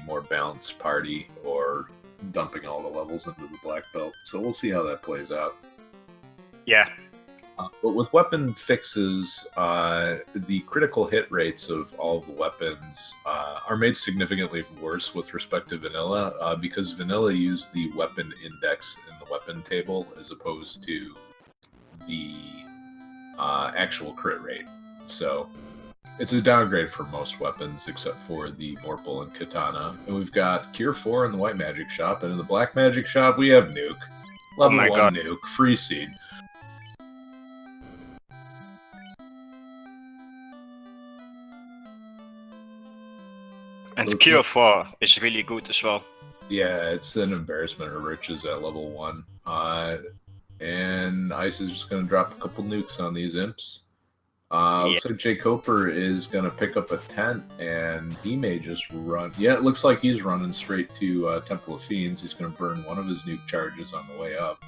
more balanced party or dumping all the levels into the black belt. So we'll see how that plays out. Yeah. But with weapon fixes, the critical hit rates of all of the weapons are made significantly worse with respect to vanilla, because vanilla used the weapon index in the weapon table as opposed to the actual crit rate. So it's a downgrade for most weapons except for the Morphle and Katana. And we've got Cure 4 in the White Magic Shop, and in the Black Magic Shop we have Nuke. Level 1 God. Nuke, free seed. And Cure 4 is really good as well. Yeah, it's an embarrassment of riches at level 1. And Ice is just going to drop a couple nukes on these imps. Looks like jkoper is going to pick up a tent, and he may just run. Yeah, it looks like he's running straight to Temple of Fiends. He's going to burn one of his nuke charges on the way up.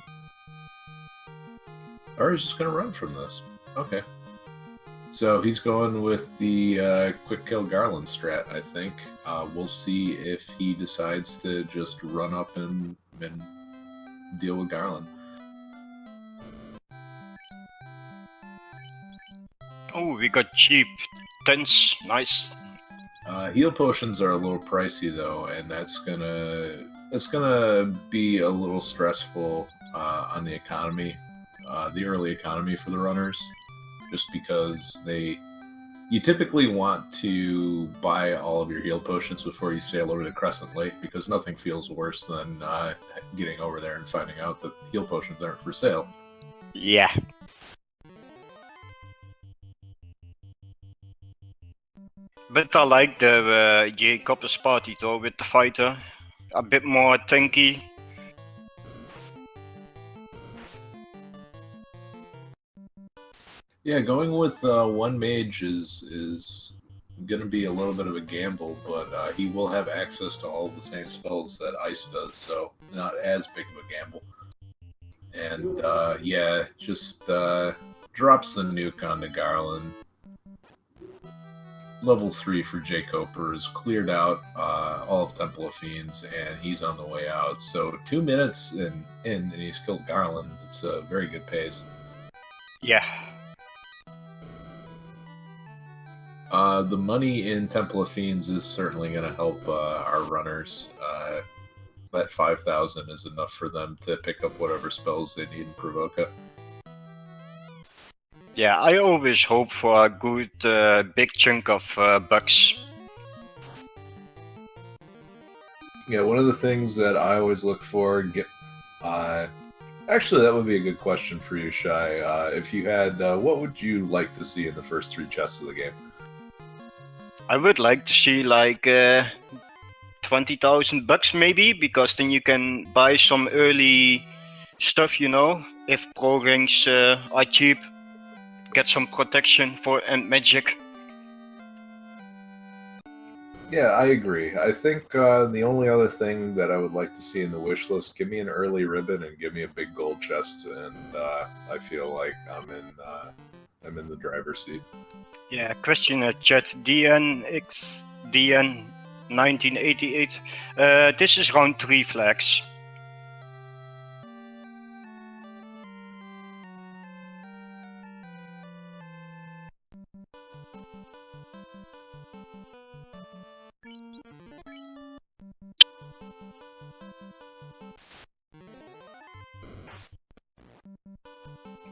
Or he's just going to run from this. Okay. So he's going with the quick kill Garland strat, I think. We'll see if he decides to just run up and deal with Garland. Oh, we got cheap tents. Nice. Heal potions are a little pricey though, and that's gonna be a little stressful on the economy, the early economy for the runners. Just because you typically want to buy all of your heal potions before you sail over to Crescent Lake, because nothing feels worse than getting over there and finding out that heal potions aren't for sale. Yeah. But I like the jkoper's party though with the fighter. A bit more tanky. Yeah, going with one mage is going to be a little bit of a gamble, but he will have access to all the same spells that Ice does, so not as big of a gamble. And yeah, just drops the nuke onto Garland. Level 3 for jkoper is cleared out all of Temple of Fiends, and he's on the way out. So 2 minutes and he's killed Garland. It's a very good pace. Yeah. The money in Temple of Fiends is certainly going to help our runners. That 5,000 is enough for them to pick up whatever spells they need in Provoca. Yeah, I always hope for a good big chunk of bucks. Yeah, one of the things that I always look for, actually, that would be a good question for you, Shai. If you had, what would you like to see in the first 3 chests of the game? I would like to see like 20,000 bucks maybe, because then you can buy some early stuff, you know, if pro ranks are cheap. Get some protection for and magic. Yeah, I agree. I think the only other thing that I would like to see in the wish list, give me an early ribbon and give me a big gold chest, and I feel like I'm in the driver's seat. Yeah, question at chat DN 1988. This is round 3 flags.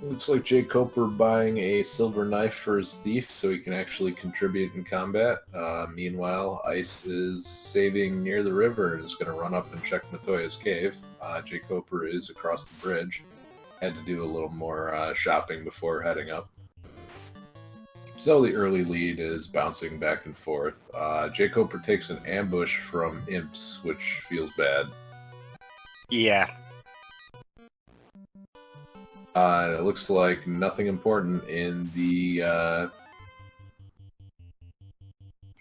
Looks like jkoper buying a silver knife for his thief so he can actually contribute in combat. Meanwhile, Ice is saving near the river and is going to run up and check Metoya's cave. jkoper is across the bridge. Had to do a little more shopping before heading up. So the early lead is bouncing back and forth. jkoper takes an ambush from imps, which feels bad. Yeah. It looks like nothing important in the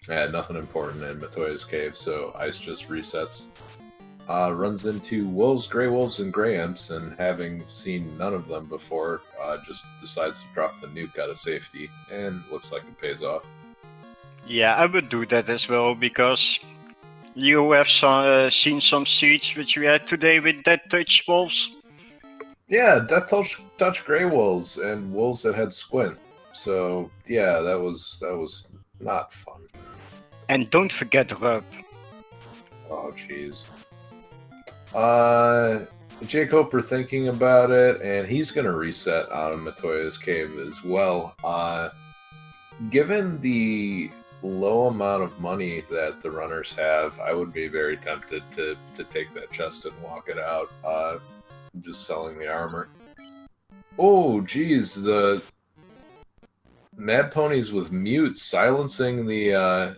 nothing important in Metoya's cave, so Ice just resets. Runs into wolves, gray wolves, and gray imps, and having seen none of them before, just decides to drop the nuke out of safety, and looks like it pays off. Yeah, I would do that as well, because You have seen some seeds which we had today with Dead Touch Wolves? Yeah, Death Touch Grey Wolves and wolves that had squint. So yeah, that was not fun. And don't forget Rub. Oh jeez. jkoper thinking about it, and he's gonna reset out of Metoya's cave as well. Given the low amount of money that the runners have, I would be very tempted to take that chest and walk it out. Just selling the armor. Oh, geez, the Mad Pony's with mute, silencing the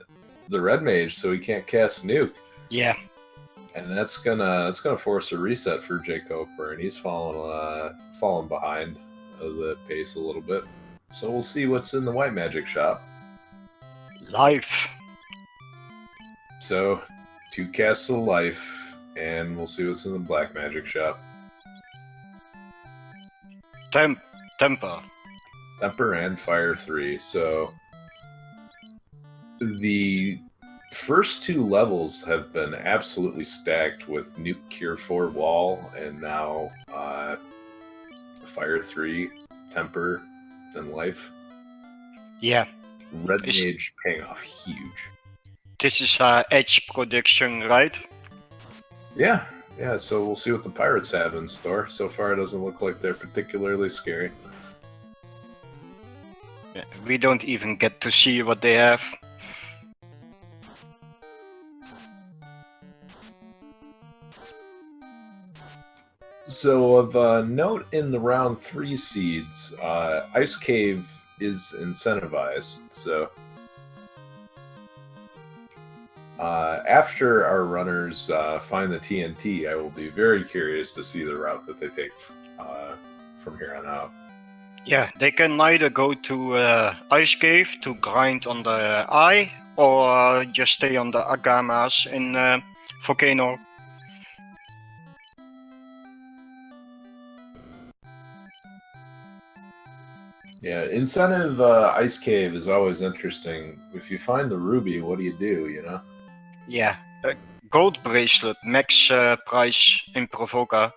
red mage, so he can't cast nuke. Yeah. And that's gonna force a reset for jkoper, and he's fallen behind the pace a little bit. So we'll see what's in the white magic shop. Life. So 2 casts of life, and we'll see what's in the black magic shop. Temper. Temper and Fire 3. So the first 2 levels have been absolutely stacked with Nuke Cure 4 Wall, and now Fire 3, Temper, then Life. Yeah. Red Mage paying off huge. This is edge production, right? Yeah, so we'll see what the pirates have in store. So far, it doesn't look like they're particularly scary. Yeah, we don't even get to see what they have. So of note in the round 3 seeds, Ice Cave is incentivized. So after our runners find the TNT, I will be very curious to see the route that they take from here on out. Yeah, they can either go to Ice Cave to grind on the eye, or just stay on the Agamas in Volcano. Yeah, incentive Ice Cave is always interesting. If you find the ruby, what do you do, you know? Yeah, gold bracelet, max price in Provoca.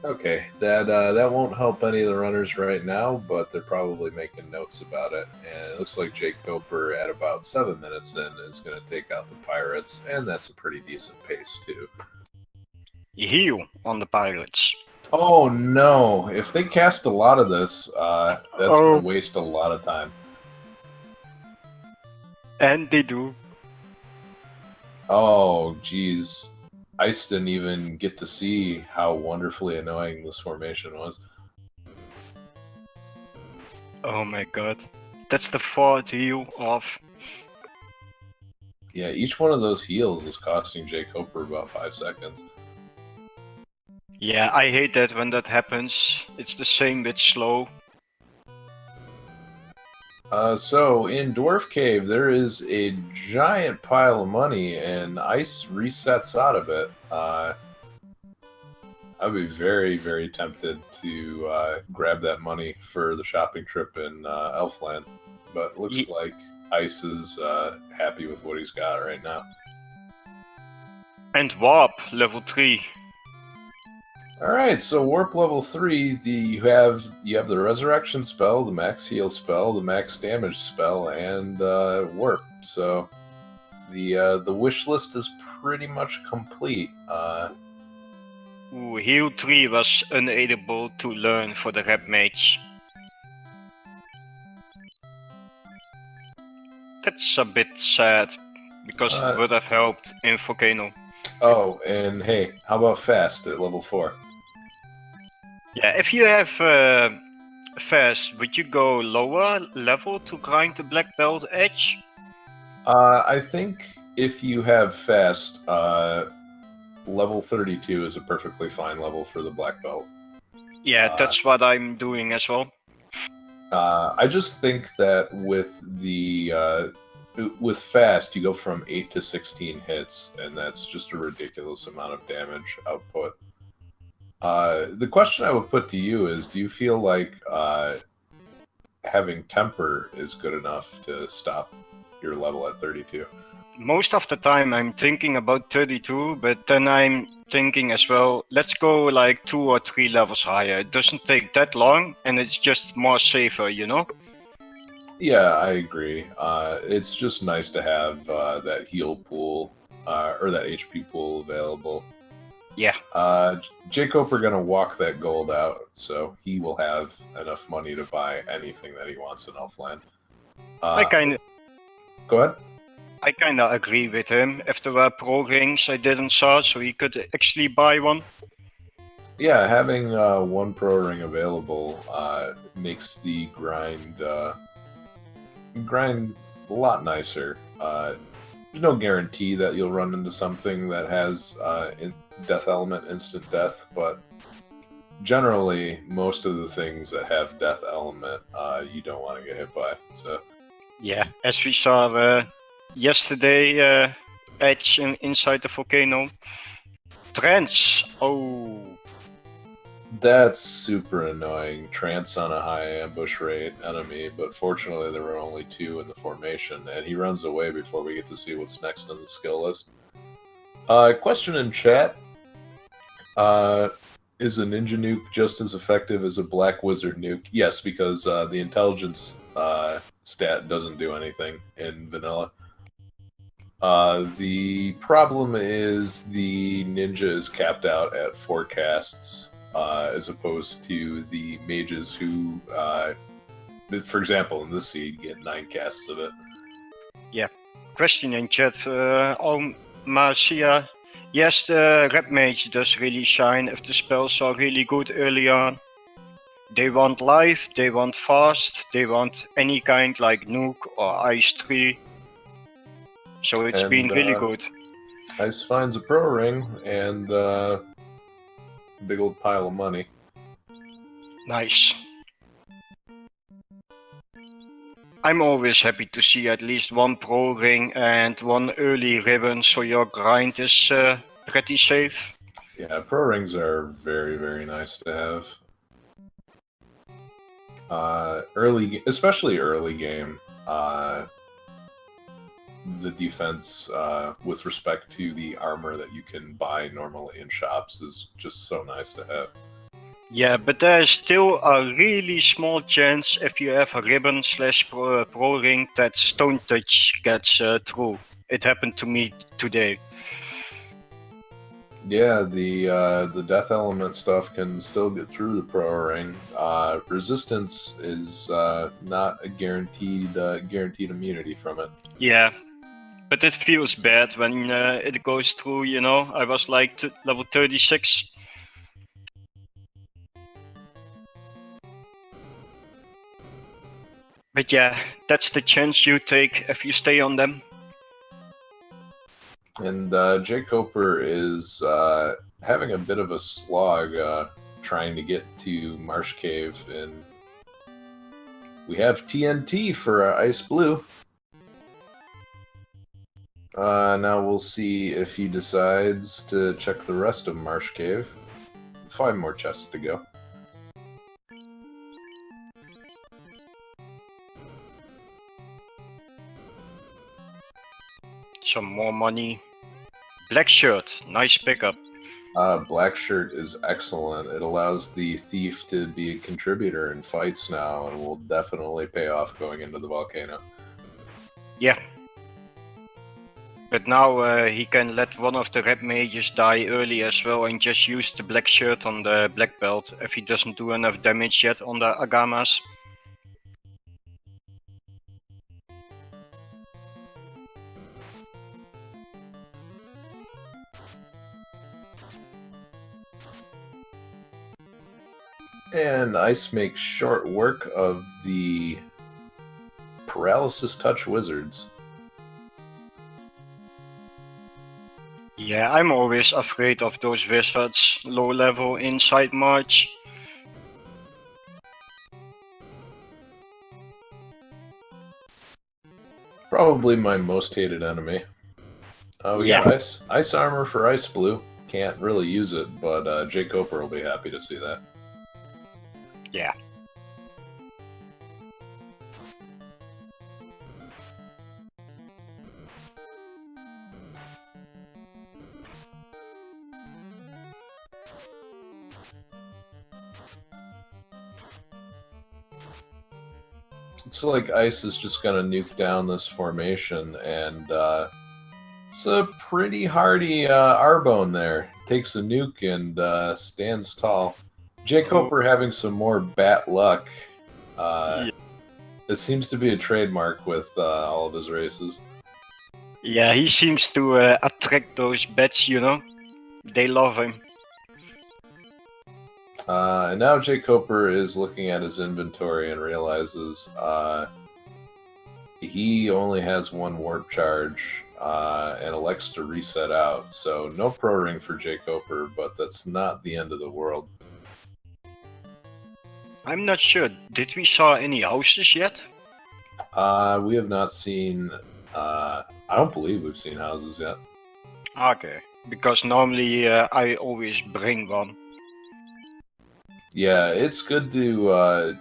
Okay, that won't help any of the runners right now, but they're probably making notes about it. And it looks like jkoper at about 7 minutes in is going to take out the pirates, and that's a pretty decent pace too. Heal on the pirates. Oh no! If they cast a lot of this, that's going to waste a lot of time. And they do. Oh, geez. Ice didn't even get to see how wonderfully annoying this formation was. Oh my god. That's the 4th heal off. Yeah, each one of those heals is costing jkoper about 5 seconds. Yeah, I hate that when that happens. It's the same with slow. So in Dwarf Cave, there is a giant pile of money, and Ice resets out of it. I'd be very, very tempted to grab that money for the shopping trip in Elfland, but looks like Ice is happy with what he's got right now. And Warp, level 3. Alright, so Warp level 3, you have the Resurrection spell, the Max Heal spell, the Max Damage spell, and Warp. So the wish list is pretty much complete. Heal 3 was unable to learn for the Red Mage. That's a bit sad, because it would have helped in Volcano. Oh, and hey, how about Fast at level 4? Yeah, if you have Fast, would you go lower level to grind the Black Belt edge? I think if you have Fast, level 32 is a perfectly fine level for the Black Belt. Yeah, that's what I'm doing as well. I just think that with Fast, you go from 8 to 16 hits, and that's just a ridiculous amount of damage output. The question I would put to you is, do you feel like having Temper is good enough to stop your level at 32? Most of the time I'm thinking about 32, but then I'm thinking as well, let's go like 2 or 3 levels higher. It doesn't take that long and it's just more safer, you know? Yeah, I agree. It's just nice to have that heal pool or that HP pool available. Yeah. jkoper gonna walk that gold out, so he will have enough money to buy anything that he wants in Elfland. I kind Go of agree with him. If there were pro rings I didn't saw, so he could actually buy one. Yeah, having one pro ring available makes the grind a lot nicer. There's no guarantee that you'll run into something that has death element instant death, but generally most of the things that have death element you don't want to get hit by. So Yeah, as we saw yesterday, Edge inside the Volcano. Trance. Oh. that's super annoying. Trance on a high ambush rate enemy, but fortunately there were only 2 in the formation, and he runs away before we get to see what's next on the skill list. Question in chat. Is a ninja nuke just as effective as a black wizard nuke? Yes, because the intelligence stat doesn't do anything in vanilla. The problem is the ninja is capped out at 4 casts, as opposed to the mages who, for example, in this seed, get 9 casts of it. Yeah. Question in chat. Marcia. Yes, the red mage does really shine if the spells are really good early on. They want life, they want fast, they want any kind like nuke or ice tree. So it's been really good. Ice finds a pro ring and a big old pile of money. Nice. I'm always happy to see at least 1 pro ring and 1 early ribbon, so your grind is pretty safe. Yeah, pro rings are very, very nice to have. Especially early game, the defense with respect to the armor that you can buy normally in shops is just so nice to have. Yeah, but there's still a really small chance if you have a ribbon / pro ring that stone touch gets through. It happened to me today. Yeah, the death element stuff can still get through the pro ring. Resistance is not a guaranteed immunity from it. Yeah, but it feels bad when it goes through, you know. I was like level 36. But yeah, that's the chance you take if you stay on them. And jkoper is having a bit of a slog trying to get to Marsh Cave, and we have TNT for xIceblue. Now we'll see if he decides to check the rest of Marsh Cave. 5 more chests to go. Some more money. Black shirt, nice pickup. Black shirt is excellent. It allows the thief to be a contributor in fights now, and will definitely pay off going into the volcano. Yeah. But now he can let one of the red mages die early as well and just use the black shirt on the black belt if he doesn't do enough damage yet on the Agamas. And Ice makes short work of the Paralysis Touch Wizards. Yeah, I'm always afraid of those wizards, low level inside March. Probably my most hated enemy. We got ice armor for xIceblue. Can't really use it, but jkoper will be happy to see that. Yeah. Looks like Ice is just gonna nuke down this formation, and it's a pretty hardy Arbone there. Takes a nuke and stands tall. jkoper having some more bat luck. Yeah. It seems to be a trademark with all of his races. Yeah, he seems to attract those bets, you know. They love him. And now jkoper is looking at his inventory and realizes he only has one warp charge and elects to reset out. So no pro ring for jkoper, but that's not the end of the world. I'm not sure. Did we saw any houses yet? We have not seen. I don't believe we've seen houses yet. Okay, because normally I always bring one. Yeah, it's good to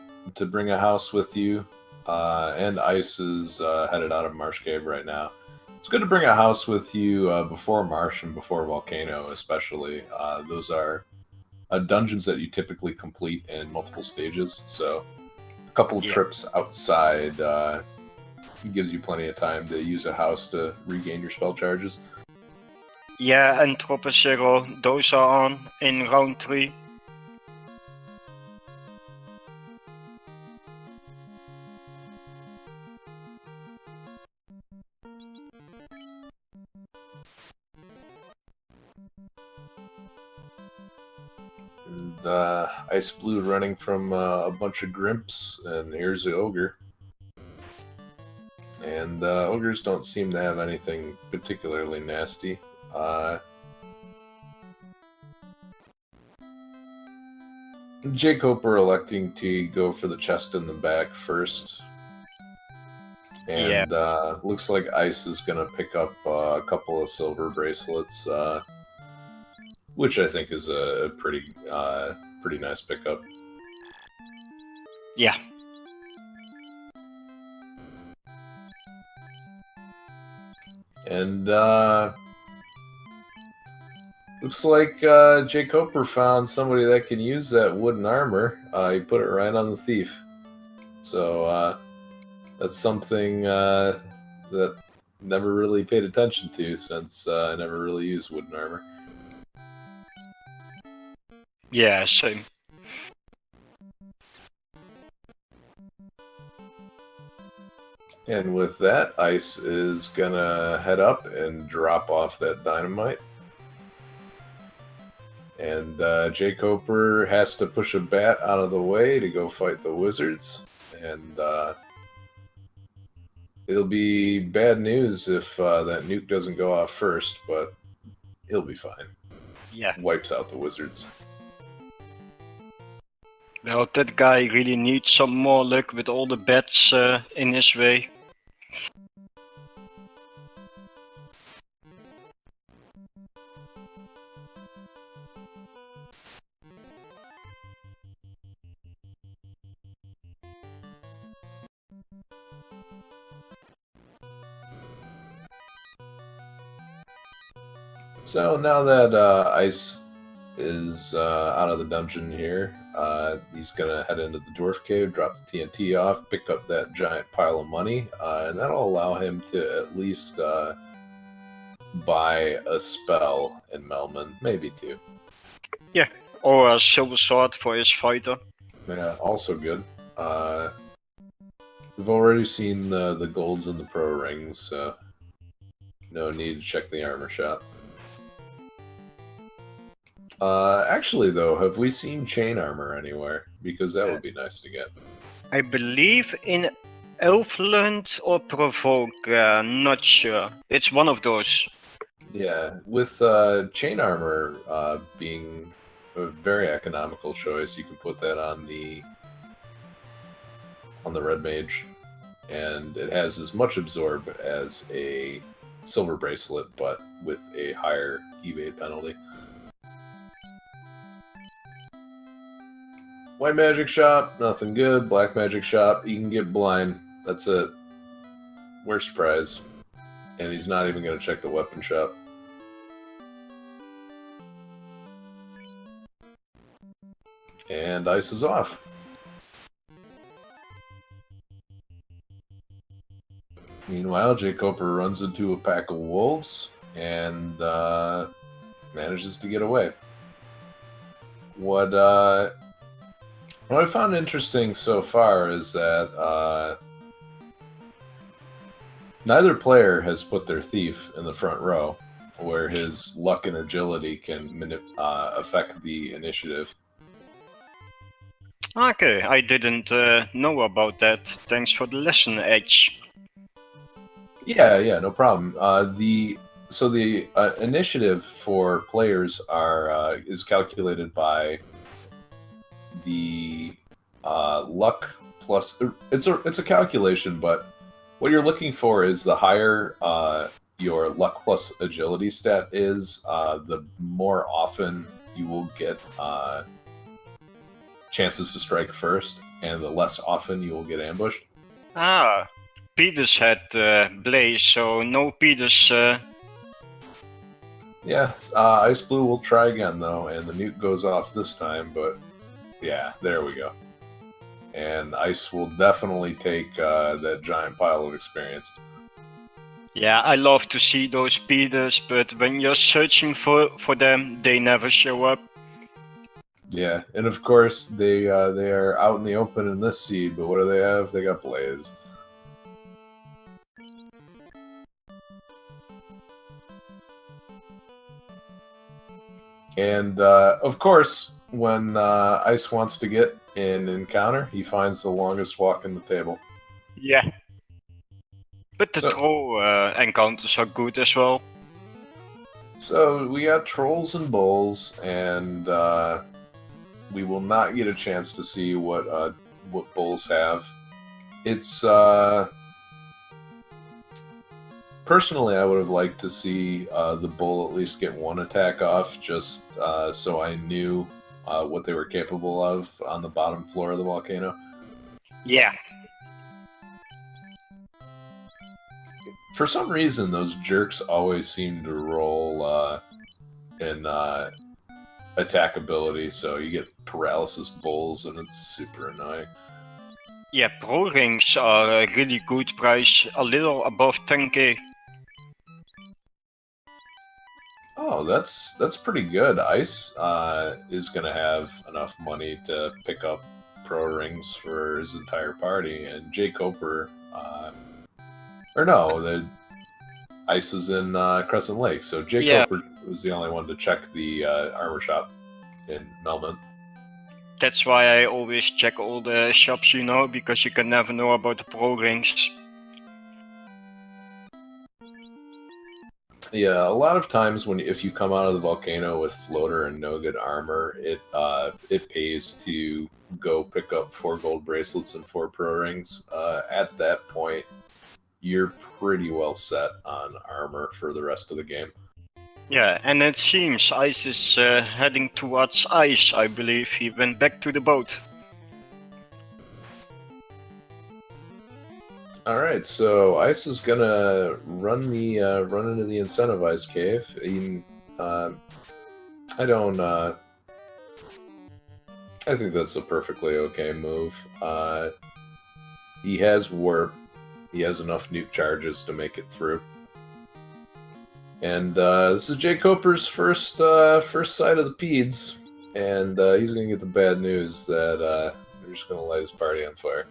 bring a house with you. And Ice is headed out of Marsh Cave right now. It's good to bring a house with you before Marsh and before Volcano, especially. Those are dungeons that you typically complete in multiple stages. So a couple of trips outside gives you plenty of time to use a house to regain your spell charges. Yeah, and Tropicero, those are on in round 3. And xIceblue running from a bunch of Grimps, and here's the Ogre. And Ogres don't seem to have anything particularly nasty. jkoper electing to go for the chest in the back first. And looks like Ice is going to pick up a couple of silver bracelets, which I think is a pretty nice pickup. Yeah. And looks like jkoper found somebody that can use that wooden armor. He put it right on the thief. So that's something that never really paid attention to, since I never really used wooden armor. Yeah, same. And with that, Ice is gonna head up and drop off that dynamite. And jkoper has to push a bat out of the way to go fight the wizards. And it'll be bad news if that nuke doesn't go off first, but he'll be fine. Yeah. Wipes out the wizards. Well, that guy really needs some more luck with all the bets in his way. So now that Ice is out of the dungeon here, he's gonna head into the Dwarf Cave, drop the TNT off, pick up that giant pile of money, and that'll allow him to at least buy a spell in Melman, maybe 2. Yeah, or a silver sword for his fighter. Yeah, also good. We've already seen the golds in the pro rings, so no need to check the armor shop. Actually, though, have we seen chain armor anywhere? Because that would be nice to get. I believe in Elfland or Provoke, not sure. It's one of those. Yeah, with chain armor being a very economical choice, you can put that on the red mage, and it has as much absorb as a silver bracelet, but with a higher evade penalty. White magic shop, nothing good. Black magic shop, you can get blind. That's it. Worst prize. And he's not even going to check the weapon shop. And Ice is off. Meanwhile, jkoper runs into a pack of wolves and manages to get away. What I found interesting so far is that neither player has put their thief in the front row, where his luck and agility can affect the initiative. Okay, I didn't know about that. Thanks for the lesson, Edge. Yeah, no problem. The initiative for players is calculated by the luck plus. It's a calculation, but what you're looking for is the higher your luck plus agility stat is, the more often you will get chances to strike first, and the less often you will get ambushed. Ah, Peters had Blaze, so no Peters. Yeah, xIceblue will try again though, and the nuke goes off this time, but yeah, there we go. And Ice will definitely take that giant pile of experience. Yeah, I love to see those Peters, but when you're searching for them, they never show up. Yeah, and of course they are out in the open in this seed, but what do they have? They got Blaze. And of course, when Ice wants to get an encounter, he finds the longest walk in the table. Yeah. But the troll encounters are good as well. So we got trolls and bulls, and we will not get a chance to see what bulls have. It's personally, I would have liked to see the bull at least get one attack off, just so I knew what they were capable of on the bottom floor of the volcano. Yeah. For some reason, those jerks always seem to roll in attack ability, so you get paralysis bulls, and it's super annoying. Yeah, pro rings are a really good price, a little above 10k. Oh, that's pretty good. Ice is gonna have enough money to pick up pro rings for his entire party, and jkoper, or no, the Ice is in Crescent Lake, so jkoper was the only one to check the armor shop in Melman. That's why I always check all the shops, you know, because you can never know about the pro rings. Yeah, a lot of times if you come out of the volcano with floater and no good armor, it pays to go pick up 4 gold bracelets and 4 pro rings. At that point, you're pretty well set on armor for the rest of the game. Yeah, and it seems Ice is heading towards Ice, I believe. He went back to the boat. Alright, so Ice is gonna run into the incentivized cave. I think that's a perfectly okay move. He has warp. He has enough nuke charges to make it through. And this is jkoper's first sight of the Peds, and he's gonna get the bad news that they're just gonna light his party on fire.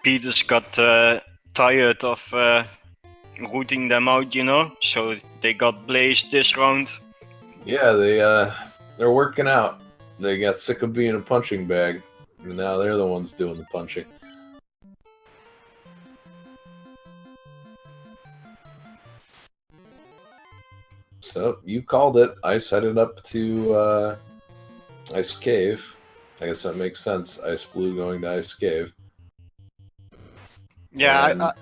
Peters got tired of rooting them out, you know, so they got blazed this round. Yeah, they're working out. They got sick of being a punching bag, and now they're the ones doing the punching. So, you called it. Ice headed up to Ice Cave. I guess that makes sense. xIceblue going to Ice Cave. Yeah,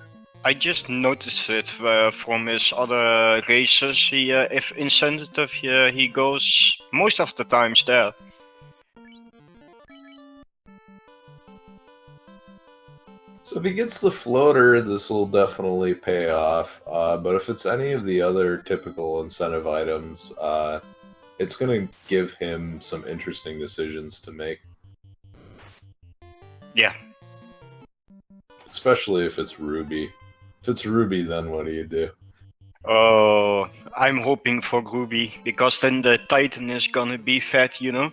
I just noticed it from his other races. If incentive, he goes most of the times there. So if he gets the floater, this will definitely pay off. But if it's any of the other typical incentive items, it's going to give him some interesting decisions to make. Yeah. Especially if it's Ruby. If it's Ruby, then what do you do? Oh, I'm hoping for Ruby, because then the Titan is gonna be fat, you know?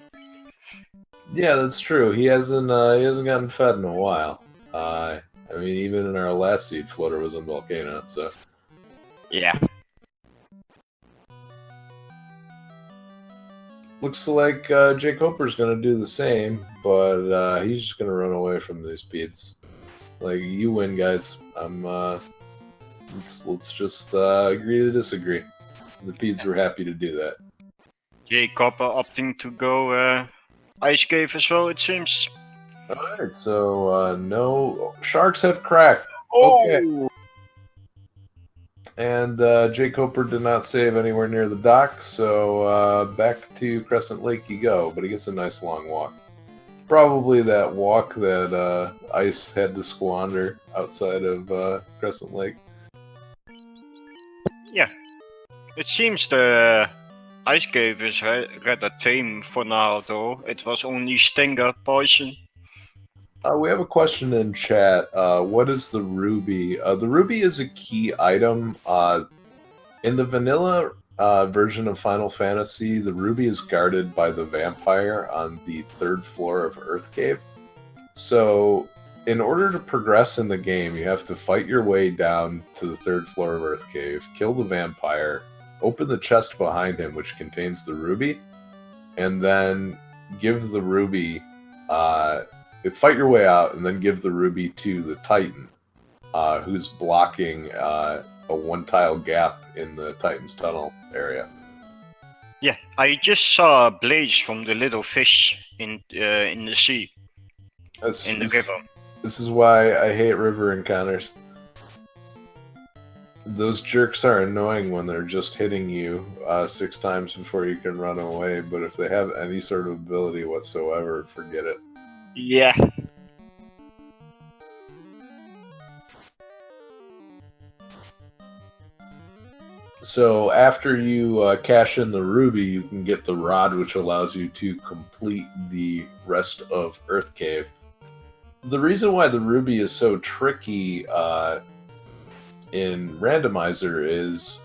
Yeah, that's true. He hasn't gotten fed in a while. I mean, even in our last seed, Floater was in Volcano, so Yeah. looks like jkoper's gonna do the same, but he's just gonna run away from these peds. Like, you win, guys. Let's just agree to disagree. The peds were happy to do that. jkoper opting to go Ice Cave as well, it seems. Alright, so no sharks have cracked. Oh! Okay. And jkoper did not save anywhere near the dock, so back to Crescent Lake you go, but he gets a nice long walk. Probably that walk that Ice had to squander outside of Crescent Lake. Yeah. It seems the Ice Cave is rather tame for now, though. It was only Stinger Poison. We have a question in chat. What is the ruby? The ruby is a key item. In the vanilla version of Final Fantasy, the ruby is guarded by the vampire on the 3rd floor of Earth Cave. So, in order to progress in the game, you have to fight your way down to the 3rd floor of Earth Cave, kill the vampire, open the chest behind him, which contains the ruby, and then give the ruby... fight your way out, and then give the ruby to the Titan, who's blocking a one-tile gap in the Titan's tunnel area. Yeah, I just saw a blaze from the little fish in the sea, in the river. This is why I hate river encounters. Those jerks are annoying when they're just hitting you 6 times before you can run away, but if they have any sort of ability whatsoever, forget it. Yeah. So after you cash in the ruby, you can get the rod, which allows you to complete the rest of Earth Cave. The reason why the ruby is so tricky in Randomizer is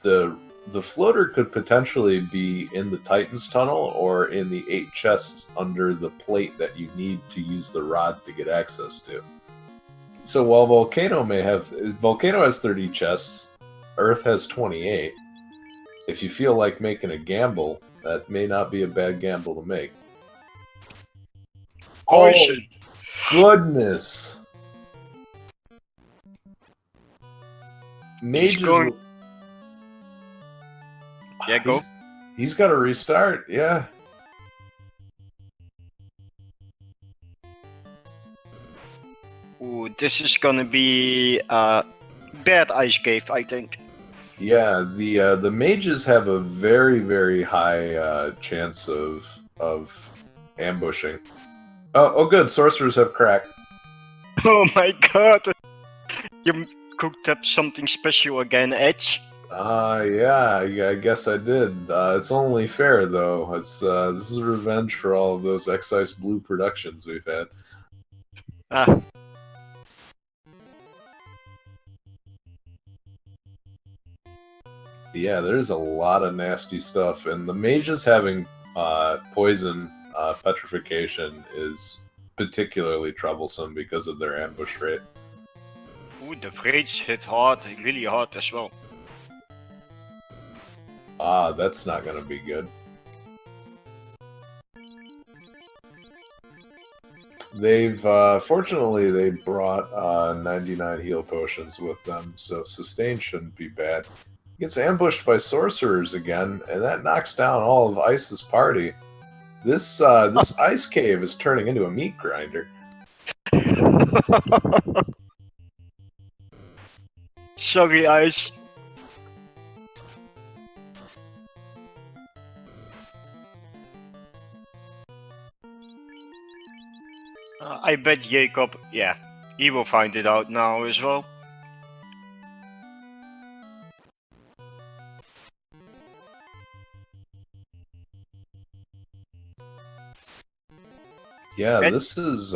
the floater could potentially be in the Titan's tunnel or in the 8 chests under the plate that you need to use the rod to get access to. So while Volcano has 30 chests, Earth has 28. If you feel like making a gamble, that may not be a bad gamble to make. Poison. Oh, goodness! Mages was... Yeah, go. He's got to restart, yeah. Ooh, this is gonna be a bad Ice Cave, I think. Yeah, the mages have a very, very high chance of ambushing. Oh, good. Sorcerers have cracked. Oh my god! You cooked up something special again, Edge? Yeah, I guess I did. It's only fair, though. This is revenge for all of those xIceblue productions we've had. Ah. Yeah, there's a lot of nasty stuff, and the mages having poison petrification is particularly troublesome because of their ambush rate. Ooh, the Vraids hit hard, really hard as well. That's not gonna be good. They've fortunately they brought 99 heal potions with them, so sustain shouldn't be bad. Gets ambushed by sorcerers again, and that knocks down all of Ice's party. This ice cave is turning into a meat grinder. Sorry, Ice. I bet Jacob, yeah, he will find it out now as well. Yeah, And this is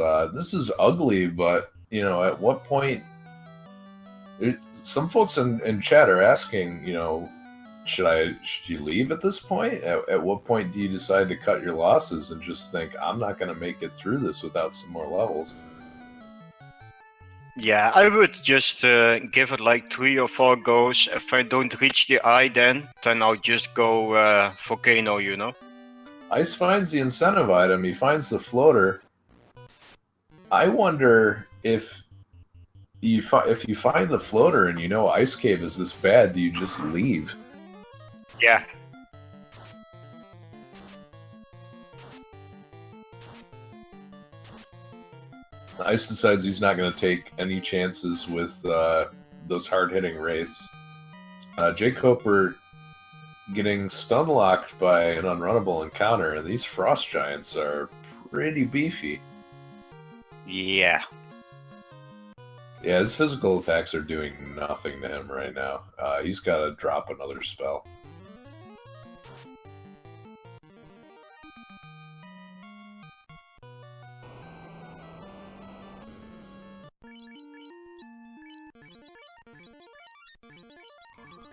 ugly, but you know, at what point? Some folks in chat are asking, you know, should you leave at this point? At what point do you decide to cut your losses and just think I'm not going to make it through this without some more levels? yeah, I would just give it like 3 or 4 goes. If I don't reach the eye, then I'll just go Volcano, you know. Ice finds the incentive item. He finds the floater. I wonder if you find the floater and you know Ice Cave is this bad, do you just leave? Yeah. Ice decides he's not going to take any chances with those hard-hitting wraiths. jkoper getting stun locked by an unrunnable encounter, and these frost giants are pretty beefy. Yeah. Yeah, his physical attacks are doing nothing to him right now. He's got to drop another spell.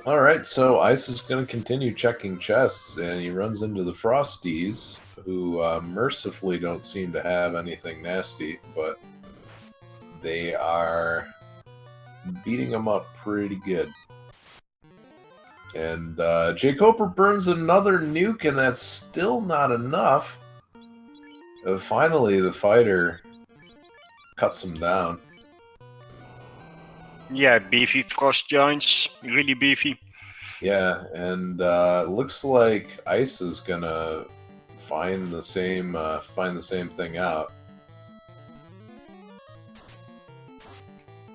Alright, so Ice is going to continue checking chests, and he runs into the Frosties, who mercifully don't seem to have anything nasty, but they are beating him up pretty good. And jkoper burns another nuke, and that's still not enough. Finally, the fighter cuts him down. Yeah, beefy frost giants, really beefy. Yeah, and looks like Ice is gonna find the same thing out.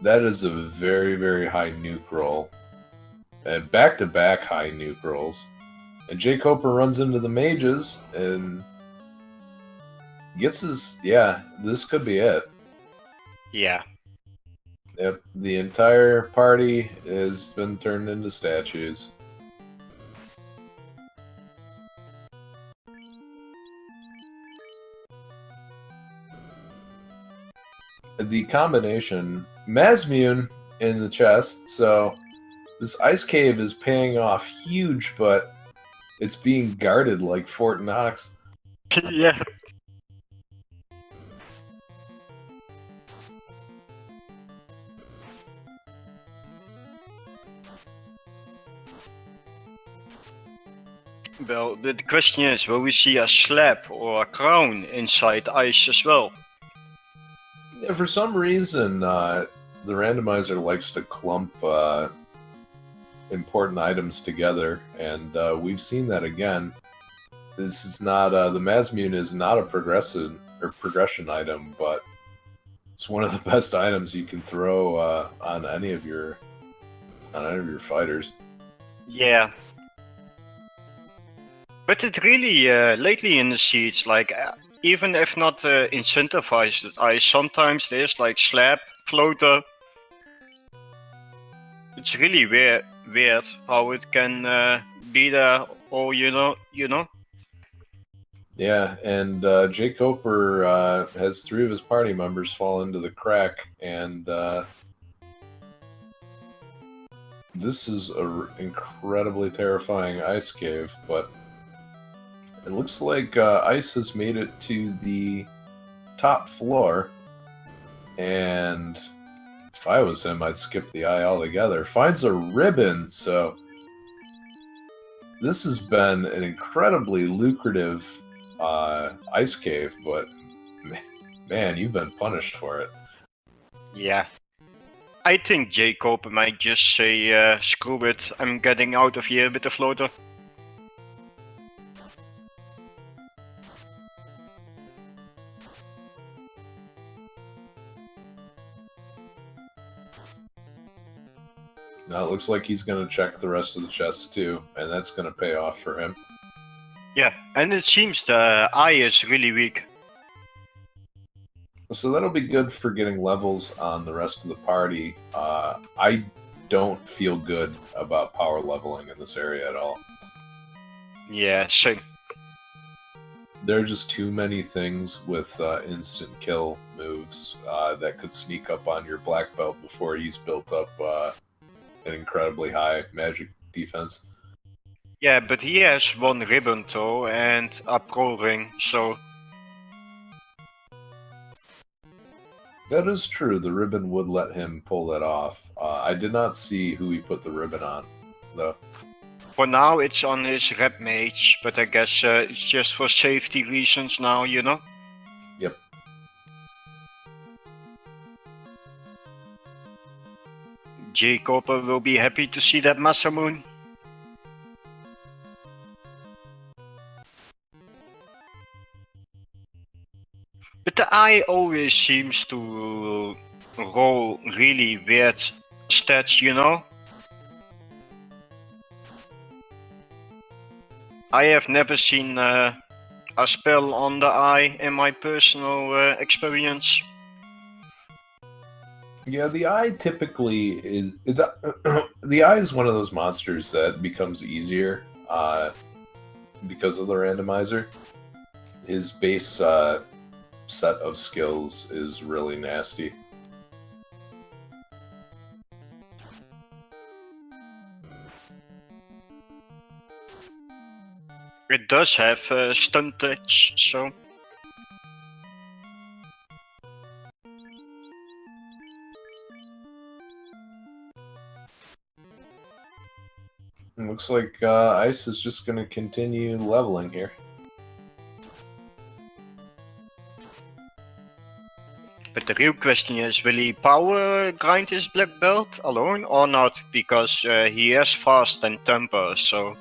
That is a very, very high nuke roll. And back-to-back high nuke rolls. And jkoper runs into the mages and gets his... Yeah, this could be it. Yeah. Yep, the entire party has been turned into statues. The combination... Masamune in the chest, so... This ice cave is paying off huge, but it's being guarded like Fort Knox. Yeah. Well, the question is, will we see a slab or a crown inside ice as well? Yeah, for some reason, the randomizer likes to clump important items together, and we've seen that again. This is not the Masamune is not a progression item, but it's one of the best items you can throw on any of your fighters. Yeah. But it really, lately in the seeds, like, even if not incentivized, sometimes there's like slab, floater. It's really weird how it can be there, or you know. Yeah, and jkoper has 3 of his party members fall into the crack, and this is an incredibly terrifying ice cave, but it looks like Ice has made it to the top floor, and if I was him, I'd skip the eye altogether. Finds a ribbon, so this has been an incredibly lucrative ice cave, but man, you've been punished for it. Yeah. I think jkoper might just say, screw it, I'm getting out of here with the floater. Now it looks like he's going to check the rest of the chests too, and that's going to pay off for him. Yeah, and it seems the eye is really weak. So that'll be good for getting levels on the rest of the party. I don't feel good about power leveling in this area at all. Yeah, same. There are just too many things with instant kill moves that could sneak up on your black belt before he's built up an incredibly high magic defense. Yeah, but he has one ribbon though and a pro ring, so That is true. The ribbon would let him pull that off. I did not see who he put the ribbon on, though. for now it's on his red mage, but I guess it's just for safety reasons now, you know? Yep. jkoper will be happy to see that Masamune. But the eye always seems to roll really weird stats, you know? I have never seen a spell on the eye in my personal experience. Yeah, the eye typically is the eye is one of those monsters that becomes easier because of the randomizer. His base set of skills is really nasty. It does have stun touch, so... It looks like Ice is just going to continue leveling here. But the real question is, will he power grind his black belt alone or not? Because he has fast and temper, so...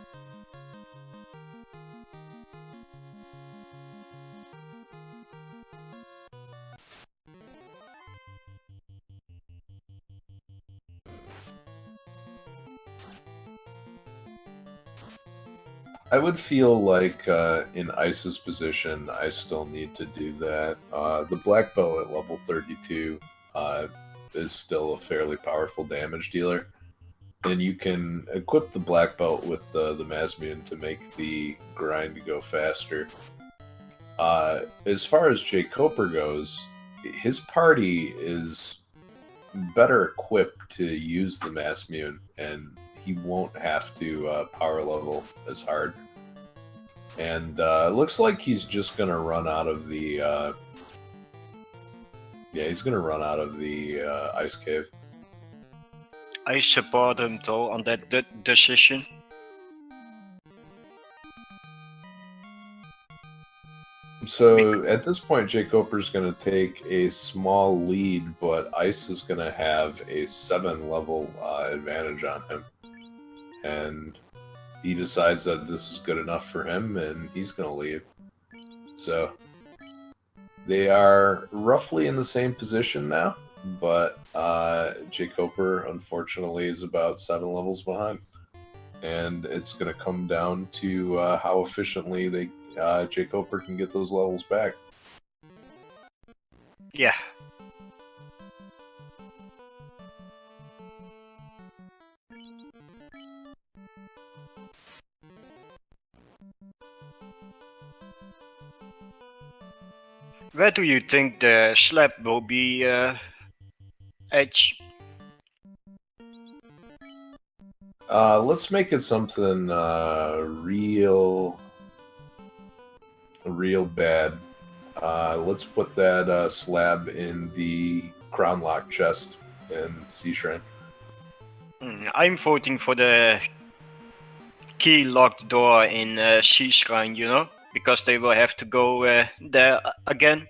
I would feel like in Ice's position, I still need to do that. The black belt at level 32 is still a fairly powerful damage dealer. And you can equip the black belt with the Masamune to make the grind go faster. As far as jkoper goes, his party is better equipped to use the Masamune, and he won't have to power level as hard. And it looks like he's just going to run out of the... he's going to run out of the ice cave. I support him though on that decision. So at this point, jkoper's going to take a small lead, but Ice is going to have a 7-level advantage on him. And he decides that this is good enough for him, and he's going to leave. So they are roughly in the same position now, but jkoper, unfortunately, is about 7 levels behind. And it's going to come down to how efficiently jkoper can get those levels back. Yeah. Where do you think the slab will be edge? Let's make it something real bad. Let's put that slab in the crown lock chest in Sea Shrine. I'm voting for the key locked door in Sea Shrine, you know? Because they will have to go there again.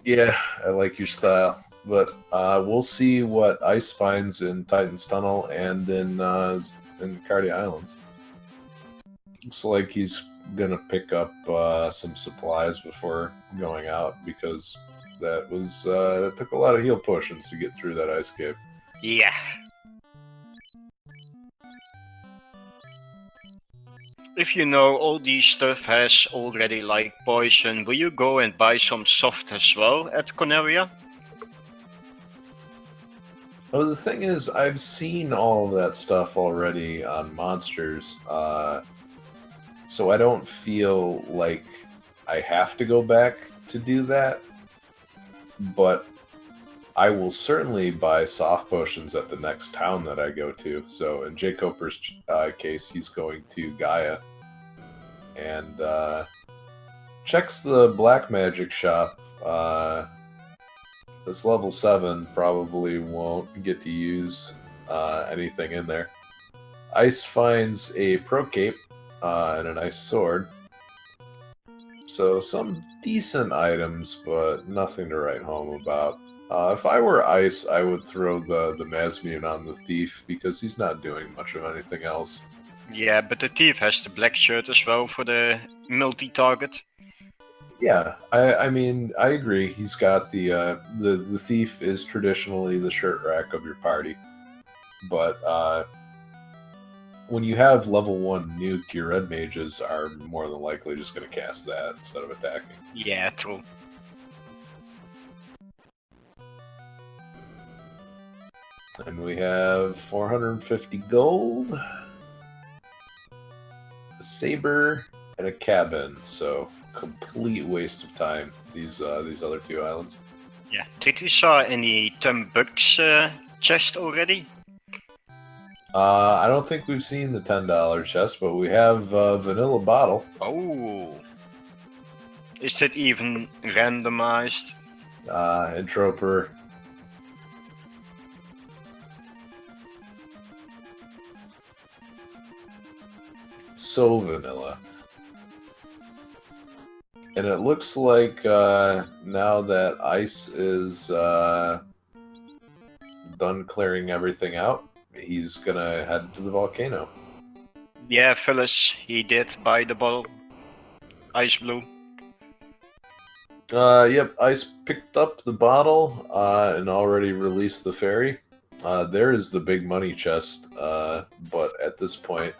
Yeah, I like your style. But we'll see what Ice finds in Titan's Tunnel and in Cardi Islands. Looks like he's gonna pick up some supplies before going out, because that took a lot of heal potions to get through that ice cave. Yeah. If you know all these stuff has already like poison, will you go and buy some soft as well at Conaria? Well, the thing is, I've seen all of that stuff already on monsters, so I don't feel like I have to go back to do that, but I will certainly buy soft potions at the next town that I go to. So in jkoper's case, he's going to Gaia and checks the black magic shop. This level 7 probably won't get to use anything in there. Ice finds a pro cape and an ice sword. So some decent items, but nothing to write home about. If I were Ice, I would throw the Masamune on the Thief, because he's not doing much of anything else. Yeah, but the Thief has the black shirt as well for the multi-target. Yeah, I mean, I agree. He's got the Thief is traditionally the shirt rack of your party. But when you have level 1 nuke, your red mages are more than likely just going to cast that instead of attacking. Yeah, true. And we have 450 gold, a saber, and a cabin. So complete waste of time. These other 2 islands. Yeah. Did you saw any $10 chest already? I don't think we've seen the $10 chest, but we have vanilla bottle. Oh. Is that even randomized? Entroper. So vanilla. And it looks like now that Ice is done clearing everything out, he's gonna head to the volcano. Yeah, Phyllis, he did buy the bottle. xIceblue. Yep, Ice picked up the bottle and already released the ferry. There is the big money chest, but at this point,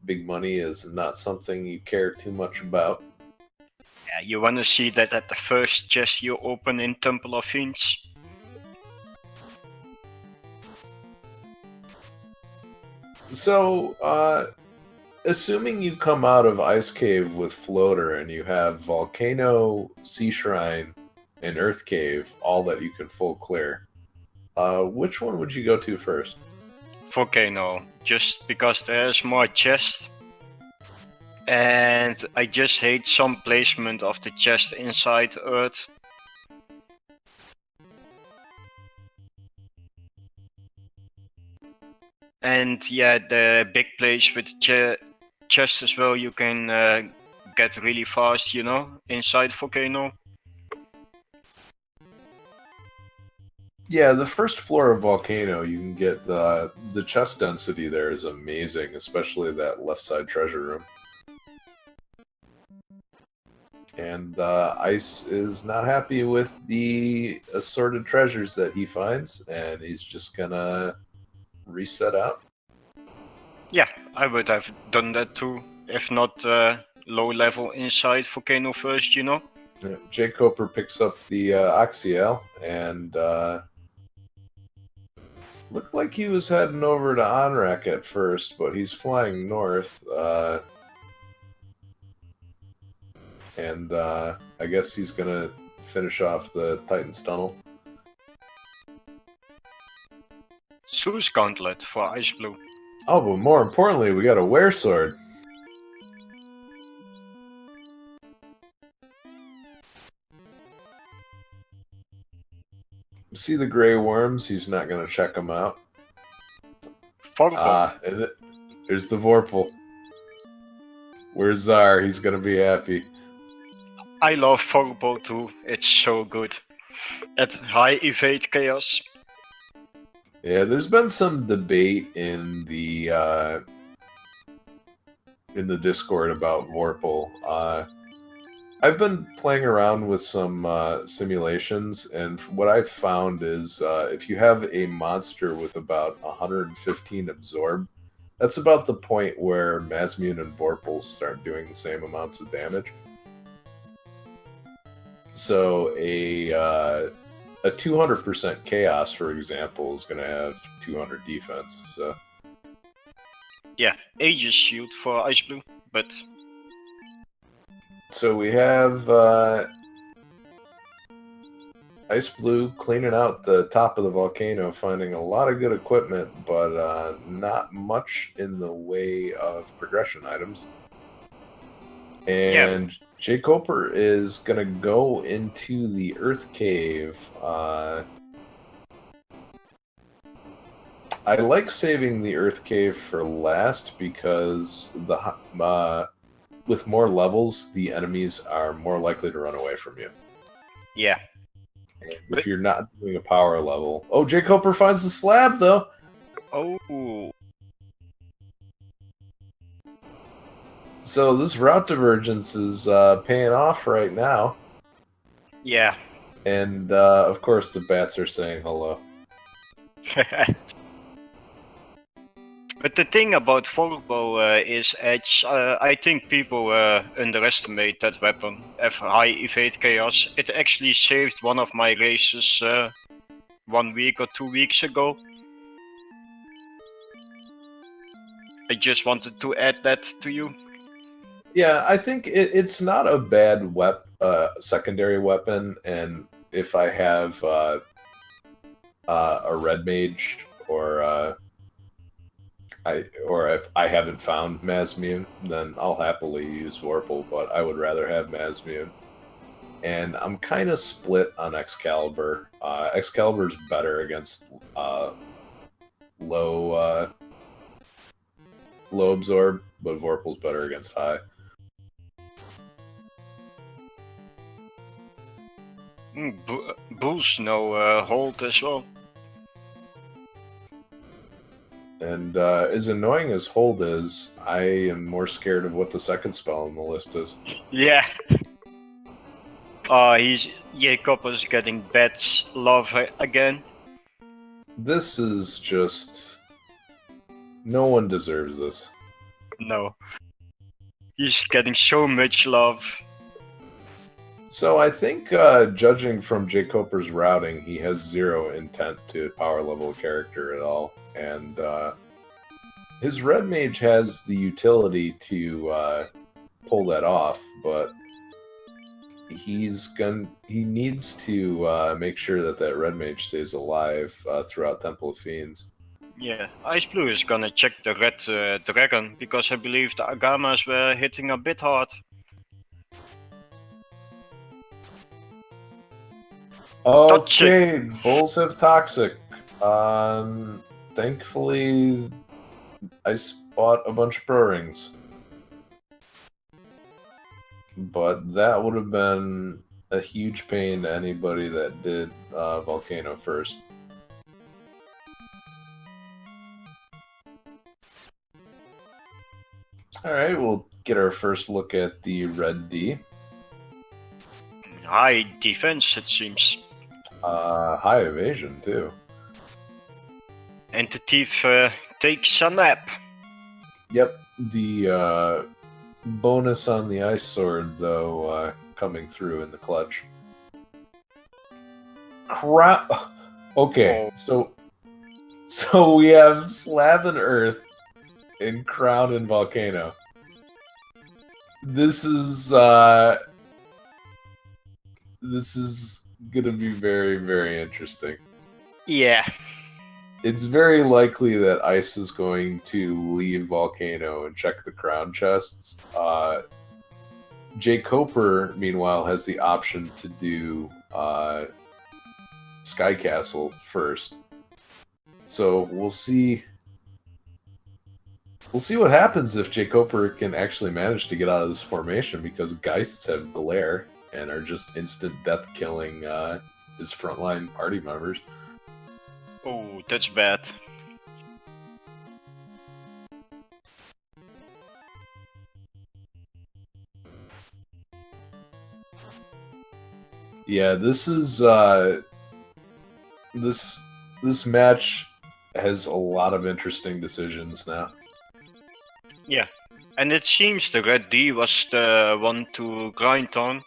big money is not something you care too much about. Yeah, you wanna see that at the first chest you open in Temple of Fiends. So, assuming you come out of Ice Cave with Floater and you have Volcano, Sea Shrine, and Earth Cave, all that you can full clear, which one would you go to first? Volcano, just because there's more chest. And I just hate some placement of the chest inside Earth. And yeah, the big place with the chest as well, you can get really fast, you know, inside Volcano. Yeah, the first floor of Volcano, you can get the chest density there is amazing, especially that left side treasure room. And Ice is not happy with the assorted treasures that he finds, and he's just gonna reset out. Yeah, I would have done that too, if not low level inside Volcano first, you know. jkoper picks up the Oxiel, and looked like he was heading over to Onrak at first, but he's flying north. And I guess he's gonna finish off the Titan's Tunnel. Zeus Gauntlet for xIceblue. Oh, but more importantly, we got a Were Sword. See the gray worms? He's not gonna check them out. And there's the Vorpal. Where's Czar? He's gonna be happy. I love Vorpal too, it's so good. At high evade chaos. Yeah, there's been some debate in the Discord about Vorpal. I've been playing around with some simulations, and what I've found is if you have a monster with about 115 absorb, that's about the point where Masamune and Vorpal start doing the same amounts of damage. So a 200% chaos, for example, is going to have 200 defense. So yeah, Aegis Shield for xIceblue, but So we have xIceblue cleaning out the top of the volcano, finding a lot of good equipment, but not much in the way of progression items. And jkoper is going to go into the Earth Cave. I like saving the Earth Cave for last because with more levels, the enemies are more likely to run away from you. Yeah. And if you're not doing a power level... Oh, jkoper finds the slab, though! Oh. So this route divergence is paying off right now. Yeah. And, of course, the bats are saying hello. But the thing about Volbo is edge. I think people underestimate that weapon. Have high evade chaos. It actually saved one of my races 1 week or 2 weeks ago. I just wanted to add that to you. Yeah, I think it's not a bad secondary weapon, and if I have a red mage or if I haven't found Masamune, then I'll happily use Vorpal, but I would rather have Masamune. And I'm kind of split on Excalibur. Excalibur's better against low absorb, but Vorpal's better against high. Bulls know hold as well. And as annoying as hold is, I am more scared of what the second spell on the list is. Yeah. jkoper's getting bats love again. This is just... No one deserves this. No. He's getting so much love. So I think, judging from jkoper's routing, he has zero intent to power level a character at all. And his red mage has the utility to pull that off, but he needs to make sure that red mage stays alive throughout Temple of Fiends. Yeah, xIceblue is gonna check the red dragon, because I believe the Agamas were hitting a bit hard. Okay, bulls have toxic. Thankfully, I bought a bunch of pro rings. But that would have been a huge pain to anybody that did Volcano first. Alright, we'll get our first look at the red D. High defense, it seems. High evasion, too. And the thief takes a nap. Yep, the bonus on the ice sword, though, coming through in the clutch. Okay, so we have Slab and Earth and Crown and Volcano. This is gonna be very, very interesting. Yeah. It's very likely that Ice is going to leave Volcano and check the crown chests. jkoper, meanwhile, has the option to do Sky Castle first. So we'll see. We'll see what happens if jkoper can actually manage to get out of this formation, because Geists have Glare and are just instant death killing his frontline party members. Oh, that's bad. Yeah, this is this match has a lot of interesting decisions now. Yeah, and it seems the red D was the one to grind on.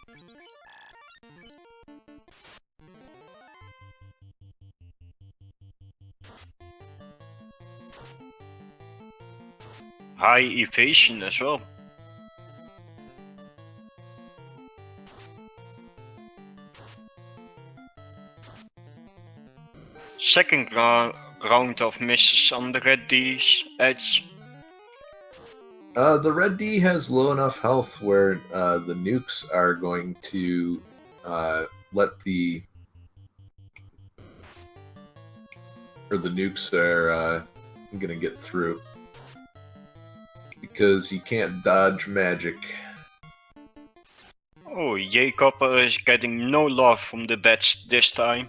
High evasion as well. second round of misses on the red D's edge. The red D has low enough health where the nukes are going to let the nukes are gonna get through because he can't dodge magic. Oh, jkoper is getting no love from the bats this time,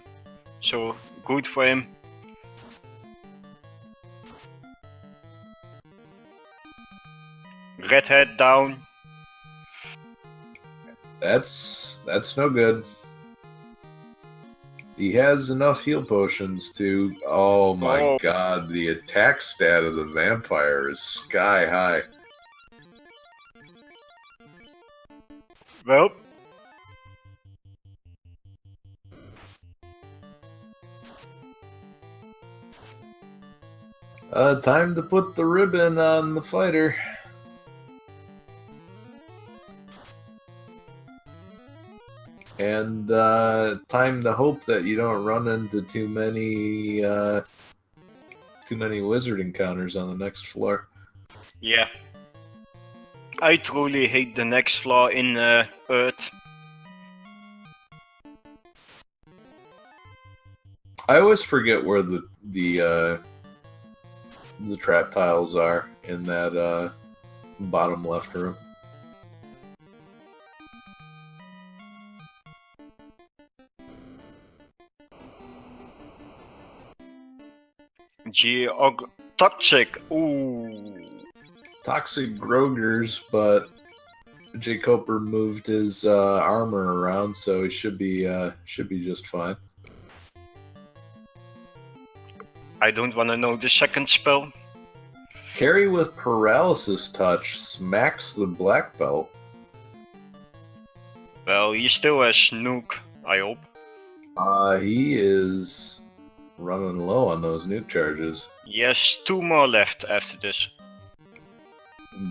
so good for him. Redhead down. That's no good. He has enough heal potions to... Oh my god, the attack stat of the vampire is sky high. Well. Time to put the ribbon on the fighter. And time to hope that you don't run into too many wizard encounters on the next floor. Yeah. I truly hate the next floor in Earth. I always forget where the trap tiles are in that bottom left room. Toxic. Ooh. Toxic Grogers, but jkoper moved his armor around, so he should be just fine. I don't want to know the second spell. Carry with paralysis touch smacks the black belt. Well, he still has nuke, I hope. He is running low on those nuke charges. Yes, 2 more left after this.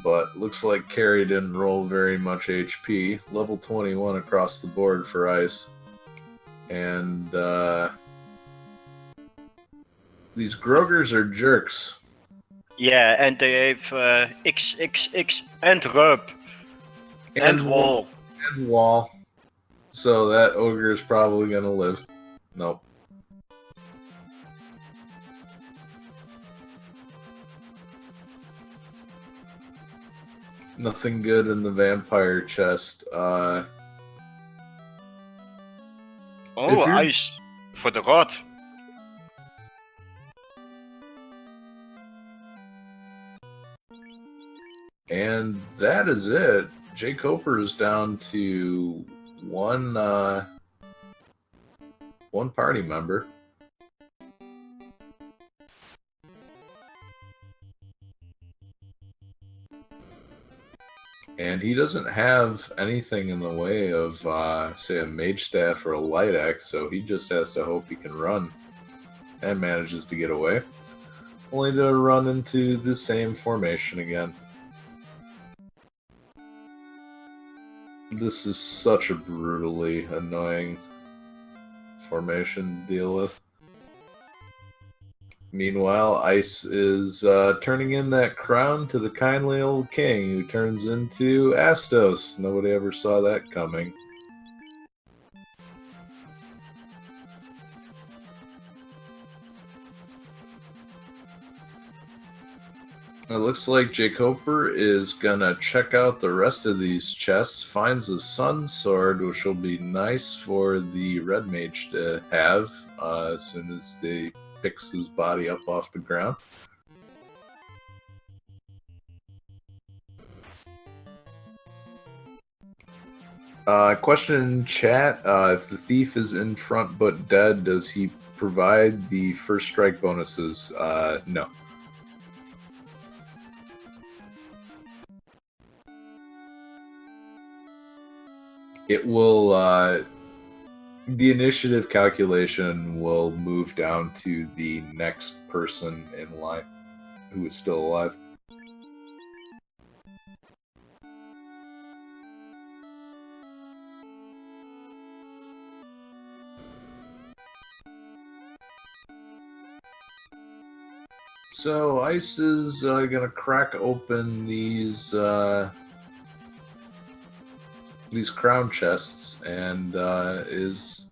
But looks like Carry didn't roll very much HP. Level 21 across the board for Ice. And these Grogers are jerks. Yeah, and they have XXX and Rub. And Wall. And Wall. So that ogre is probably gonna live. Nope. Nothing good in the vampire chest. Oh, Ice for the rod. And that is it. jkoper is down to one party member. And he doesn't have anything in the way of, say, a mage staff or a light axe, so he just has to hope he can run and manages to get away. Only to run into the same formation again. This is such a brutally annoying formation to deal with. Meanwhile, Ice is turning in that crown to the kindly old king, who turns into Astos. Nobody ever saw that coming. It looks like jkoper is gonna check out the rest of these chests, finds a sun sword, which will be nice for the red mage to have as soon as they picks his body up off the ground. Question in chat, if the thief is in front but dead, does he provide the first strike bonuses? No. It will, the initiative calculation will move down to the next person in line who is still alive. So Ice is gonna crack open these crown chests and is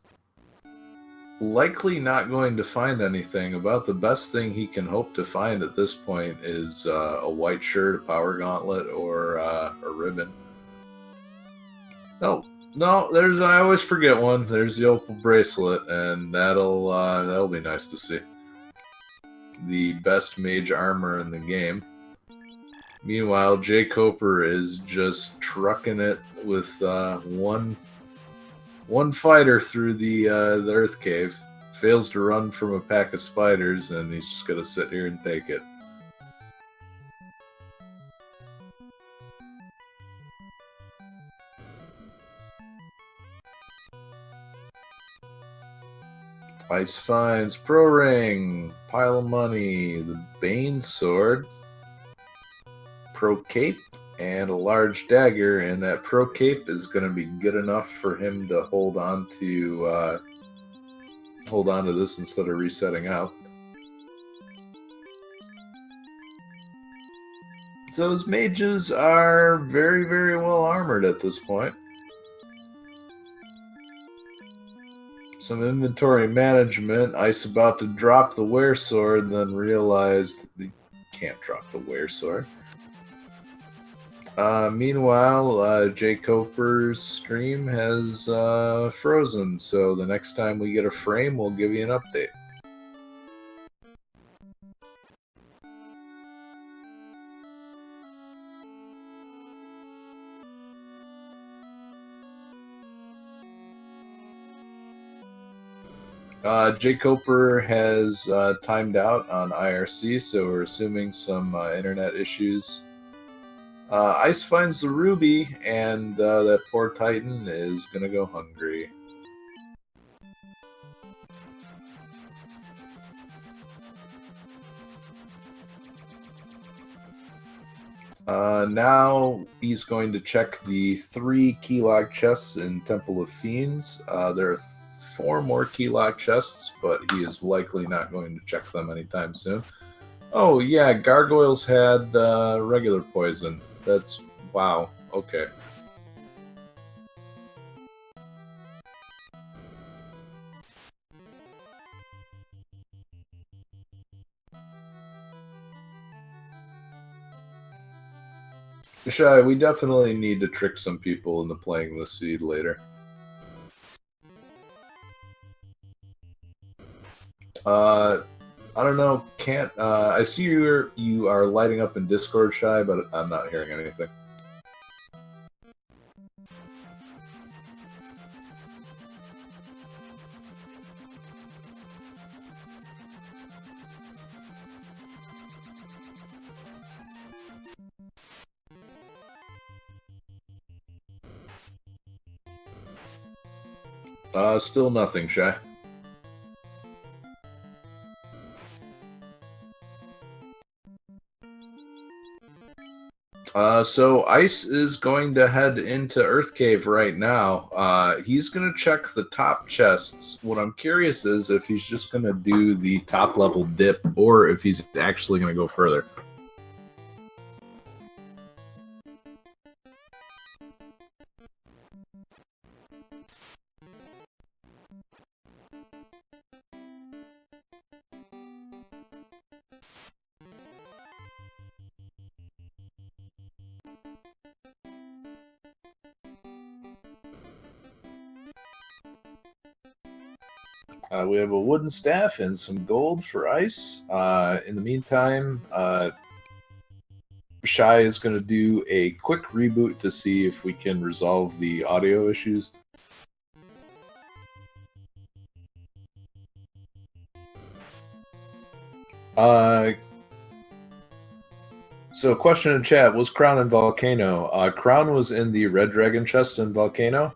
likely not going to find anything. About the best thing he can hope to find at this point is a white shirt, a power gauntlet, or a ribbon. No, there's, I always forget one. There's the opal bracelet, and that'll be nice to see. The best mage armor in the game. Meanwhile, jkoper is just trucking it with one fighter through the earth cave. Fails to run from a pack of spiders, and he's just gonna sit here and take it. Ice finds pro ring, pile of money, the Bane sword, pro cape, and a large dagger, and that pro cape is going to be good enough for him to hold on to this instead of resetting out. So his mages are very, very well armored at this point. Some inventory management. Ice about to drop the wear sword, then realized he can't drop the wear sword. Meanwhile, jkoper's stream has frozen, so the next time we get a frame, we'll give you an update. jkoper has timed out on IRC, so we're assuming some internet issues. Ice finds the ruby, and that poor Titan is gonna go hungry. Now he's going to check the 3 keylog chests in Temple of Fiends. There are 4 more keylog chests, but he is likely not going to check them anytime soon. Oh yeah, gargoyles had regular poison. That's, wow, okay. Shy, we definitely need to trick some people into playing this seed later. I don't know, can't, I see you are lighting up in Discord, Shy, but I'm not hearing anything. Still nothing, Shy. So Ice is going to head into Earth Cave right now. He's going to check the top chests. What I'm curious is if he's just going to do the top level dip, or if he's actually going to go further. We have a wooden staff and some gold for Ice. In the meantime, Shy is going to do a quick reboot to see if we can resolve the audio issues. So question in chat, was Crown in Volcano? Crown was in the Red Dragon chest in Volcano.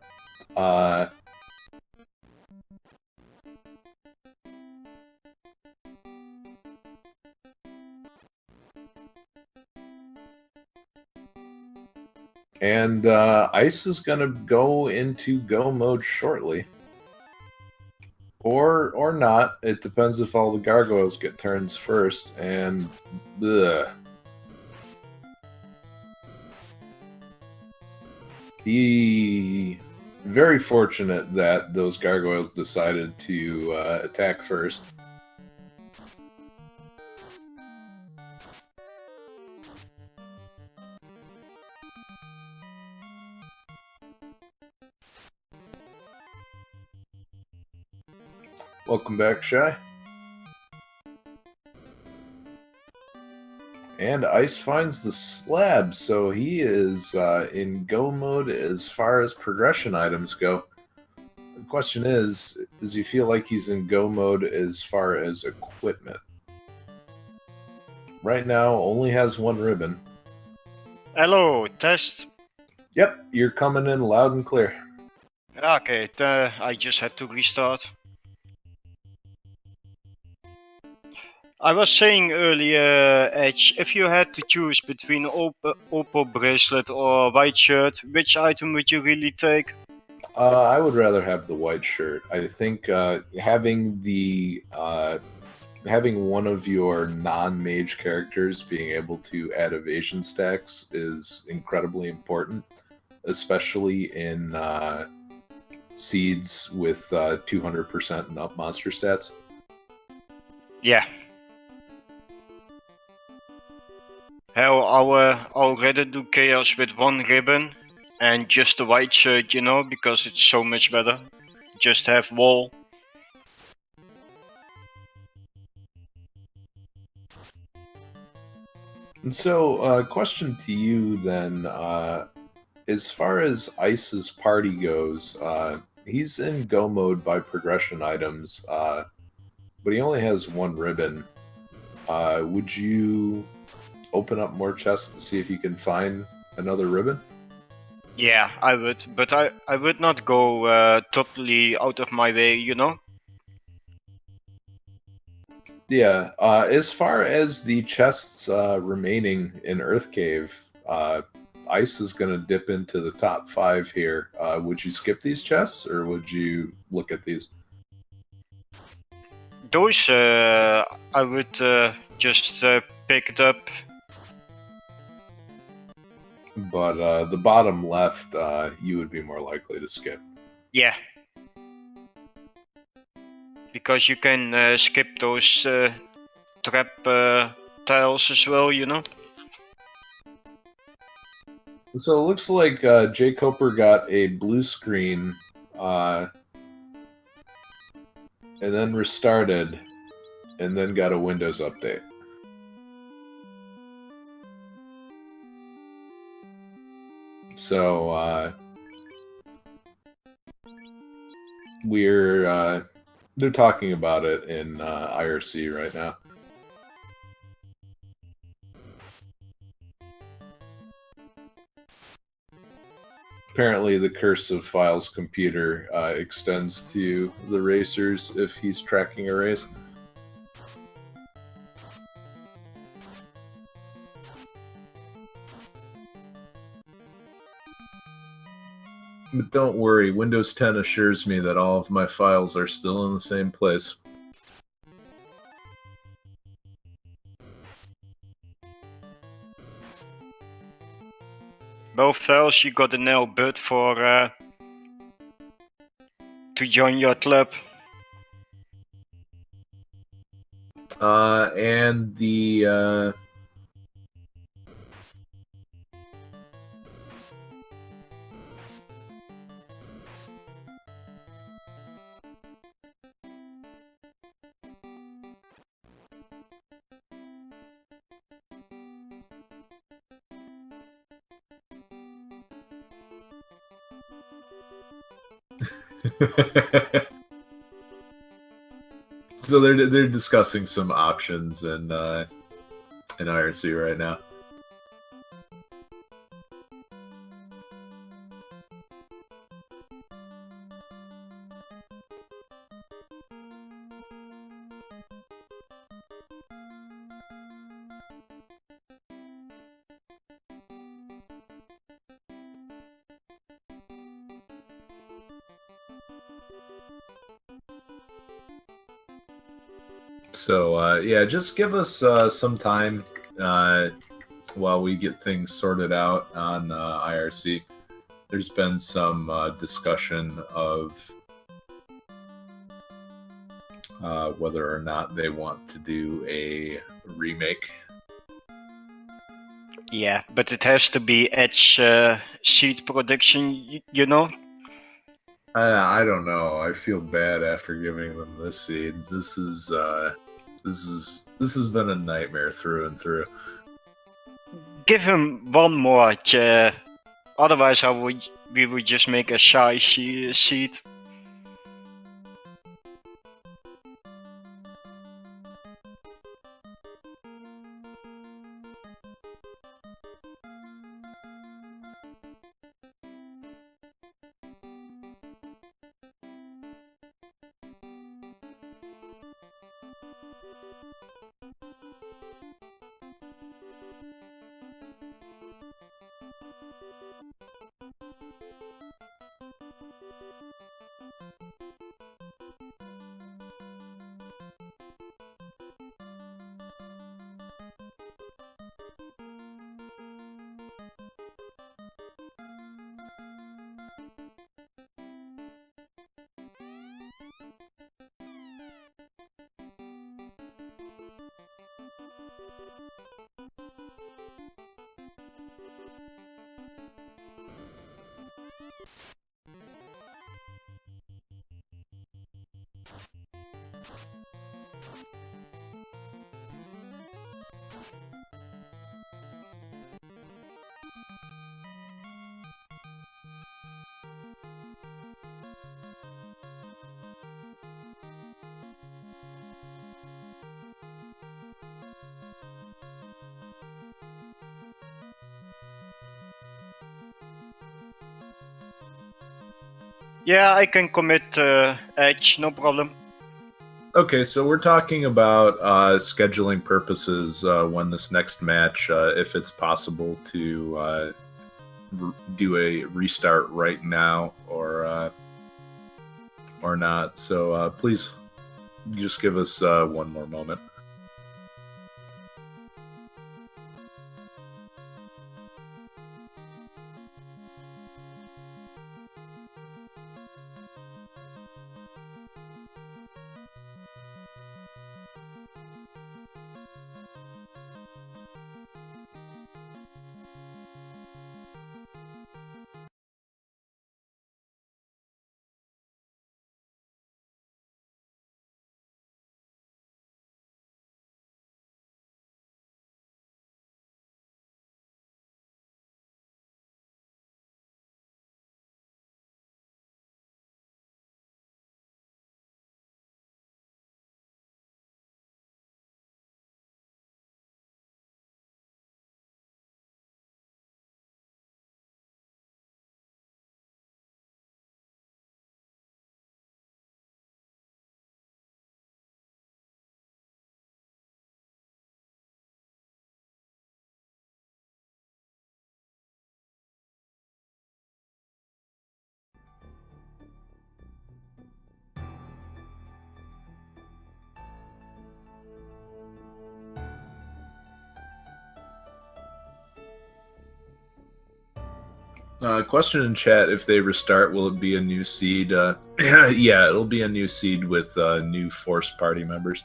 And Ice is going to go into go mode shortly. Or not. It depends if all the gargoyles get turns first, and ugh. He very fortunate that those gargoyles decided to attack first. Welcome back, Shy. And Ice finds the slab, so he is in go mode as far as progression items go. The question is, does he feel like he's in go mode as far as equipment? Right now, only has one ribbon. Hello, test. Yep, you're coming in loud and clear. Okay, I just had to restart. I was saying earlier, Edge, if you had to choose between Oppo bracelet or white shirt, which item would you really take? I would rather have the white shirt. I think having having one of your non-mage characters being able to add evasion stacks is incredibly important, especially in seeds with 200% and up monster stats. Yeah. Hell, I'll already do chaos with one ribbon and just the white shirt, you know, because it's so much better. Just have wall. And so, question to you then, as far as Ice's party goes, he's in go mode by progression items, but he only has one ribbon. Would you open up more chests to see if you can find another ribbon? Yeah, I would, but I would not go totally out of my way, you know? Yeah, as far as the chests remaining in Earth Cave, Ice is going to dip into the top 5 here. Would you skip these chests, or would you look at these? Those I would just pick it up. But the bottom left, you would be more likely to skip. Yeah. Because you can skip those trap tiles as well, you know? So it looks like jkoper got a blue screen and then restarted and then got a Windows update. So they're talking about it in IRC right now. Apparently, the curse of File's computer extends to the racers if he's tracking a race. But don't worry, Windows 10 assures me that all of my files are still in the same place. Both files you got a nail bud for to join your club. And the so they're discussing some options in IRC right now. So yeah, just give us some time while we get things sorted out on IRC. There's been some discussion of whether or not they want to do a remake. Yeah, but it has to be edge seed production, you know? I don't know. I feel bad after giving them this seed. This has been a nightmare through and through. Give him one more, otherwise we would just make a shy seed. Yeah, I can commit edge, no problem. Okay, so we're talking about scheduling purposes when this next match, if it's possible to do a restart right now or not. So please just give us one more moment. Question in chat: if they restart, will it be a new seed? Yeah, it'll be a new seed with new forced party members.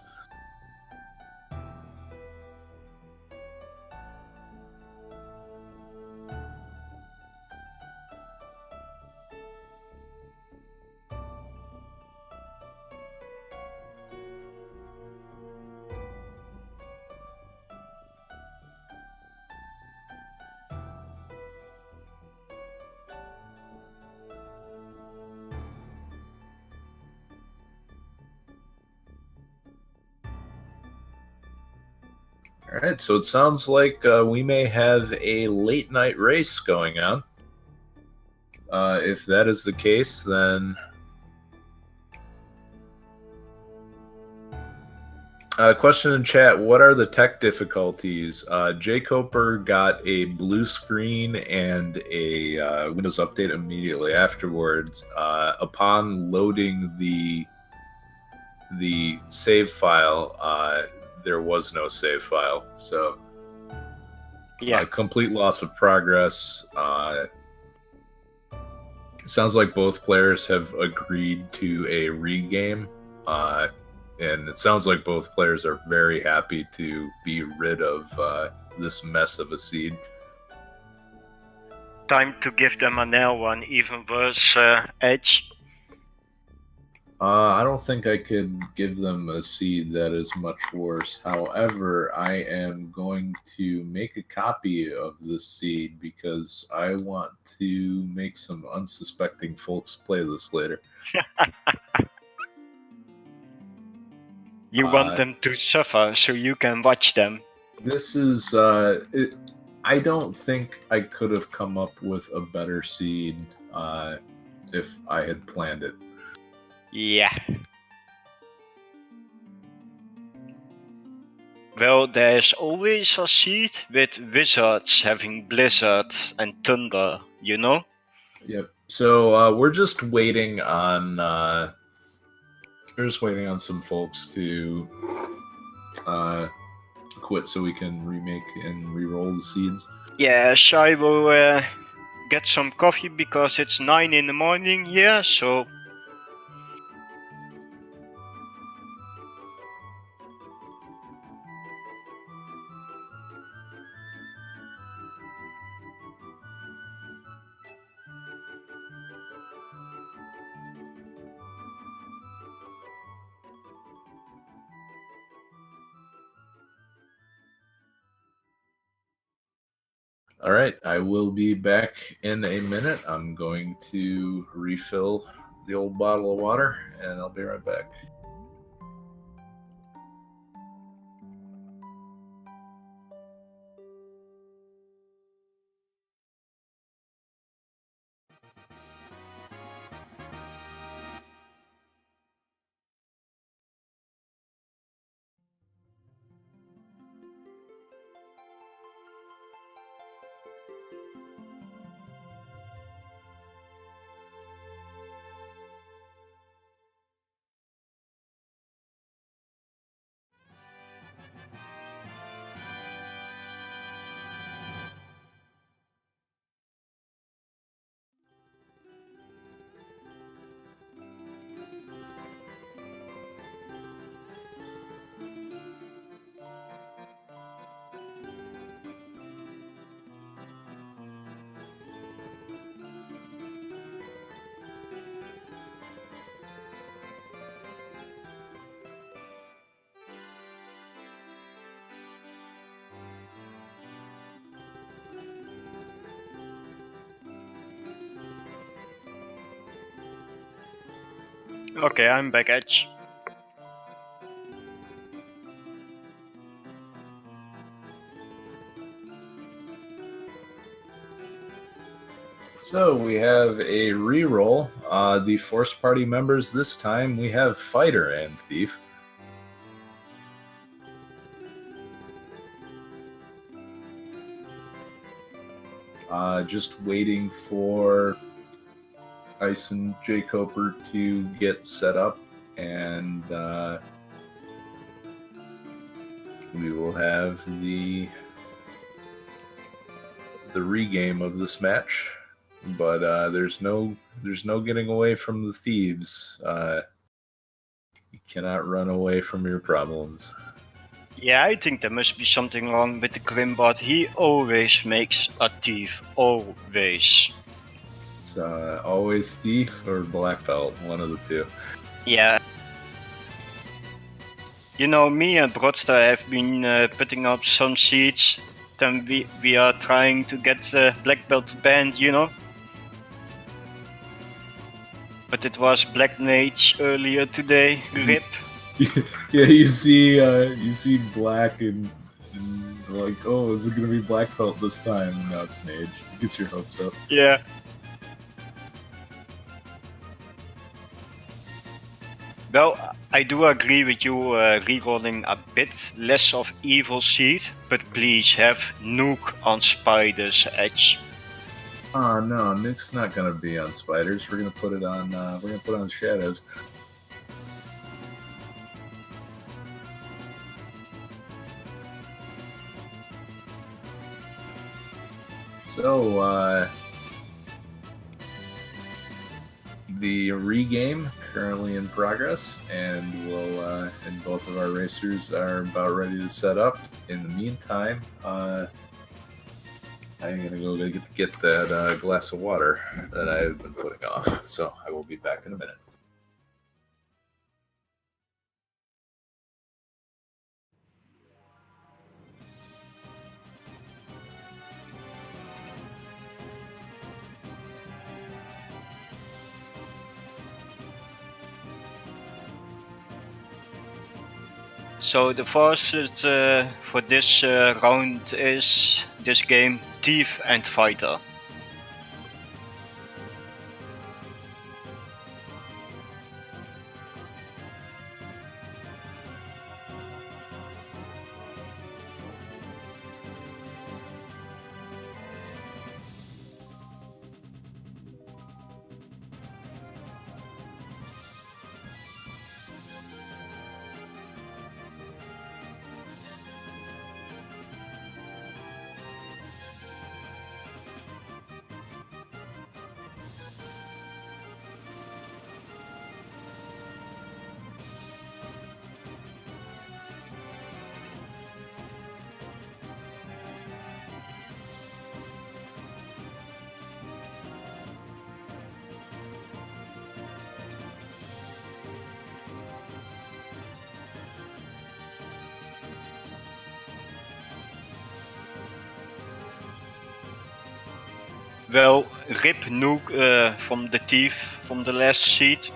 All right, so it sounds like we may have a late night race going on. If that is the case, then question in chat: what are the tech difficulties? jkoper got a blue screen and a Windows update immediately afterwards. Upon loading the the save file, there was no save file, so Yeah. complete loss of progress. Sounds like both players have agreed to a regame, and it sounds like both players are very happy to be rid of this mess of a seed. Time to give them a nail one, even worse, edge. I don't think I could give them a seed that is much worse. However, I am going to make a copy of this seed because I want to make some unsuspecting folks play this later. You want them to suffer so you can watch them. This is I don't think I could have come up with a better seed if I had planned it. Yeah. Well, there's always a seed with wizards having blizzard and thunder, you know? Yep. So we're just waiting on some folks to quit so we can remake and re-roll the seeds. Yeah, Shai will get some coffee because it's 9 in the morning here, so... All right, I will be back in a minute. I'm going to refill the old bottle of water, and I'll be right back. Okay, I'm back, Edge. So we have a reroll. The Force Party members this time we have Fighter and Thief. Just waiting for Ice and jkoper to get set up, and we will have the regame of this match. But there's no getting away from the thieves. You cannot run away from your problems. Yeah, I think there must be something wrong with the Grimbot. He always makes a thief. Always. It's always thief or black belt, one of the two. Yeah. You know, me and Brodstar have been putting up some seeds. Then we are trying to get black belt banned, you know? But it was Black Mage earlier today. RIP. Yeah, you see black and like, oh, is it gonna be black belt this time? And now it's mage. Gets your hopes up. Yeah. Well, I do agree with you rerolling a bit less of evil seed, but please have nuke on Spider's Edge. Oh no, nuke's not gonna be on spiders. We're gonna put it on shadows. So, the regame currently in progress, and and both of our racers are about ready to set up. In the meantime, I'm gonna go get that glass of water that I've been putting off. So I will be back in a minute. So the fastest for this round is this game Thief and Fighter. Well, rip Nuke from the Thief from the last seat.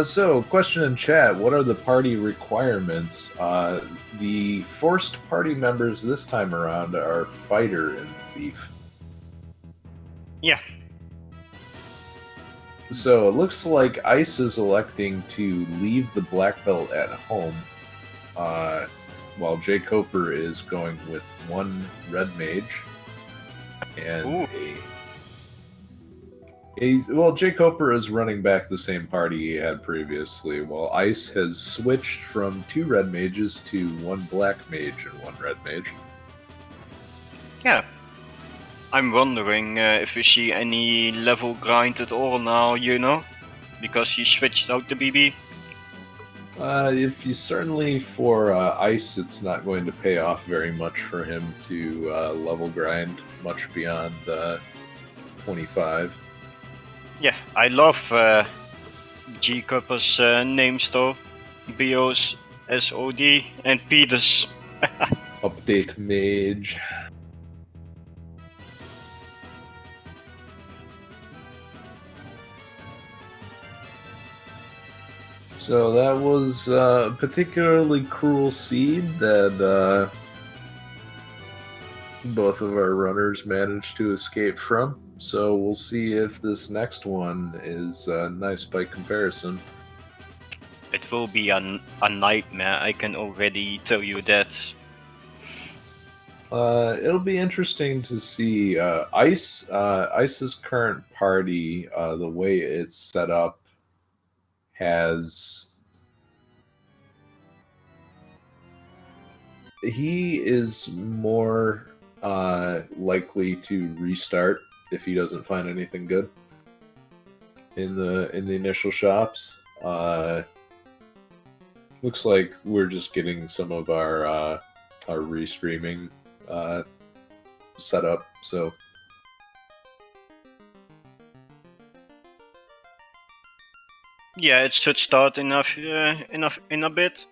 So, question in chat: what are the party requirements? The forced party members this time around are Fighter and Thief. Yeah. So it looks like Ice is electing to leave the black belt at home, while jkoper is going with one red mage and jkoper is running back the same party he had previously, while Ice has switched from 2 red mages to 1 black mage and 1 red mage. Yeah. I'm wondering if we see any level grind at all now, you know? Because he switched out the BB. If you certainly for Ice, it's not going to pay off very much for him to level grind much beyond 25. Yeah, I love jkoper's names though. Bios, SOD, and Peters. Update mage. So that was a particularly cruel seed that both of our runners managed to escape from. So we'll see if this next one is nice by comparison. It will be a nightmare, I can already tell you that. It'll be interesting to see Ice's current party, the way it's set up, he is more likely to restart if he doesn't find anything good in the initial shops. Looks like we're just getting some of our restreaming set up. So yeah, it should start in a bit.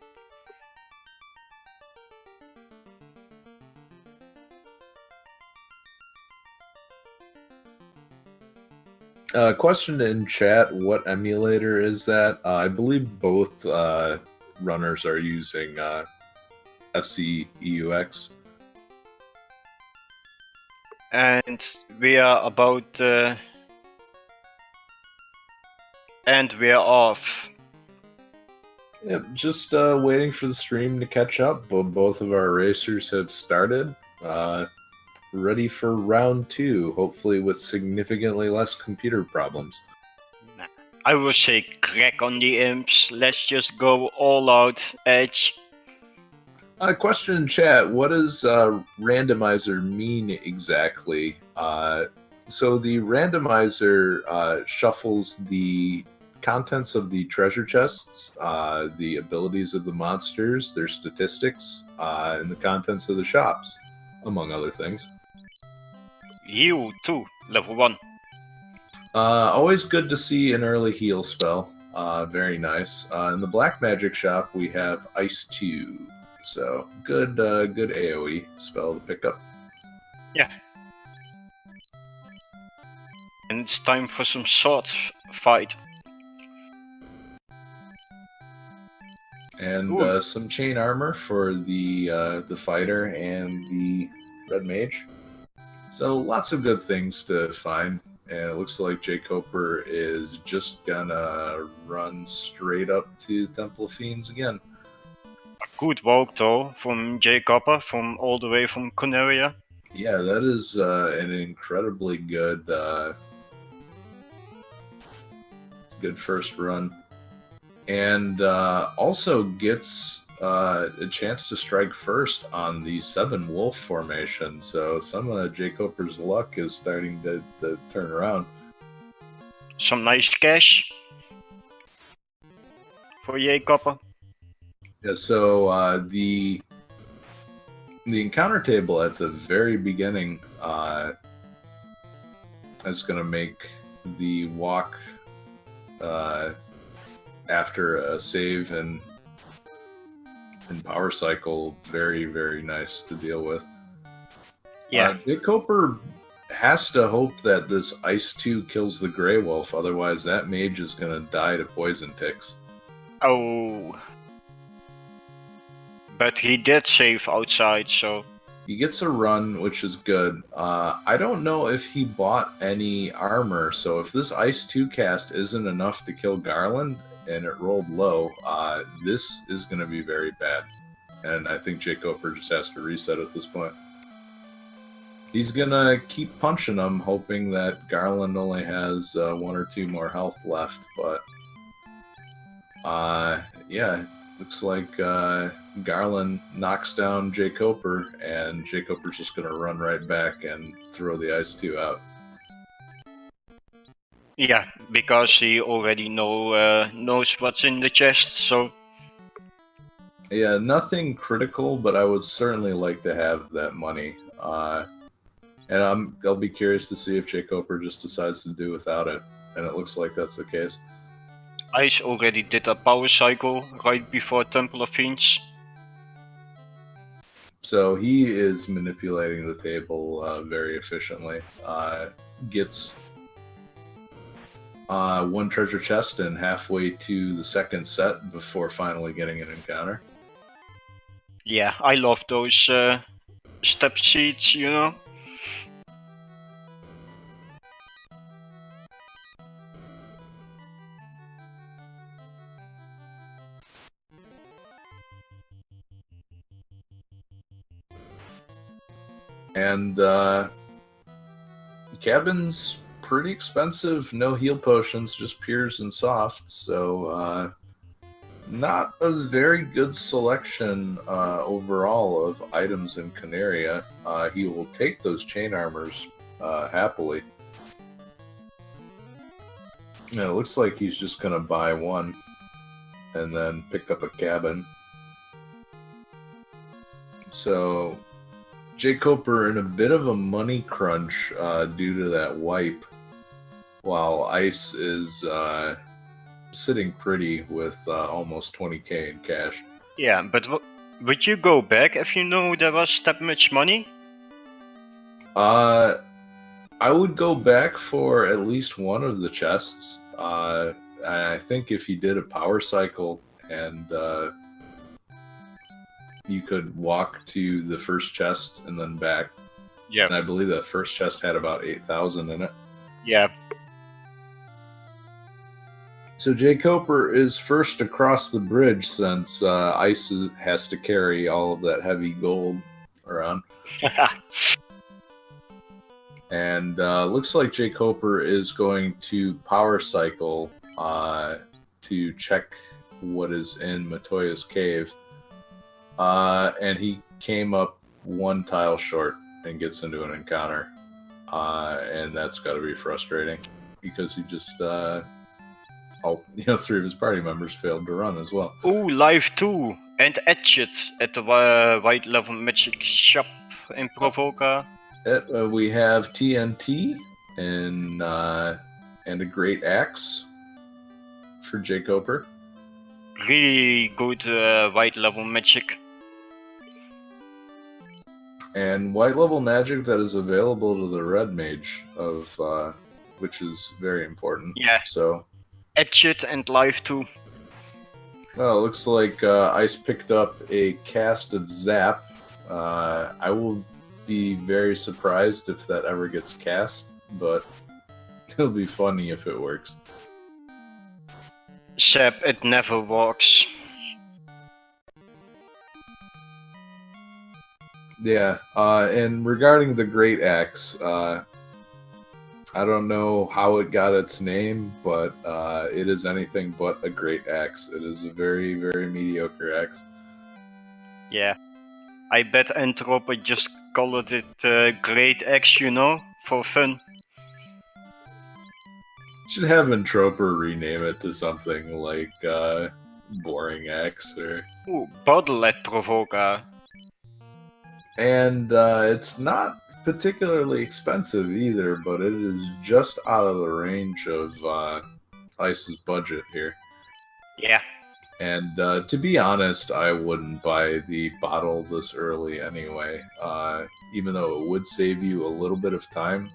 question in chat: what emulator is that? I believe both runners are using FCEUX. And we are about and we're off. Yep, just waiting for the stream to catch up. Both of our racers have started. Ready for round 2, hopefully with significantly less computer problems. I will say crack on the imps. Let's just go all out edge. Question in chat: what does randomizer mean exactly? So the randomizer shuffles the contents of the treasure chests, the abilities of the monsters, their statistics, and the contents of the shops, among other things. You too, level 1. Always good to see an early heal spell. Very nice. In the black magic shop, we have Ice 2. So good AoE spell to pick up. Yeah. And it's time for some sword fight. And some chain armor for the fighter and the red mage. So lots of good things to find. And it looks like jkoper is just gonna run straight up to Temple of Fiends again. A good walk though from jkoper, from all the way from Coneria. Yeah, that is an incredibly good first run. And also gets a chance to strike first on the 7 wolf formation. So some of jkoper's luck is starting to turn around. Some nice cash for jkoper. Yeah, so the encounter table at the very beginning is going to make the walk after a save and power cycle very, very nice to deal with. Yeah. jkoper has to hope that this Ice 2 kills the Grey Wolf, otherwise that mage is going to die to poison ticks. Oh. But he did save outside, so... He gets a run, which is good. I don't know if he bought any armor, so if this Ice 2 cast isn't enough to kill Garland, and it rolled low, this is going to be very bad. And I think jkoper just has to reset at this point. He's going to keep punching him, hoping that Garland only has 1 or 2 more health left. But, yeah, looks like Garland knocks down jkoper, and jkoper's just going to run right back and throw the Ice 2 out. Yeah, because he already knows what's in the chest, so... Yeah, nothing critical, but I would certainly like to have that money. And I'll be curious to see if jkoper just decides to do without it, and it looks like that's the case. Ice already did a power cycle right before Temple of Fiends. So he is manipulating the table very efficiently. Gets 1 treasure chest and halfway to the second set before finally getting an encounter. Yeah, I love those step sheets, you know? And cabin's pretty expensive, no heal potions, just pures and softs, so not a very good selection overall of items in Canaria. He will take those chain armors happily. Yeah, it looks like he's just going to buy 1. and then pick up a cabin. So jkoper in a bit of a money crunch due to that wipe, while Ice is sitting pretty with almost 20k in cash. Yeah, but would you go back if you know there was that much money? I would go back for at least one of the chests. I think if you did a power cycle and you could walk to the first chest and then back. Yeah. And I believe that first chest had about 8,000 in it. Yeah. So jkoper is first across the bridge since Ice has to carry all of that heavy gold around. And looks like jkoper is going to power cycle to check what is in Metoya's cave. And he came up one tile short and gets into an encounter. And that's got to be frustrating because he just, three of his party members failed to run as well. Oh, live 2 and Etchet at the white level magic shop in Provoca. We have TNT and a great axe for jkoper. Really good white level magic. And white level magic that is available to the red mage of which is very important. Yeah. So Etchet and live 2. Well, it looks like Ice picked up a cast of Zap. I will be very surprised if that ever gets cast, but it'll be funny if it works. Zap, it never works. Yeah, and regarding the Great Axe, I don't know how it got its name, but it is anything but a great axe. It is a very, very mediocre axe. Yeah. I bet Entroper just called it Great Axe, for fun. Should have Entroper rename it to something like Boring Axe or... Ooh, bottleneck Provoca. And it's not particularly expensive either, but it is just out of the range of Ice's budget here. Yeah. And to be honest, I wouldn't buy the bottle this early anyway. Even though it would save you a little bit of time,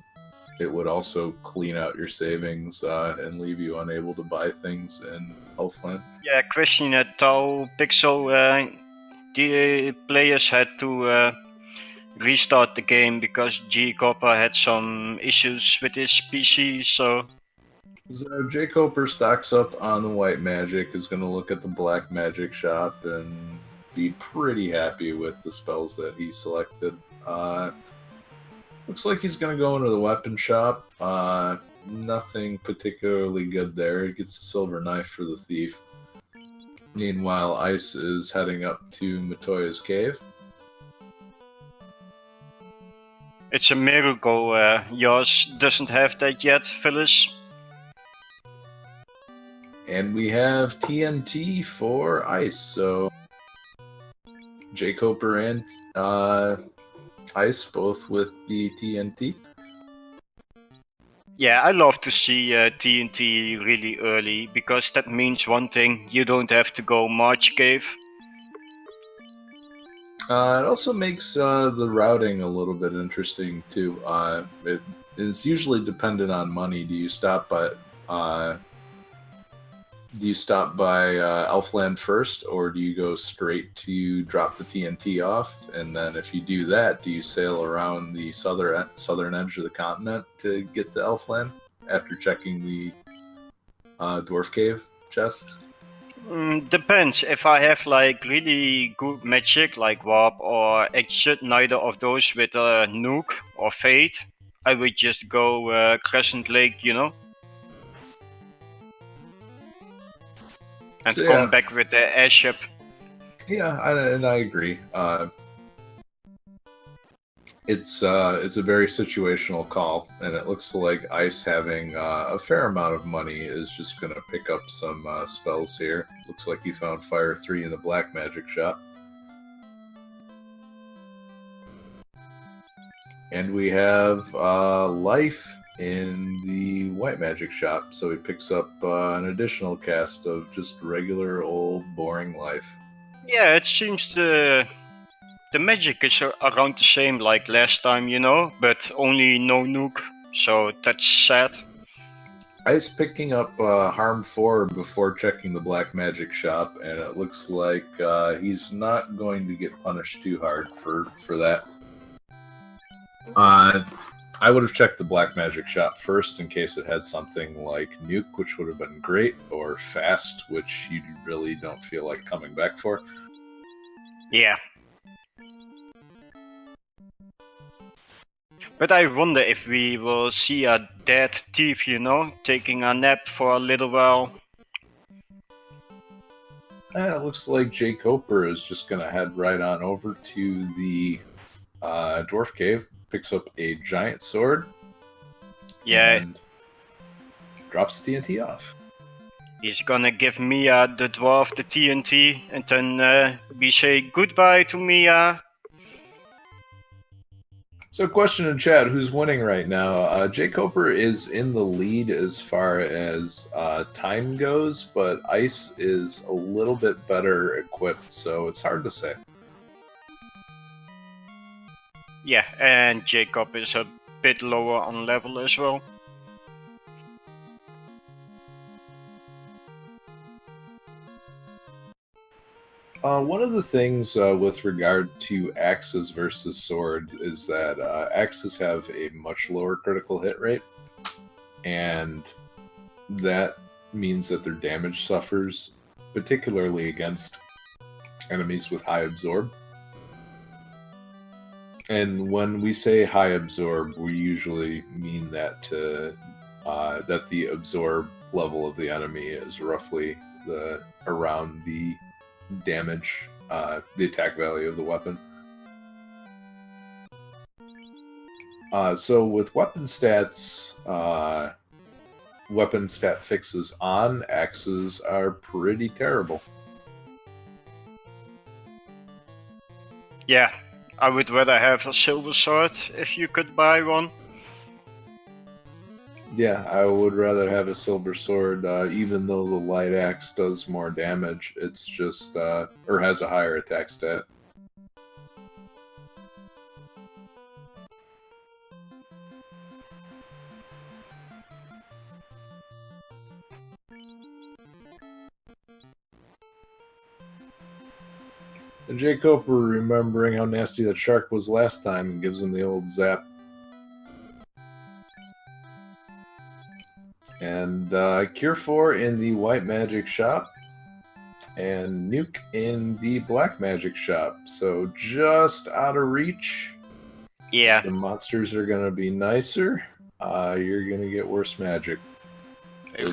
it would also clean out your savings and leave you unable to buy things in Elfland. Yeah, question at Tau Pixel. The players had to restart the game because jkoper had some issues with his PC, so jkoper stocks up on the white magic, is going to look at the black magic shop and be pretty happy with the spells that he selected. Looks like he's going to go into the weapon shop. Nothing particularly good there. He gets a silver knife for the thief. Meanwhile, Ice is heading up to Metoya's cave. it's a miracle yours doesn't have that yet, Phyllis. And we have TNT for Ice, so jkoper and Ice both with the TNT. Yeah, I love to see TNT really early because that means one thing: you don't have to go March Cave. It also makes the routing a little bit interesting too. It is usually dependent on money. Do you stop by Elfland first, or do you go straight to drop the TNT off? And then if you do that, do you sail around the southern edge of the continent to get to Elfland after checking the Dwarf Cave chest? Depends. If I have like really good magic like Warp or Exit, neither of those with Nuke or Fate, I would just go Crescent Lake, and So, come back with the airship. Yeah, and I agree. It's a very situational call, and it looks like Ice having a fair amount of money is just going to pick up some spells here. Looks like he found Fire 3 in the black magic shop. And we have Life in the white magic shop, so he picks up an additional cast of just regular old boring Life. Yeah, it seems the magic is around the same like last time, you know, but only no nuke, so that's sad. Ice picking up Harm 4 before checking the black magic shop, and it looks like he's not going to get punished too hard for that. I would have checked the black magic shop first in case it had something like nuke, which would have been great, or fast, which you really don't feel like coming back for. Yeah. But I wonder if we will see a dead thief, you know, taking a nap for a little while. And it looks like jkoper is just going to head right on over to the Dwarf Cave, picks up a giant sword, and drops TNT off. He's gonna give Mia the dwarf the TNT, and then we say goodbye to Mia. So, question in chat: who's winning right now? jkoper is in the lead as far as time goes, but Ice is a little bit better equipped, so it's hard to say. Yeah, and Jacob is a bit lower on level as well. One of the things with regard to axes versus swords is that axes have a much lower critical hit rate, and that means that their damage suffers, particularly against enemies with high absorb. And when we say high absorb, we usually mean that that the absorb level of the enemy is roughly around the damage, the attack value of the weapon. So with weapon stats, weapon stat fixes on axes are pretty terrible. Yeah, I would rather have a silver sword if you could buy one. Yeah, I would rather have a silver sword, even though the light axe does more damage. It's just, or has a higher attack stat. And jkoper, remembering how nasty that shark was last time, gives him the old zap. And Cure 4 in the white magic shop, and Nuke in the black magic shop. So just out of reach. Yeah. The monsters are going to be nicer. You're going to get worse magic. The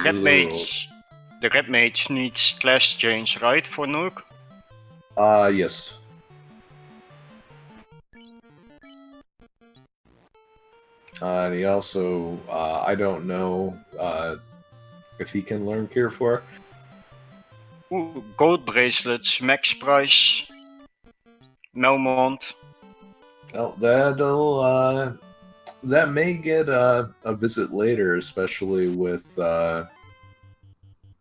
red mage needs class change, right, for Nuke? Yes. And he also, I don't know if he can learn Cure 4. Ooh, gold bracelets, max price, Melmont. Well, that may get a visit later, especially with a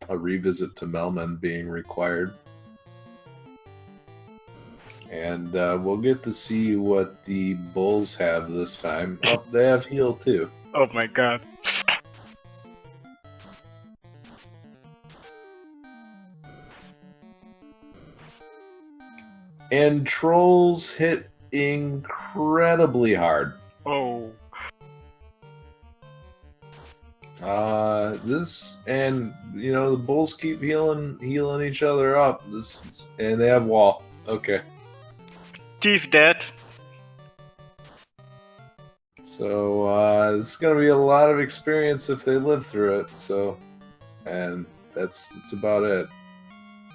revisit to Melman being required. And we'll get to see what the Bulls have this time. Oh, they have heal too. Oh my god. And Trolls hit incredibly hard. Oh. This, and you know, the Bulls keep healing each other up. And they have wall. Okay. Thief dead. So this is gonna be a lot of experience if they live through it. So, and that's about it.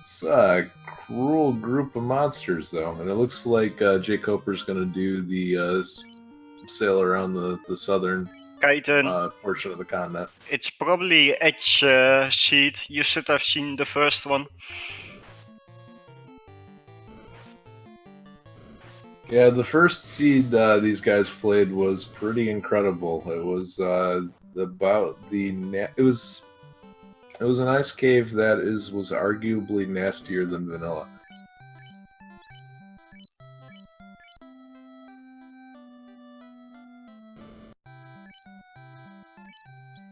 It's a cruel group of monsters, though, and it looks like jkoper's gonna do the sail around the southern Kaiten, portion of the continent. it's probably Edge Seed. You should have seen the first one. Yeah, the first seed these guys played was pretty incredible. It was it was an ice cave that was arguably nastier than vanilla.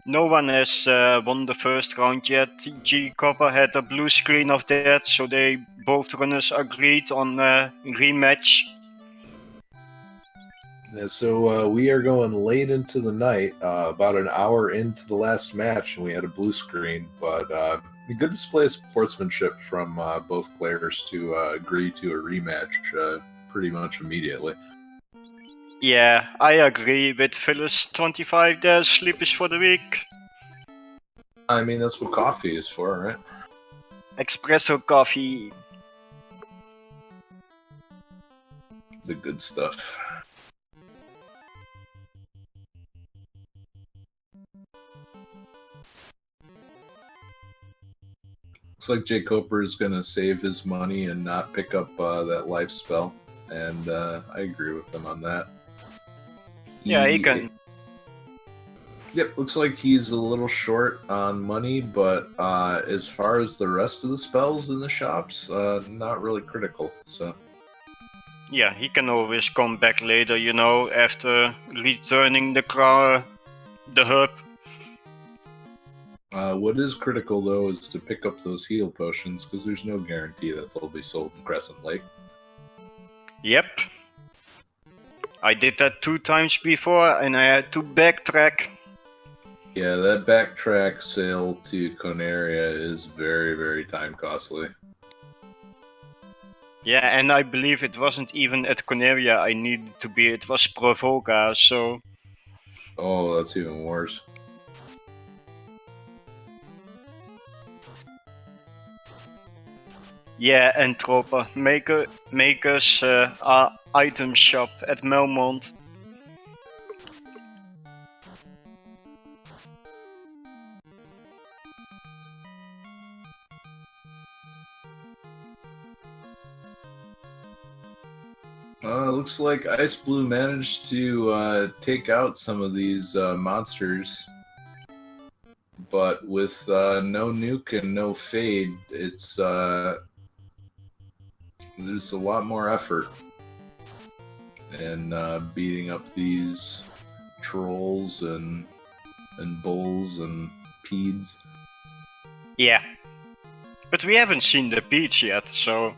No one has won the first round yet. jkoper had a blue screen of that, so they both runners agreed on rematch. Yeah, so we are going late into the night, about an hour into the last match, and we had a blue screen. But a good display of sportsmanship from both players to agree to a rematch pretty much immediately. Yeah, I agree with Phyllis 25 there. Sleep is for the weak. I mean, that's what coffee is for, right? Espresso coffee. The good stuff. Looks like jkoper is going to save his money and not pick up that life spell, and I agree with him on that. Yeah, he can. Yep, looks like he's a little short on money, but as far as the rest of the spells in the shops, not really critical, so... Yeah, he can always come back later, you know, after returning the hub. What is critical, though, is to pick up those heal potions, because there's no guarantee that they'll be sold in Crescent Lake. Yep. I did that 2 times before, and I had to backtrack. Yeah, that backtrack sale to Conaria is very, very time costly. Yeah, and I believe it wasn't even at Conaria I needed to be, it was Provoca, so... Oh, that's even worse. Yeah, and Tropa, make us our item shop at Melmont. Looks like xIceblue managed to take out some of these monsters, but with no nuke and no fade, it's there's a lot more effort in beating up these trolls and bulls and peeds. Yeah, but we haven't seen the beach yet, so...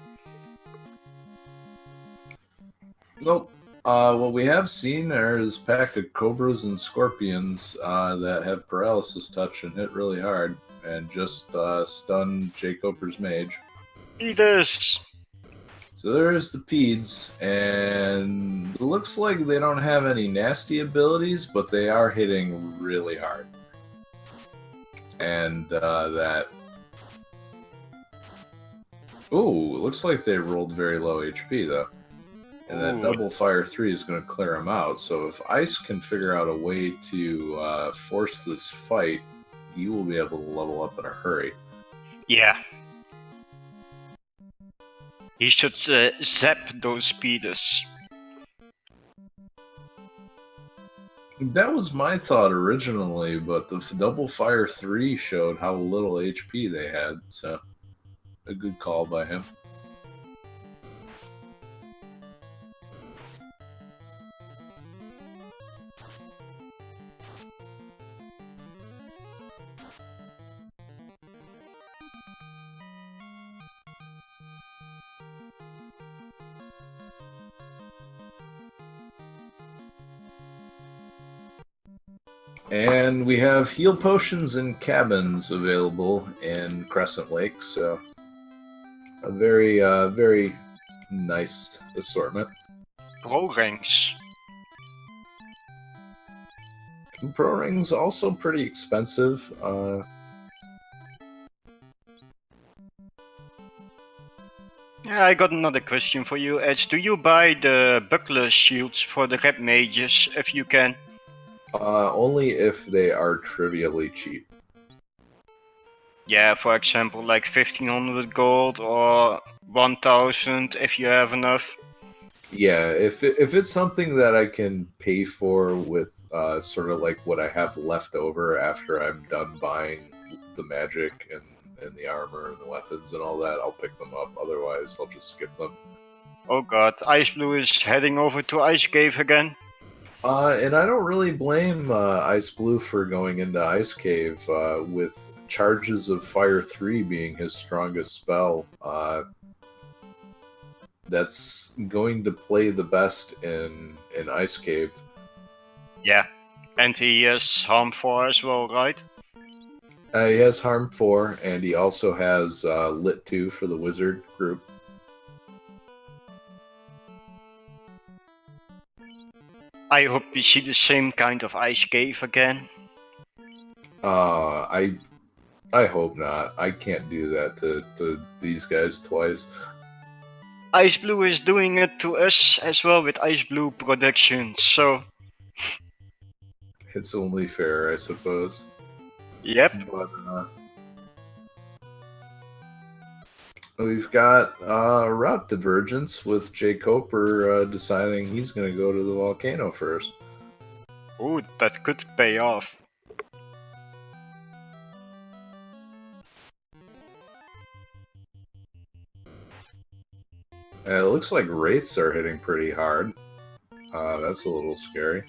Nope. What we have seen is a pack of cobras and scorpions that have paralysis touch and hit really hard, and just stun jkoper's mage. Peters! So there's the peds, and it looks like they don't have any nasty abilities, but they are hitting really hard. And that... Ooh, it looks like they rolled very low HP, though. And that double fire 3 is going to clear them out. So if Ice can figure out a way to force this fight, he will be able to level up in a hurry. Yeah. He should zap those speeders. That was my thought originally, but the double fire 3 showed how little HP they had, so a good call by him. And we have heal potions and cabins available in Crescent Lake, so a very, very nice assortment. Pro ranks. Pro rings also pretty expensive. Yeah, I got another question for you, Edge. Do you buy the buckler shields for the red mages if you can? Only if they are trivially cheap. Yeah, for example, like 1500 gold or 1000 if you have enough. Yeah, if it's something that I can pay for with sort of like what I have left over after I'm done buying the magic and the armor and the weapons and all that, I'll pick them up. Otherwise, I'll just skip them. Oh god, xIceblue is heading over to Ice Cave again. And I don't really blame xIceblue for going into Ice Cave with charges of Fire 3 being his strongest spell. That's going to play the best in Ice Cave. Yeah, and he has Harm 4 as well, right? He has Harm 4, and he also has Lit 2 for the Wizard group. I hope we see the same kind of Ice Cave again. I hope not. I can't do that to these guys twice. xIceblue is doing it to us as well with xIceblue Productions, so... It's only fair, I suppose. Yep. But we've got route divergence with jkoper deciding he's going to go to the volcano first. Ooh, that could pay off. It looks like wraiths are hitting pretty hard. That's a little scary.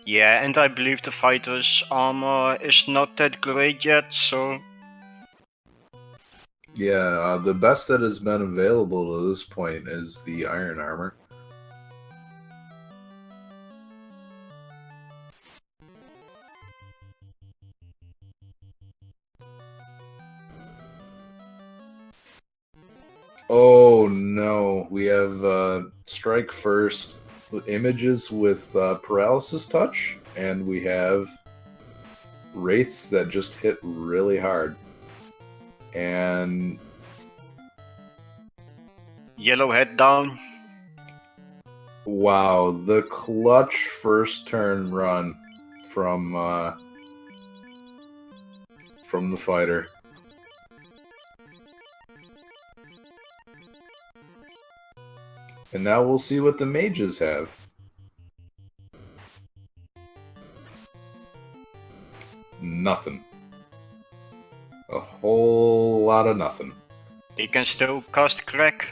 Yeah, and I believe the fighter's armor is not that great yet, so... Yeah, the best that has been available to this point is the iron armor. Oh no, we have strike first images with paralysis touch, and we have wraiths that just hit really hard. And Yellow head down. wow, the clutch first turn run from the fighter. And now we'll see what the mages have. Nothing. A whole lot of nothing. He can still cast Crack.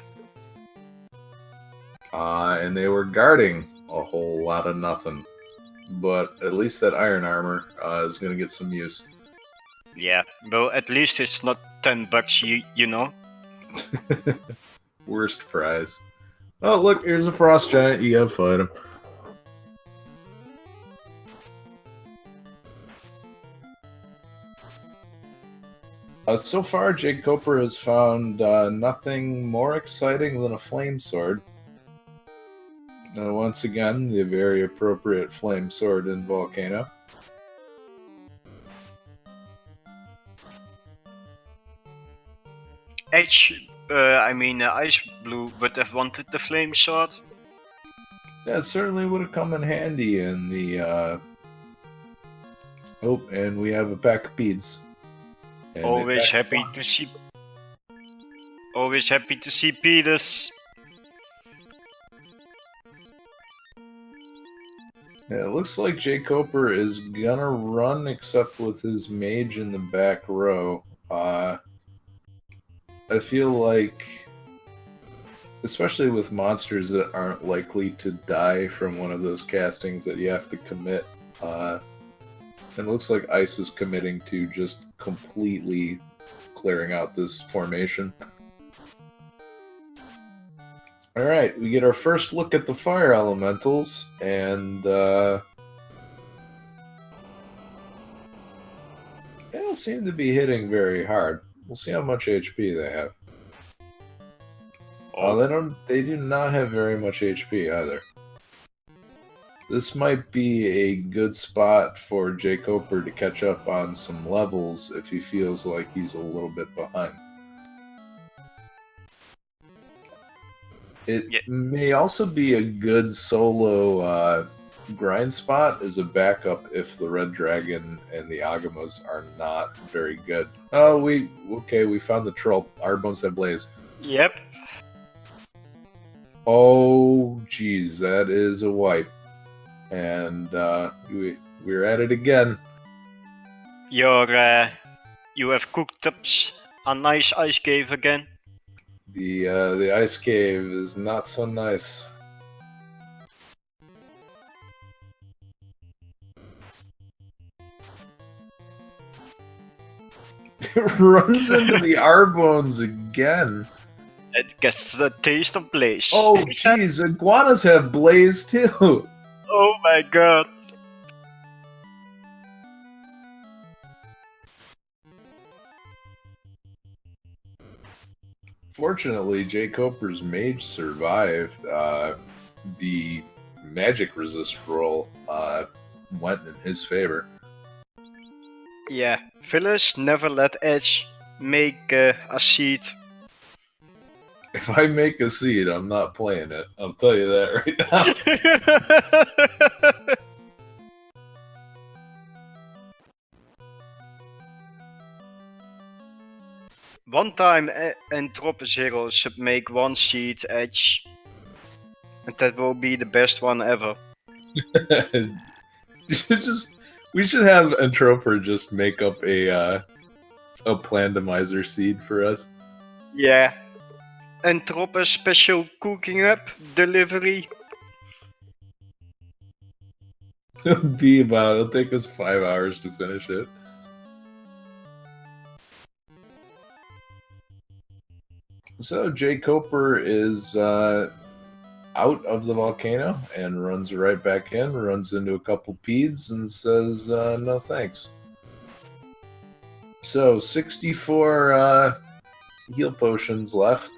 And they were guarding a whole lot of nothing. But at least that iron armor is going to get some use. Yeah, well, at least it's not $10, you know? Worst prize. Oh, look, here's a frost giant. You gotta fight him. So far, jkoper has found nothing more exciting than a flame sword. Once again, the very appropriate flame sword in Volcano. xIceblue would have wanted the flame sword. That certainly would have come in handy in the. Oh, and we have a pack of beads. And Always happy to see. Always happy to see Peters. Yeah, it looks like jkoper is gonna run, except with his mage in the back row. I feel like, especially with monsters that aren't likely to die from one of those castings that you have to commit, it looks like Ice is committing to just completely clearing out this formation. Alright, we get our first look at the fire elementals, and they don't seem to be hitting very hard. We'll see how much HP they have. They do not have very much HP either. This might be a good spot for jkoper to catch up on some levels if he feels like he's a little bit behind. It Yeah. may also be a good solo grind spot as a backup if the red dragon and the agamas are not very good. Oh, we found the troll. Our bones have blaze. Yep. Oh, geez, that is a wipe, and we're at it again. You have cooked up a nice ice cave again. The ice cave is not so nice. It runs into the R-bones again. It gets the taste of blaze. Oh, jeez, iguanas have blaze too. Oh my god. Fortunately, jkoper's mage survived. The magic resist roll went in his favor. Yeah, Phyllis never let Edge make a seed. If I make a seed, I'm not playing it. I'll tell you that right now. One time Entropus Hero should make one seed Edge. And that will be the best one ever. We should have Entroper just make up a plandomizer seed for us. Yeah. Entropus special cooking up delivery. It'll take us 5 hours to finish it. So jkoper is out of the volcano and runs right back in, runs into a couple peeds and says no thanks. So 64 heal potions left.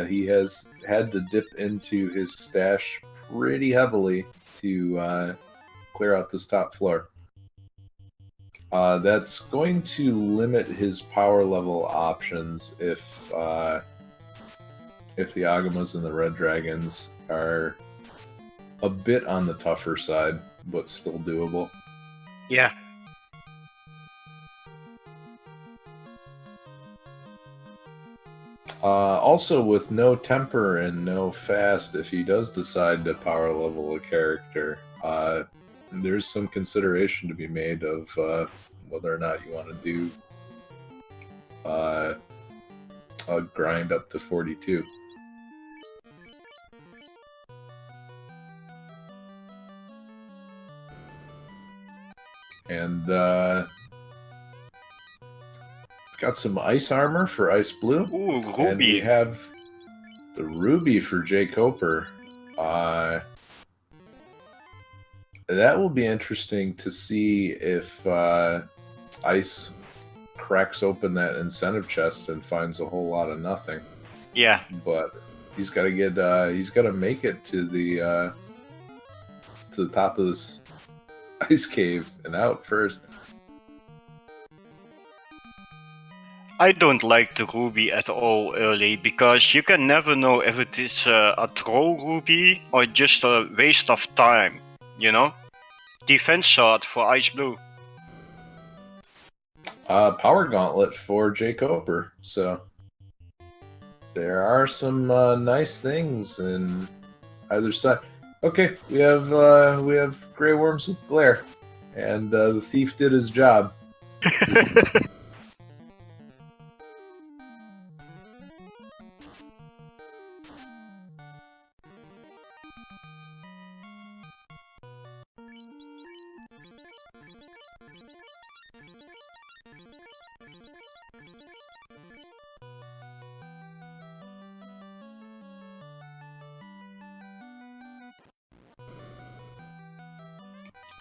He has had to dip into his stash pretty heavily to clear out this top floor. That's going to limit his power level options if the agamas and the red dragons are a bit on the tougher side, but still doable. Yeah. Also, with no temper and no fast, if he does decide to power level a character, there's some consideration to be made of whether or not you want to do a grind up to 42. And got some ice armor for xIceblue. Ooh, Ruby. And we have the ruby for jkoper. That will be interesting to see if Ice cracks open that incentive chest and finds a whole lot of nothing. Yeah. But he's got to get he's got to make it to the top of this ice cave and out first. I don't like the ruby at all early because you can never know if it is a troll ruby or just a waste of time, you know? Defense shot for xIceblue. Power gauntlet for jkoper. So there are some nice things in either side. Okay, we have Grey Worms with Glare, and the thief did his job.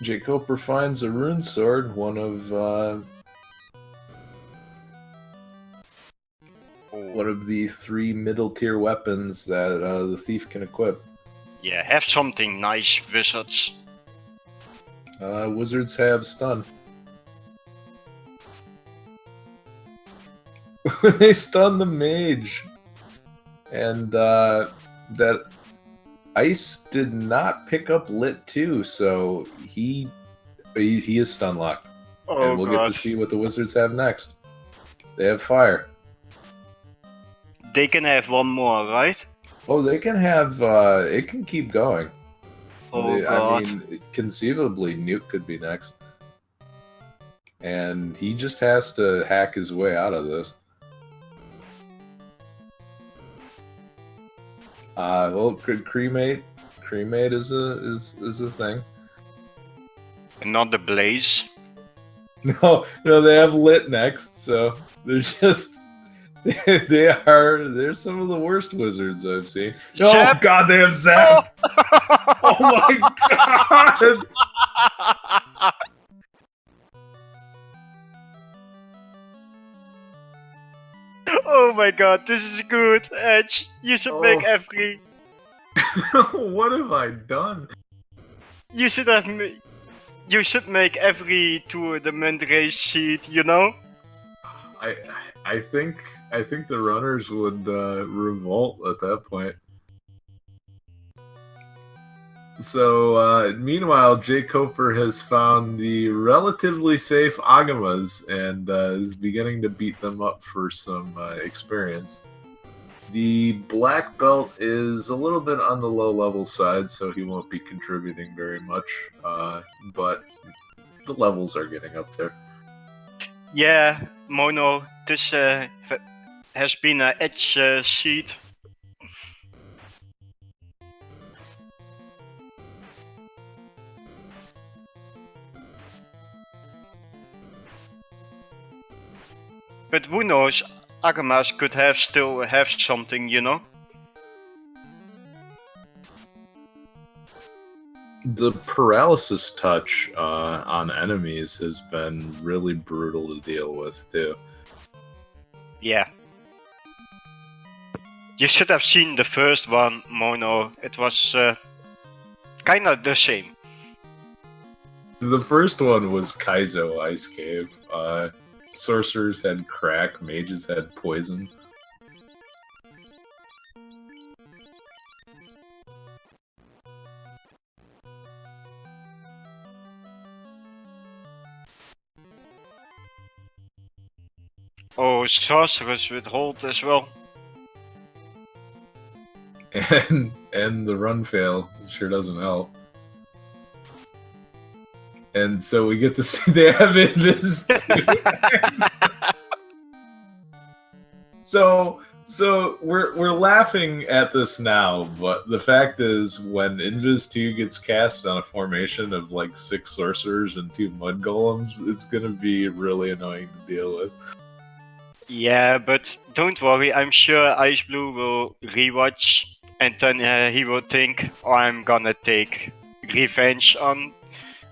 jkoper finds a rune sword, one of the 3 middle tier weapons that the thief can equip. Yeah, have something nice, wizards. Wizards have stun. They stun the mage. And that Ice did not pick up Lit 2, so he is stun locked. Oh And we'll god. get to see what the Wizards have next. They have Fire. They can have one more, right? Oh, they can have, it can keep going. Oh god. I mean, conceivably, Nuke could be next. And he just has to hack his way out of this. Well, cremate is a thing. And not the Blaze. No, they have Lit next, so they're just they're some of the worst wizards I've seen. Zap! Oh god, they have Zap! Oh my god! Oh my god, this is good, Edge. You should make every. What have I done? You should have. You should make every tournament race sheet. You know. I think the runners would revolt at that point. So meanwhile, jkoper has found the relatively safe Agamas and is beginning to beat them up for some experience. The black belt is a little bit on the low level side, so he won't be contributing very much, but the levels are getting up there. Yeah, Mono, this has been an Edge sheet. But who knows, Agamas could still have something, you know? The paralysis touch on enemies has been really brutal to deal with, too. Yeah. You should have seen the first one, Mono. It was kinda the same. The first one was Kaizo Ice Cave. Sorcerers had crack, mages had poison. Oh, sorcerers with hold as well. And the run fail sure doesn't help. And so we get to see they have Invis too. So we're laughing at this now, but the fact is when Invis 2 gets cast on a formation of like 6 sorcerers and 2 mud golems, it's gonna be really annoying to deal with. Yeah, but don't worry, I'm sure xIceblue will rewatch and then he will think, oh, I'm gonna take revenge on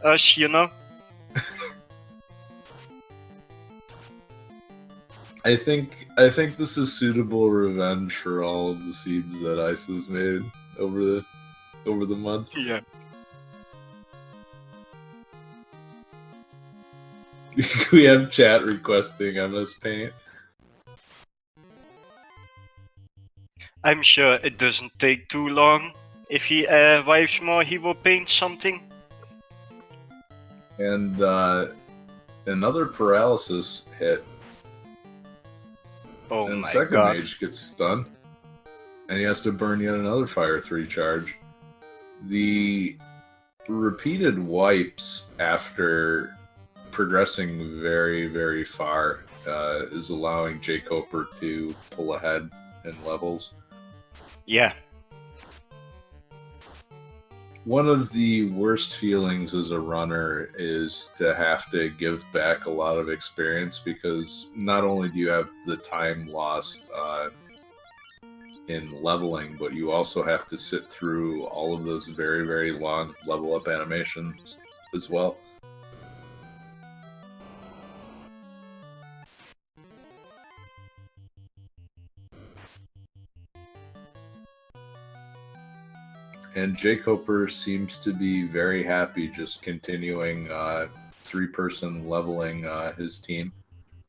us, you know? I think this is suitable revenge for all of the seeds that Ice has made over the months. Yeah. We have chat requesting MS Paint. I'm sure it doesn't take too long. If he wipes more, he will paint something. And another paralysis hit. Oh and my second god. mage gets stunned. And he has to burn yet another Fire 3 charge. The repeated wipes after progressing very, very far is allowing jkoper to pull ahead in levels. Yeah. One of the worst feelings as a runner is to have to give back a lot of experience, because not only do you have the time lost in leveling, but you also have to sit through all of those very, very long level up animations as well. And jkoper seems to be very happy just continuing 3-person leveling his team.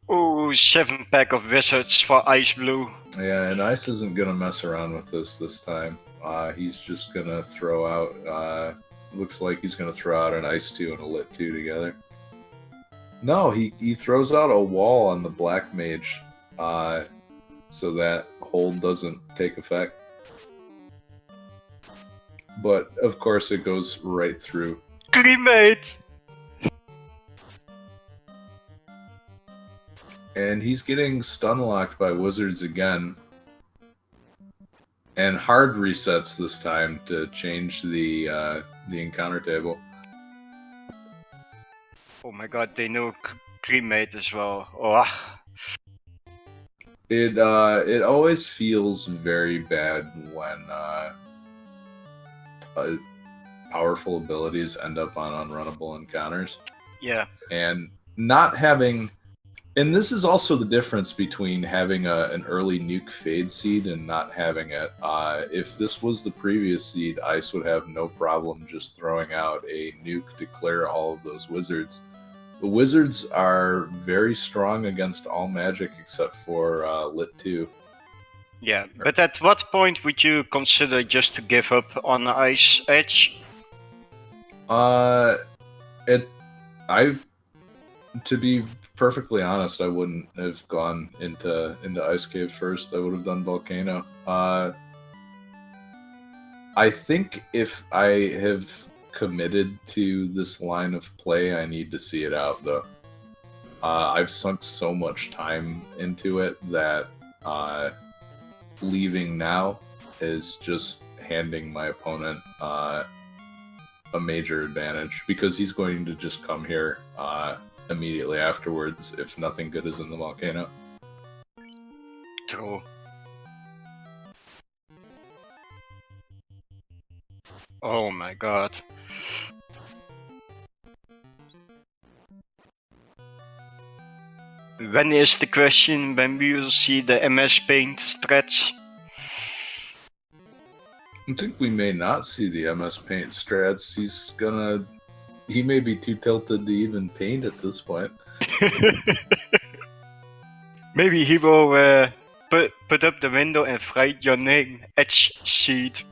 Oh, 7-pack of wizards for xIceblue. Yeah, and Ice isn't going to mess around with this time. He's just gonna throw out. Looks like he's gonna throw out an Ice 2 and a Lit 2 together. No, he throws out a wall on the Black Mage, so that hold doesn't take effect. But of course, it goes right through. Cremate! And he's getting stun locked by wizards again. And hard resets this time to change the encounter table. Oh my god, they know cremate as well. Oh. It always feels very bad when powerful abilities end up on unrunnable encounters. Yeah. And not having... And this is also the difference between having an early nuke fade seed and not having it. If this was the previous seed, Ice would have no problem just throwing out a nuke to clear all of those wizards. The wizards are very strong against all magic except for Lit 2. Yeah, but at what point would you consider just to give up on Ice Edge? To be perfectly honest, I wouldn't have gone into Ice Cave first. I would have done Volcano. I think if I have committed to this line of play, I need to see it out, though. I've sunk so much time into it that leaving now is just handing my opponent a major advantage, because he's going to just come here immediately afterwards if nothing good is in the Volcano. True. Oh my god. When is the question when we will see the MS Paint stretch? I think we may not see the MS Paint strats. He may be too tilted to even paint at this point. Maybe he will put up the window and write your name, Edge sheet.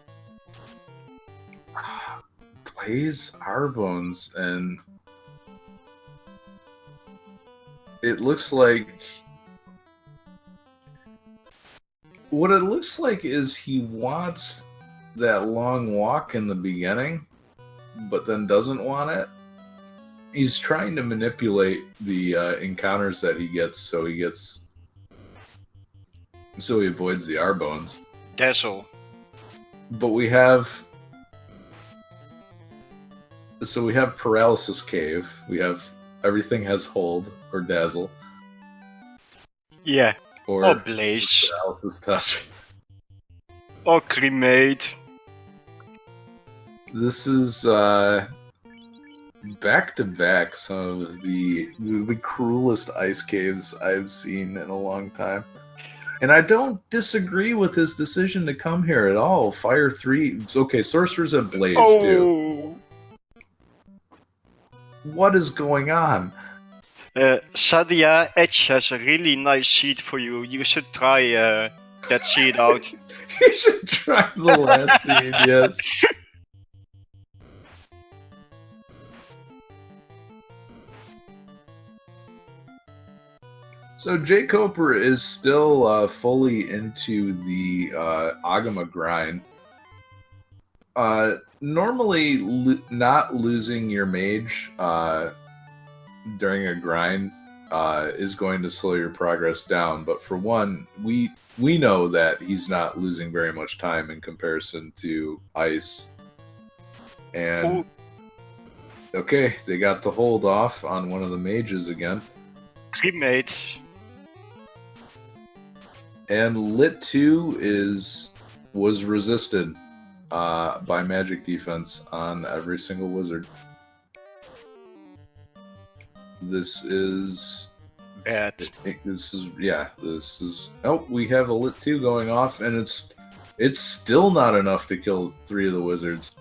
Blaze Arbones, and it looks like... What it looks like is he wants that long walk in the beginning, but then doesn't want it. He's trying to manipulate the encounters that he gets, so he avoids the Arbones. Dazzle. But we have Paralysis Cave. We have everything has hold or Dazzle. Yeah. Or Blaze. Paralysis Touch. Or Cremate. This is back to back some of the cruelest ice caves I've seen in a long time. And I don't disagree with his decision to come here at all. Fire 3. Okay, Sorcerers and Blaze too. What is going on? Sadia, Edge has a really nice seed for you. You should try that seed out. You should try the last seed, yes. So jkoper is still fully into the Agama grind. Normally, not losing your mage during a grind is going to slow your progress down. But for one, we know that he's not losing very much time in comparison to Ice. And okay, they got the hold off on one of the mages again. Cremate. And Lit 2 was resisted by magic defense on every single wizard. This is bad. This is oh, we have a Lit 2 going off, and it's still not enough to kill 3 of the wizards.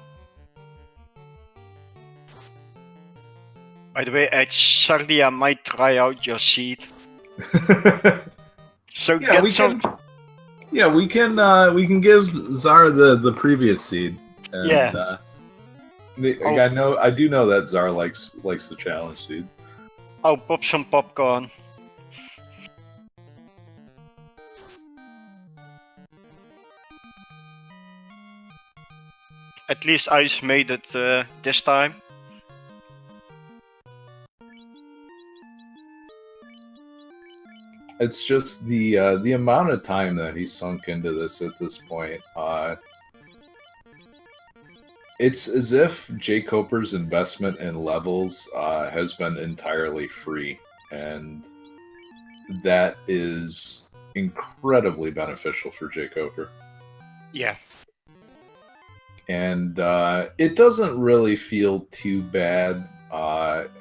By the way, Edge, Sardia might try out your seed. So yeah, Yeah, we can give Zar the previous seed. And, Yeah. I do know that Zar likes the challenge seeds. I'll pop some popcorn. At least Ice made it this time. It's just the amount of time that he sunk into this at this point. It's as if jkoper's investment in levels has been entirely free, and that is incredibly beneficial for jkoper. Yeah. And it doesn't really feel too bad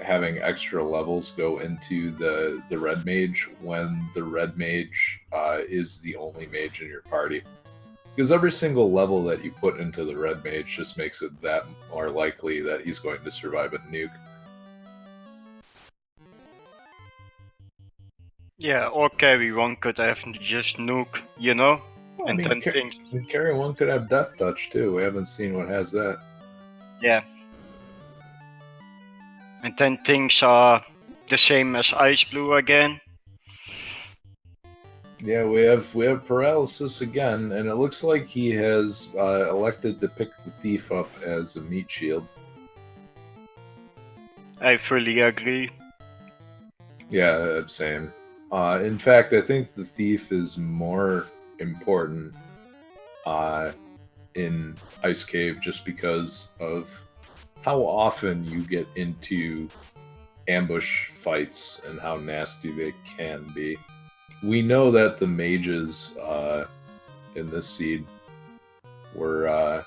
having extra levels go into the red mage when the red mage is the only mage in your party. Because every single level that you put into the red mage just makes it that more likely that he's going to survive a nuke. Yeah, or carry one could have just nuke, you know? Well, and then things. carry one could have death touch too. We haven't seen what has that. Yeah. And then things are the same as xIceblue again. Yeah, we have paralysis again, and it looks like he has elected to pick the thief up as a meat shield. I fully agree. Yeah, same. In fact, I think the thief is more important in Ice Cave just because of how often you get into ambush fights and how nasty they can be. We know that the mages in this seed were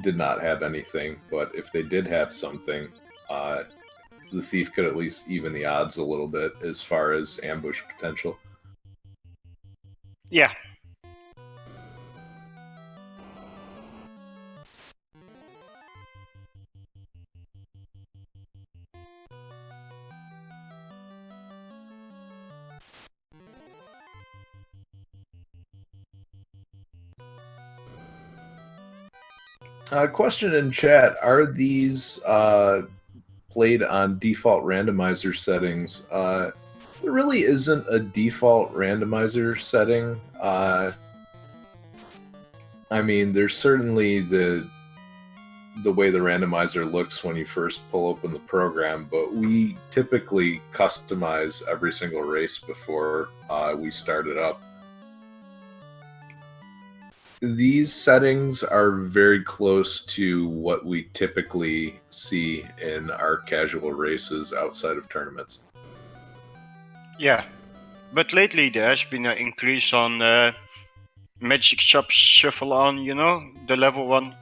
did not have anything, but if they did have something, the thief could at least even the odds a little bit as far as ambush potential. Yeah. Question in chat: are these played on default randomizer settings? There really isn't a default randomizer setting. I mean, there's certainly the way the randomizer looks when you first pull open the program, but we typically customize every single race before we start it up. These settings are very close to what we typically see in our casual races outside of tournaments. Yeah. But lately there has been an increase on Magic Shop Shuffle on, you know, the level 1.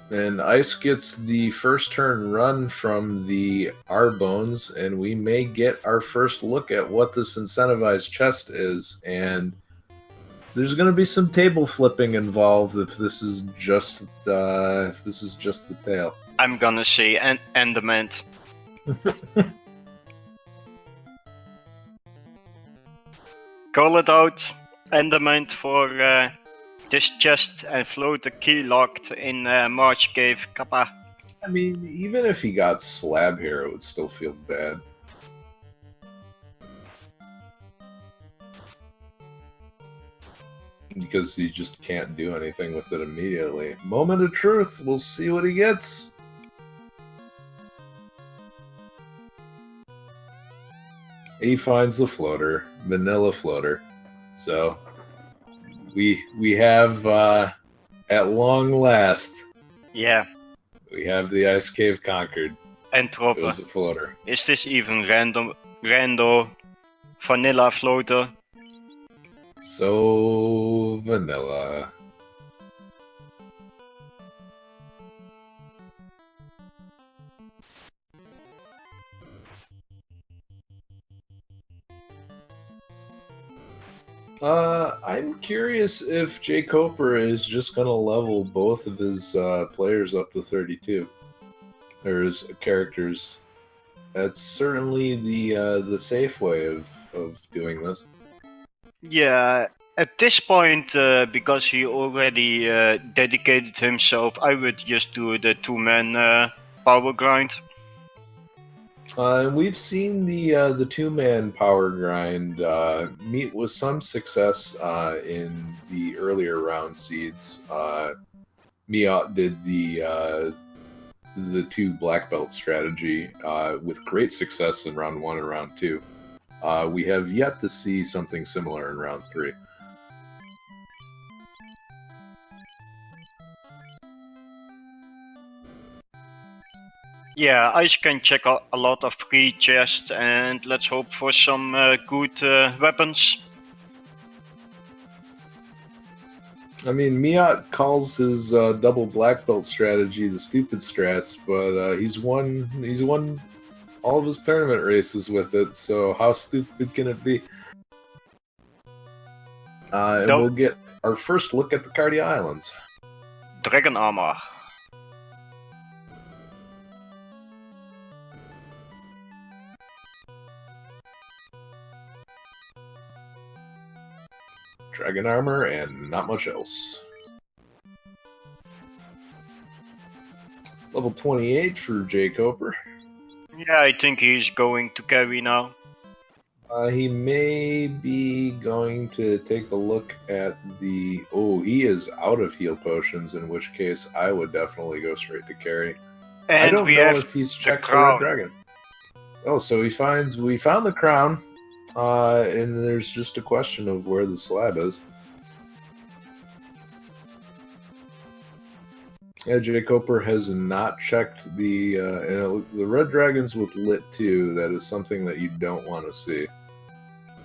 And Ice gets the first turn run from the R-Bones, and we may get our first look at what this incentivized chest is, and there's going to be some table flipping involved if this is just the tail. I'm gonna say Endament. Call it out, Endament for this chest and float the key locked in March Cave, Kappa. I mean, even if he got slab here, it would still feel bad. Because he just can't do anything with it immediately. Moment of truth, we'll see what he gets. He finds the floater, vanilla floater. So we have at long last. Yeah. We have the ice cave conquered. And It was Tropa. a floater. Is this even rando vanilla floater? So vanilla. I'm curious if jkoper is just going to level both of his players up to 32. Or his characters. That's certainly the safe way of doing this. Yeah, At this point, because he already dedicated himself, I would just do the two-man power grind. We've seen the two-man power grind meet with some success in the earlier round seeds. Miat did the two black belt strategy with great success in round 1 and round 2. We have yet to see something similar in round 3. Yeah, Ice can check a lot of free chests, and let's hope for some good weapons. I mean, Miat calls his double black belt strategy the stupid strats, but he's won all of his tournament races with it. So how stupid can it be? And we'll get our first look at the Cardia Islands. Dragon armor. Dragon armor and not much else. Level 28 for jkoper. Yeah, I think he's going to carry now. He may be going to take a look at the... Oh, he is out of heal potions, in which case I would definitely go straight to carry. And I don't know if he's checked the Red Dragon. Oh, so we found the crown, and there's just a question of where the slab is. Yeah, jkoper has not checked the Red Dragons with lit 2. That is something that you don't want to see.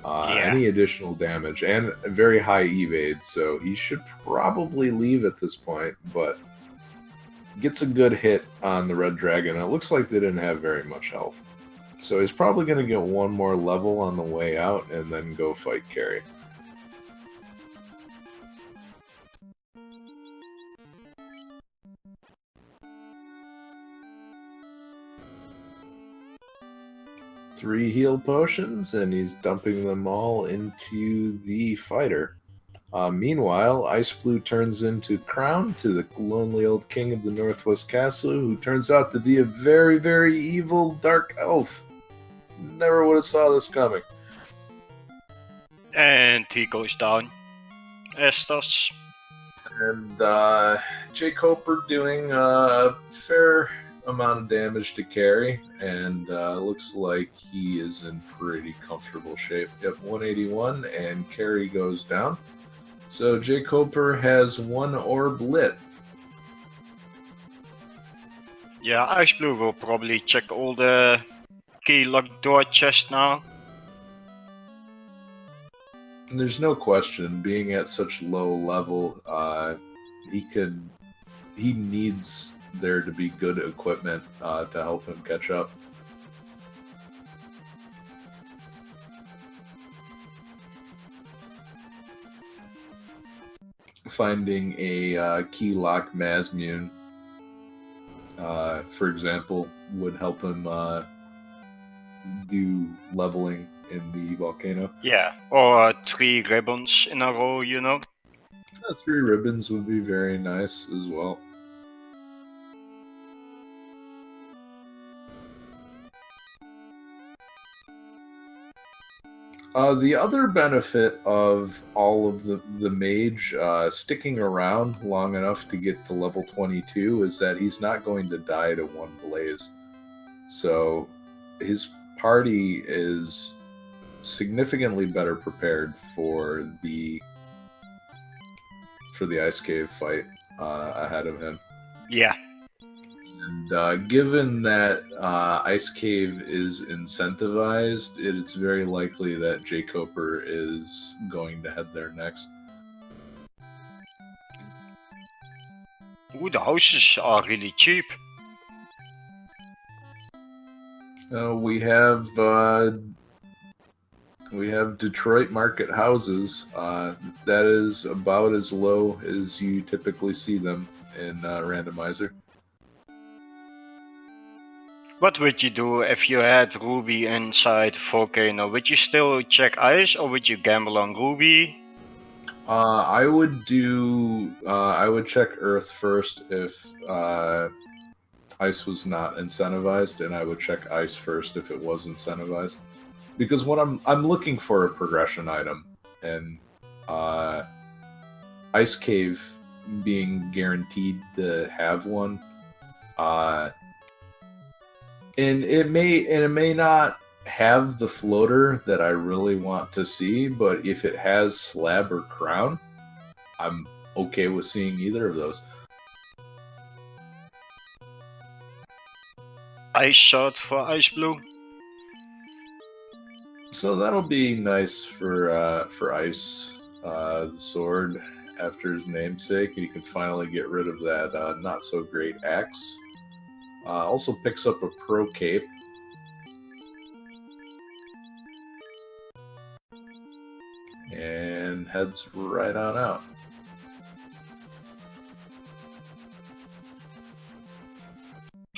Any additional damage and a very high evade, so he should probably leave at this point, but gets a good hit on the Red Dragon. It looks like they didn't have very much health. So he's probably going to get one more level on the way out and then go fight carry. Three heal potions, and he's dumping them all into the fighter. Meanwhile, xIceblue turns into Crown to the lonely old king of the Northwest Castle, who turns out to be a very, very evil dark elf. Never would have saw this coming. And he goes down. Estos. And jkoper doing a fair amount of damage to carry, and looks like he is in pretty comfortable shape. Yep, 181, and carry goes down. So jkoper has one orb lit. Yeah, xIceblue will probably check all the key locked door chests now. And there's no question, being at such low level, he needs there to be good equipment to help him catch up. Finding a key lock Masamune, for example, would help him do leveling in the Volcano. Yeah, or 3 ribbons in a row, you know. 3 ribbons would be very nice as well. The other benefit of all of the mage sticking around long enough to get to level 22 is that he's not going to die to one blaze. So his party is significantly better prepared for the ice cave fight ahead of him. Yeah. And given that Ice Cave is incentivized, it's very likely that jkoper is going to head there next. Ooh, the houses are really cheap. We have Detroit market houses. That is about as low as you typically see them in Randomizer. What would you do if you had Ruby inside Volcano? Would you still check ice, or would you gamble on Ruby? I would do. I would check Earth first if Ice was not incentivized, and I would check Ice first if it was incentivized. Because what I'm looking for a progression item, and Ice Cave being guaranteed to have one, and it may not have the floater that I really want to see, but if it has slab or crown, I'm okay with seeing either of those. Ice shot for xIceblue. So that'll be nice for Ice, the sword. After his namesake, he can finally get rid of that not so great axe. Also picks up a pro cape. And heads right on out.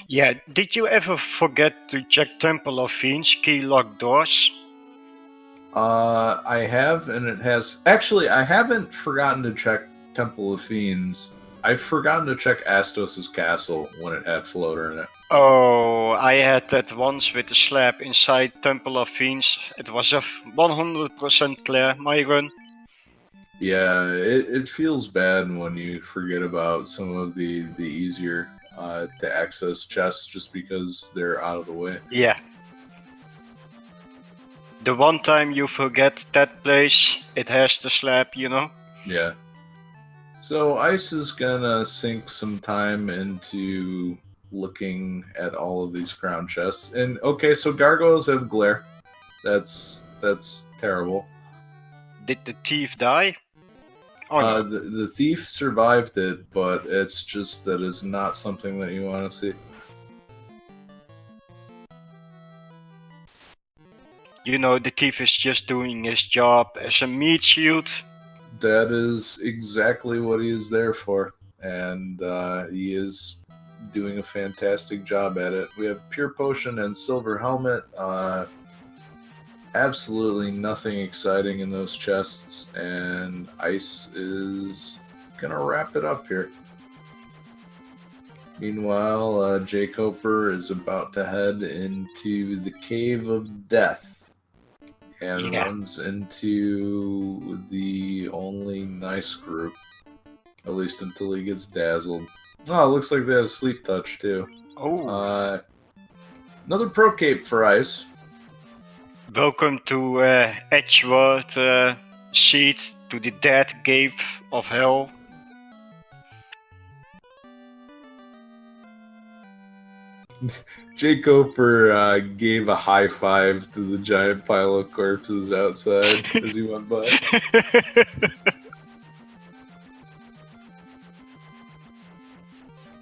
Yeah, did you ever forget to check Temple of Fiends key lock doors? I have, and it has... Actually, I haven't forgotten to check Temple of Fiends. I've forgotten to check Astos' castle when it had floater in it. Oh, I had that once with the slab inside Temple of Fiends. It was a 100% clear, my run. Yeah, it feels bad when you forget about some of the easier to access chests just because they're out of the way. Yeah. The one time you forget that place, it has the slab, you know? Yeah. So Ice is gonna sink some time into looking at all of these crown chests. And okay, so gargoyles have glare. That's terrible. Did the thief die? Oh no. The thief survived it, but it's just that is not something that you want to see. You know, the thief is just doing his job as a meat shield. That is exactly what he is there for, and he is doing a fantastic job at it. We have Pure Potion and Silver Helmet. Absolutely nothing exciting in those chests, and Ice is gonna wrap it up here. Meanwhile, jkoper is about to head into the Cave of Death and runs into the only nice group, at least until he gets dazzled. Oh, it looks like they have Sleep Touch too. Oh. Another Pro Cape for Ice. Welcome to Edgeworth Seat to the Dead Cave of Hell. jkoper gave a high five to the giant pile of corpses outside as he went by.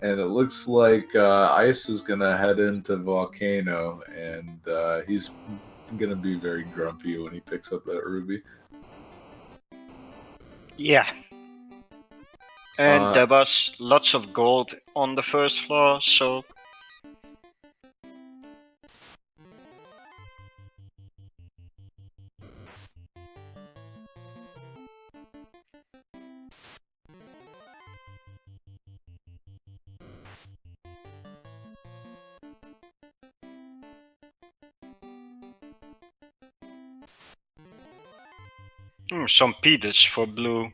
And it looks like Ice is gonna head into Volcano, and he's gonna be very grumpy when he picks up that ruby. Yeah. And there was lots of gold on the first floor, so... some Peters for blue.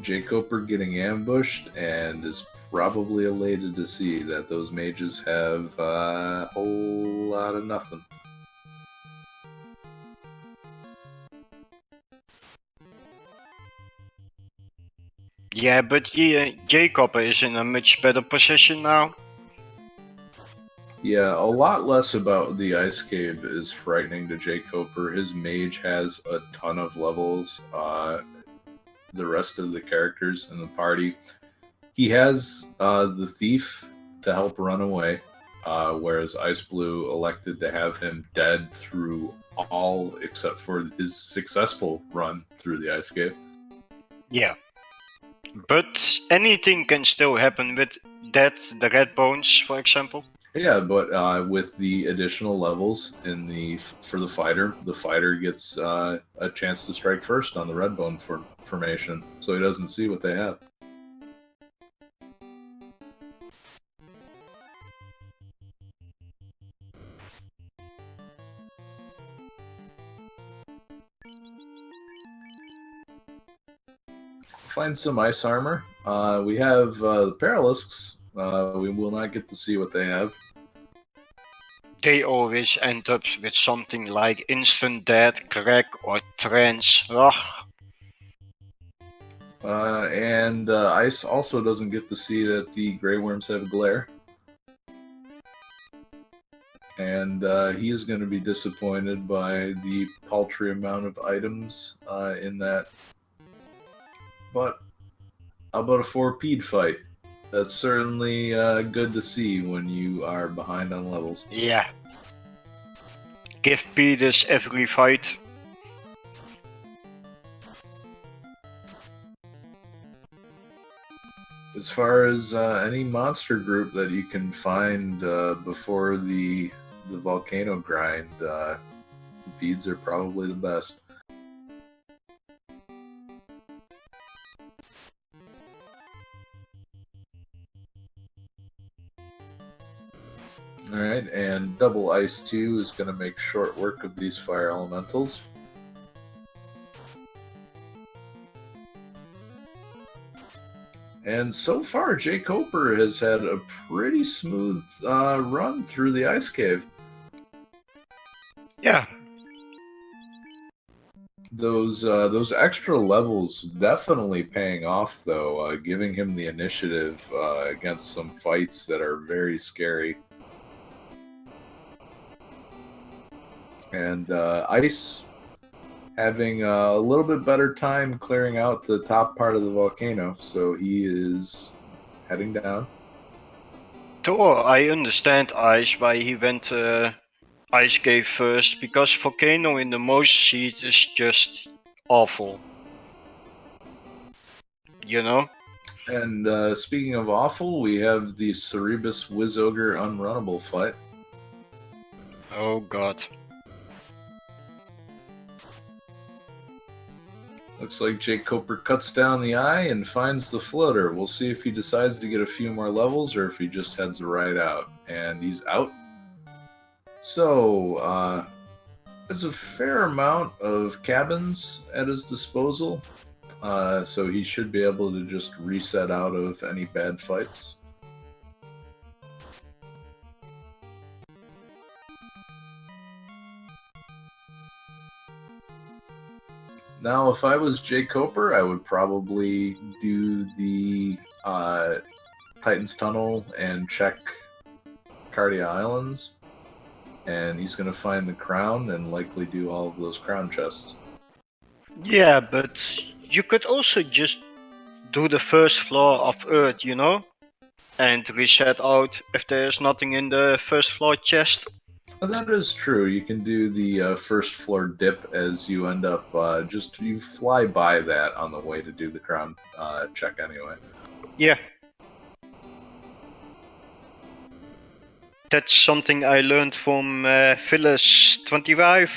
jkoper getting ambushed and is probably elated to see that those mages have a whole lot of nothing. Yeah, but jkoper is in a much better position now. Yeah, a lot less about the Ice Cave is frightening to jkoper. His mage has a ton of levels. The rest of the characters in the party, he has the thief to help run away, whereas xIceblue elected to have him dead through all except for his successful run through the Ice Cave. Yeah. But anything can still happen with that, the red bones, for example. Yeah, but with the additional levels for the fighter gets a chance to strike first on the redbone formation, so he doesn't see what they have. Find some ice armor. We have the Paralisks. We will not get to see what they have. They always end up with something like instant dead, crack, or trance. Ugh. And Ice also doesn't get to see that the Grey Worms have glare. And he is going to be disappointed by the paltry amount of items in that. But how about a 4-peed fight? That's certainly good to see when you are behind on levels. Yeah. Give Peters every fight. As far as any monster group that you can find before the volcano grind, beads are probably the best. Alright, and Double Ice 2 is going to make short work of these fire elementals. And so far, jkoper has had a pretty smooth run through the ice cave. Yeah. Those extra levels definitely paying off, though, giving him the initiative against some fights that are very scary. And Ice having a little bit better time clearing out the top part of the volcano, so he is heading down. Thor, I understand Ice why he went Ice Cave first, because Volcano in the most seed is just awful. You know? And speaking of awful, we have the Cerebus Wizogre Unrunnable fight. Oh god. Looks like jkoper cuts down the eye and finds the floater. We'll see if he decides to get a few more levels or if he just heads right out. And he's out. So, there's a fair amount of cabins at his disposal. So he should be able to just reset out of any bad fights. Now, if I was jkoper, I would probably do the Titan's Tunnel and check Cardia Islands. And he's going to find the crown and likely do all of those crown chests. Yeah, but you could also just do the first floor of Earth, you know? And reset out if there's nothing in the first floor chest. That is true. You can do the first floor dip as you end up you fly by that on the way to do the crown check anyway. Yeah. That's something I learned from Phyllis 25.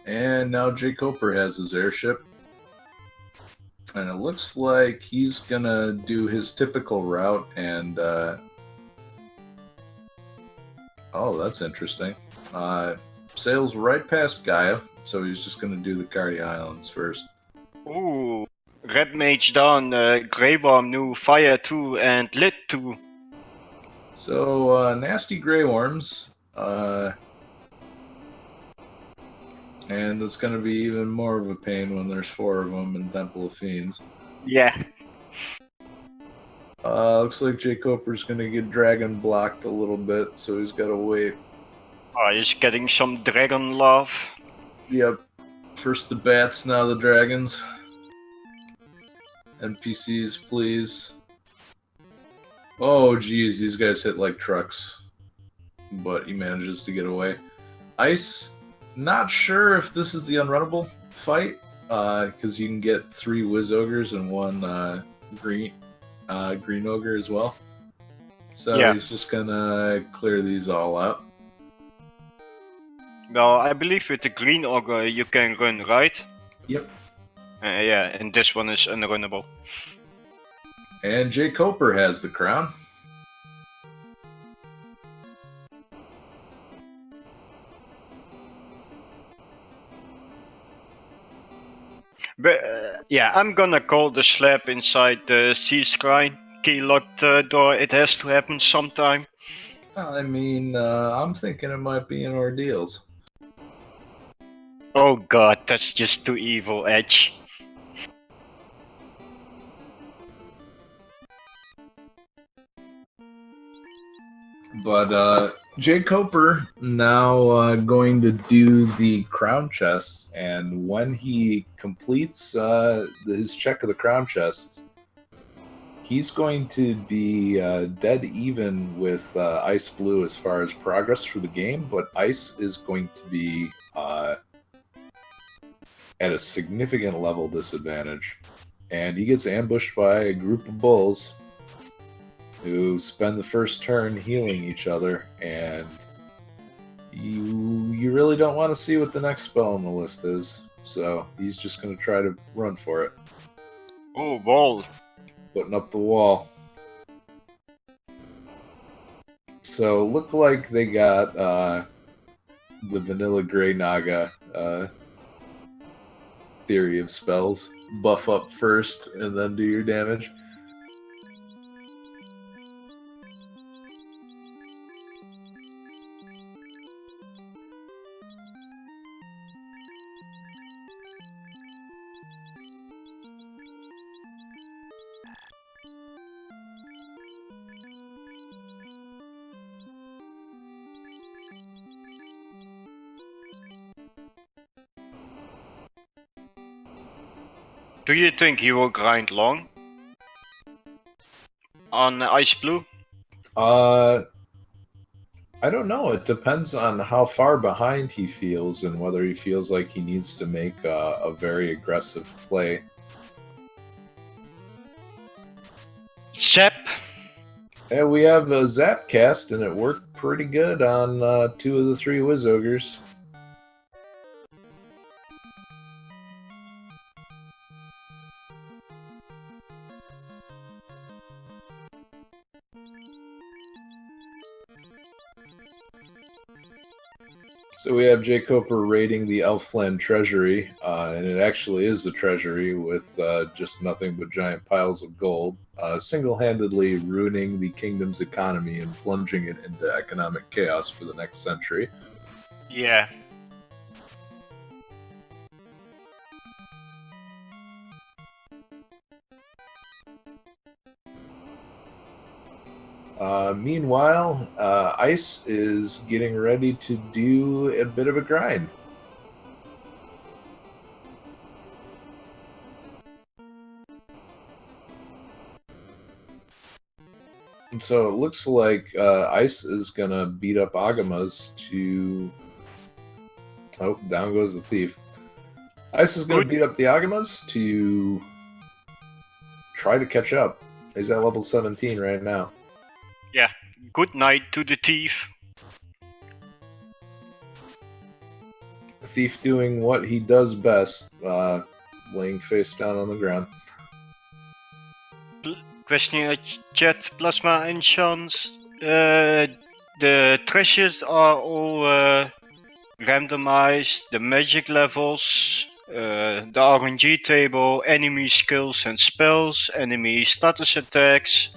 And now jkoper has his airship. And it looks like he's gonna do his typical route and oh, that's interesting. Sails right past Gaia, so he's just gonna do the Cardi Islands first. Ooh, Red Mage down, Grey Worm new, Fire 2 and Lit 2. So, nasty Grey Worms. And it's going to be even more of a pain when there's 4 of them in Temple of Fiends. Yeah. Looks like jkoper's going to get dragon blocked a little bit, so he's got to wait. Oh, he's getting some dragon love. Yep. First the bats, now the dragons. NPCs, please. Oh, geez, these guys hit like trucks. But he manages to get away. Ice, not sure if this is the unrunnable fight, because you can get 3 Wiz Ogres and 1 green ogre as well. So Yeah. he's just gonna clear these all up. Well, I believe with the green ogre you can run, right? Yep. Yeah, and this one is unrunnable. And jkoper has the crown. But yeah, I'm gonna call the slab inside the sea shrine. Key locked door, it has to happen sometime. I mean, I'm thinking it might be in Ordeals. Oh god, that's just too evil, Edge. But jkoper now going to do the crown chests, and when he completes his check of the crown chests, he's going to be dead even with xIceblue as far as progress for the game, but Ice is going to be at a significant level disadvantage. And he gets ambushed by a group of bulls who spend the first turn healing each other, and you really don't want to see what the next spell on the list is. So he's just going to try to run for it. Oh, wall. Putting up the wall. So look like they got the vanilla gray naga theory of spells. Buff up first and then do your damage. Do you think he will grind long? On xIceblue? I don't know. It depends on how far behind he feels and whether he feels like he needs to make a very aggressive play. Zap! And we have a Zap cast, and it worked pretty good on 2 of the 3 Wiz Ogres. So we have jkoper raiding the Elfland treasury, and it actually is a treasury with just nothing but giant piles of gold, single-handedly ruining the kingdom's economy and plunging it into economic chaos for the next century. Yeah. Meanwhile, Ice is getting ready to do a bit of a grind. And so it looks like Ice is going to beat up Agamas to... Oh, down goes the thief. Ice is going to beat up the Agamas to try to catch up. He's at level 17 right now. Yeah. Good night to the thief. The thief doing what he does best, laying face down on the ground. Question chat, plasma and chance. The treasures are all randomized. The magic levels, the RNG table, enemy skills and spells, enemy status attacks,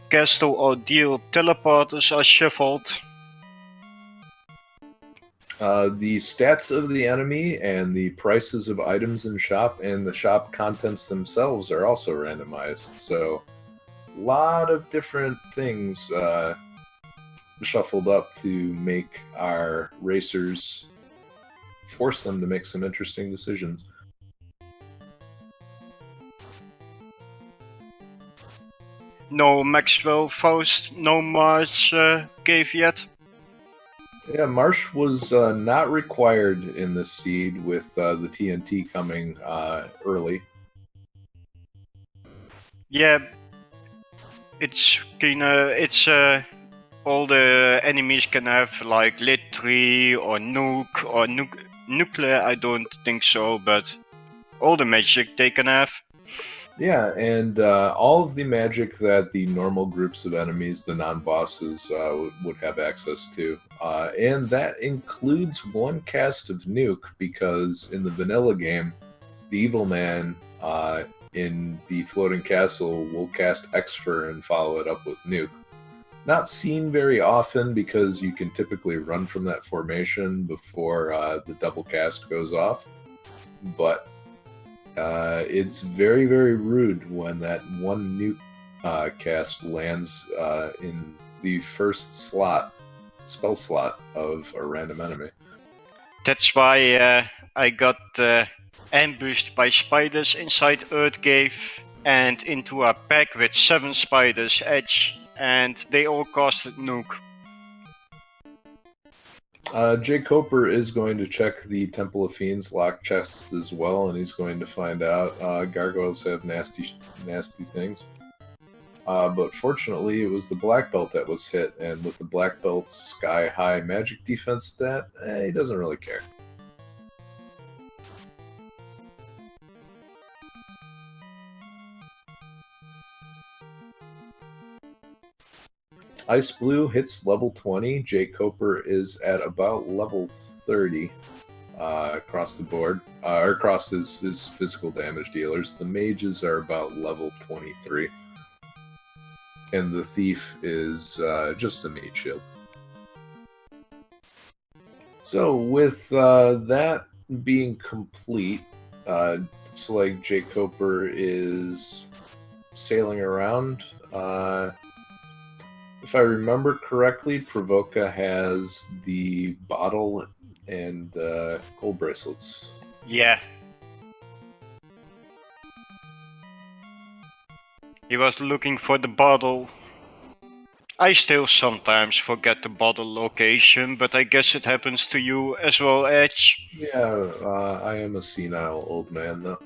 castle or deal teleporters are shuffled. The stats of the enemy and the prices of items in shop and the shop contents themselves are also randomized. So a lot of different things shuffled up to make our racers, force them to make some interesting decisions. No Maxwell Faust, no Mars cave yet. Yeah, Marsh was not required in this seed with the TNT coming early. Yeah, it's all the enemies can have like lit 3 or nuke or nuclear. I don't think so, but all the magic they can have. Yeah, and all of the magic that the normal groups of enemies, the non-bosses, would have access to. And that includes one cast of Nuke, because in the vanilla game, the Evil Man in the Floating Castle will cast Xfer and follow it up with Nuke. Not seen very often because you can typically run from that formation before the double cast goes off, but it's very, very rude when that one nuke cast lands in the first spell slot of a random enemy. That's why I got ambushed by spiders inside Earthgate and into a pack with 7 spiders edge, and they all casted nuke. jkoper is going to check the Temple of Fiends lock chests as well, and he's going to find out gargoyles have nasty things. But fortunately, it was the black belt that was hit, and with the black belt's sky-high magic defense stat, he doesn't really care. xIceblue hits level 20. jkoper is at about level 30 across the board, or across his physical damage dealers. The mages are about level 23. And the thief is just a meat shield. So with that being complete, looks like jkoper is sailing around. If I remember correctly, Provoca has the bottle and gold bracelets. Yeah. He was looking for the bottle. I still sometimes forget the bottle location, but I guess it happens to you as well, Edge. Yeah, I am a senile old man, though.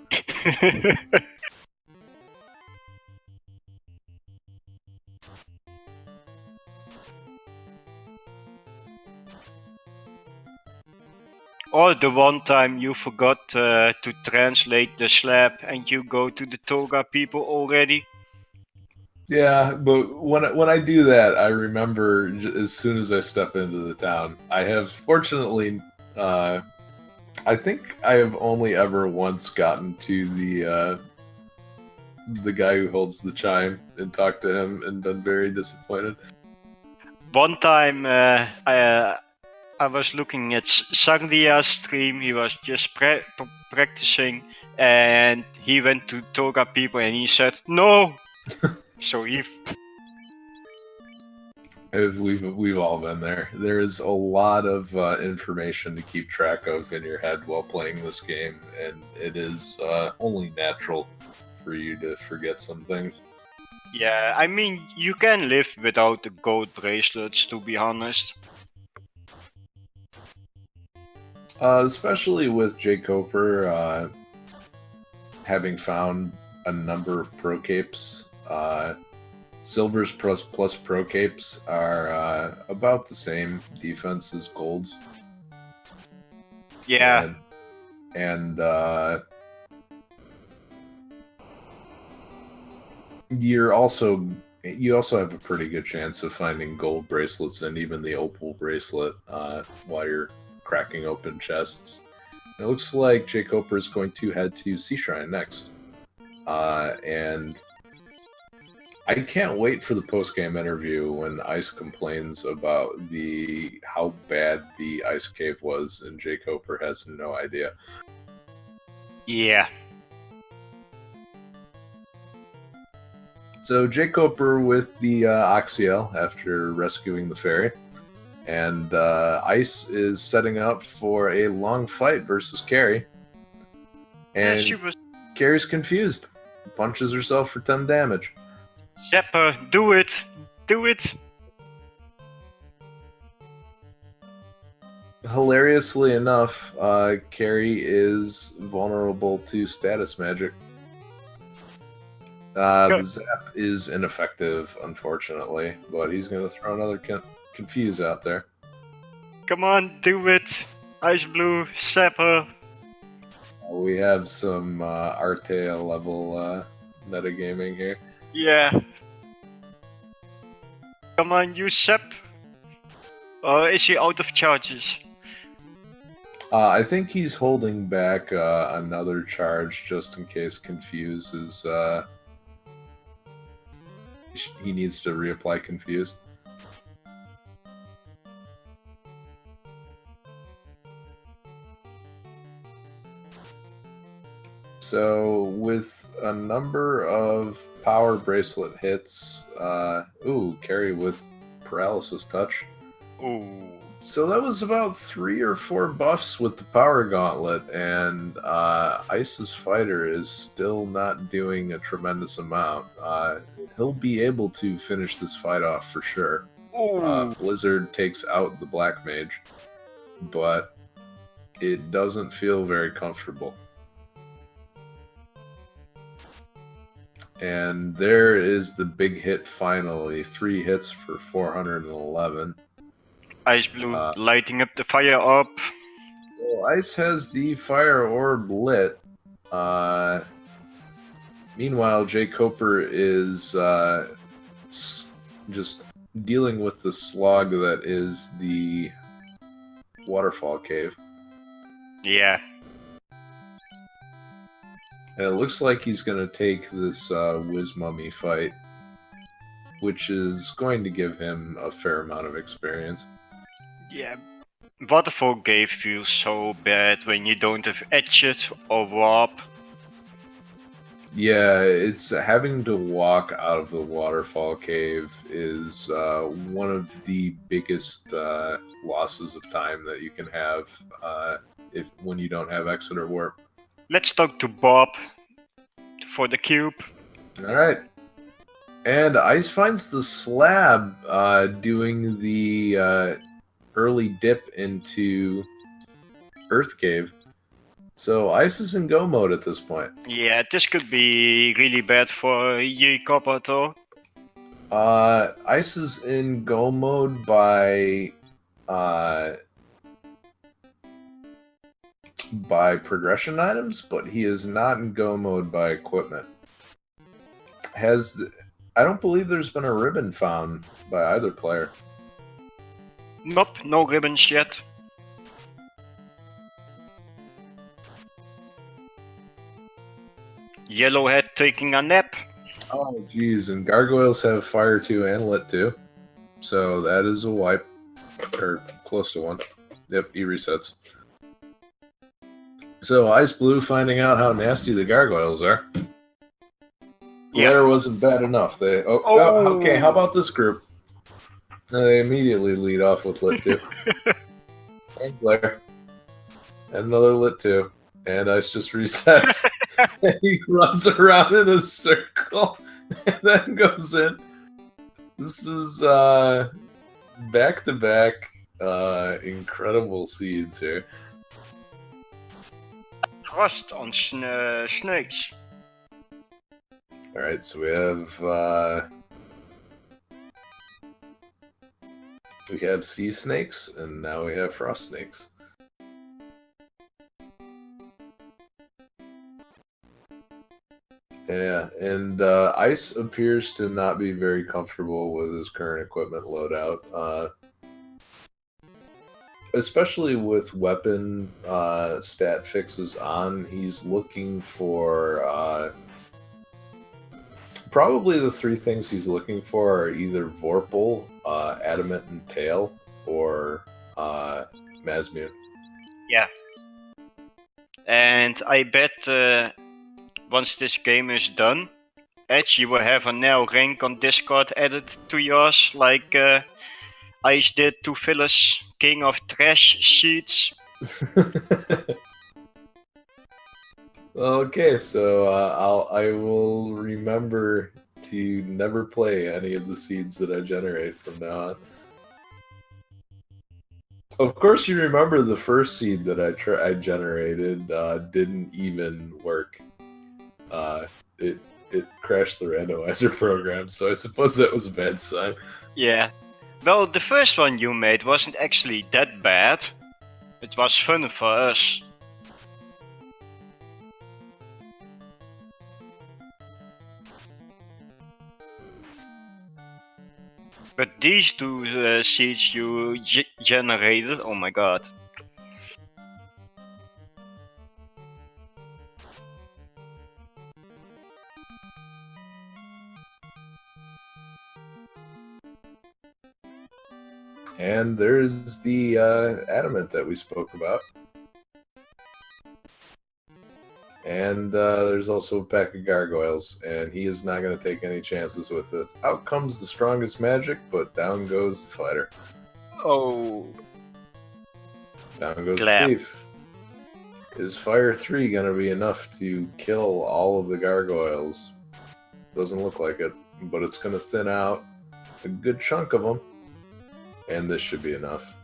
Or the one time you forgot to translate the slab and you go to the Toga people already. Yeah, but when I do that, I remember as soon as I step into the town. I have, fortunately, I think I have only ever once gotten to the guy who holds the chime and talked to him and been very disappointed. One time I was looking at Sardia's stream, he was just practicing, and he went to Toga people and he said no. So we've all been there. There is a lot of information to keep track of in your head while playing this game, and it is only natural for you to forget some things. Yeah, I mean, you can live without the gold bracelets, to be honest. Especially with jkoper having found a number of pro capes. Silvers plus pro capes are about the same defense as golds. Yeah. And you also have a pretty good chance of finding gold bracelets and even the opal bracelet while you're cracking open chests. It looks like jkoper is going to head to Sea Shrine next. And I can't wait for the post-game interview when Ice complains about how bad the ice cave was, and jkoper has no idea. Yeah. So jkoper with the Oxiel after rescuing the fairy, and Ice is setting up for a long fight versus Carrie. And Carrie's confused. Punches herself for 10 damage. Shepper, do it! Do it! Hilariously enough, Carrie is vulnerable to status magic. The zap is ineffective, unfortunately, but he's going to throw another confuse out there. Come on, do it! xIceblue, Shepper. We have some Artea level metagaming here. Yeah. Come on, use Shep. Or is he out of charges? I think he's holding back another charge just in case Confuse is... he needs to reapply Confuse. So, with a number of power bracelet hits, Carry with paralysis touch. Ooh. So that was about 3 or 4 buffs with the power gauntlet, and Ice's fighter is still not doing a tremendous amount. He'll be able to finish this fight off for sure. Blizzard takes out the Black Mage, but it doesn't feel very comfortable. And there is the big hit finally. 3 hits for 411. xIceblue lighting up the fire up. Well, Ice has the fire orb lit. Meanwhile, jkoper is just dealing with the slog that is the waterfall cave. Yeah. And it looks like he's going to take this Whiz Mummy fight, which is going to give him a fair amount of experience. Yeah. Waterfall cave feels so bad when you don't have edges or warp. Yeah, it's having to walk out of the waterfall cave is one of the biggest losses of time that you can have when you don't have exit or warp. Let's talk to Bob for the cube. Alright. And Ice finds the slab doing the early dip into Earth Cave. So Ice is in go mode at this point. Yeah, this could be really bad for jkoper though. Ice is in go mode by progression items, but he is not in go mode by equipment. I don't believe there's been a ribbon found by either player. Nope, no ribbons yet. Yellowhead taking a nap. Oh, geez, and gargoyles have fire 2 and lit 2. So that is a wipe. Or close to one. Yep, he resets. So xIceblue finding out how nasty the gargoyles are. Glare wasn't bad enough. Okay, how about this group? They immediately lead off with lit 2. And Glare. And another lit 2. And Ice just resets. And he runs around in a circle and then goes in. This is back-to-back incredible seeds here. Frost on snakes. Alright, so we have sea snakes, and now we have frost snakes. Yeah, and Ice appears to not be very comfortable with his current equipment loadout. Especially with weapon stat fixes on, he's looking for... probably the 3 things he's looking for are either Vorpal, Adamant and Tail, or Masamune. Yeah. And I bet once this game is done, Edge, you will have a now rank on Discord added to yours, like Ice did to Phyllis, King of Trash Sheets. Okay, so I will remember to never play any of the seeds that I generate from now on. Of course, you remember the first seed that I generated didn't even work. It crashed the randomizer program, so I suppose that was a bad sign. Yeah. Well, the first one you made wasn't actually that bad. It was fun for us. But these two seeds you generated, oh my god. And there's the adamant that we spoke about. And there's also a pack of gargoyles, and he is not going to take any chances with this. Out comes the strongest magic, but down goes the fighter. Oh. Down goes Glad. the thief. Is Fire 3 going to be enough to kill all of the gargoyles? Doesn't look like it, but it's going to thin out a good chunk of them. And this should be enough.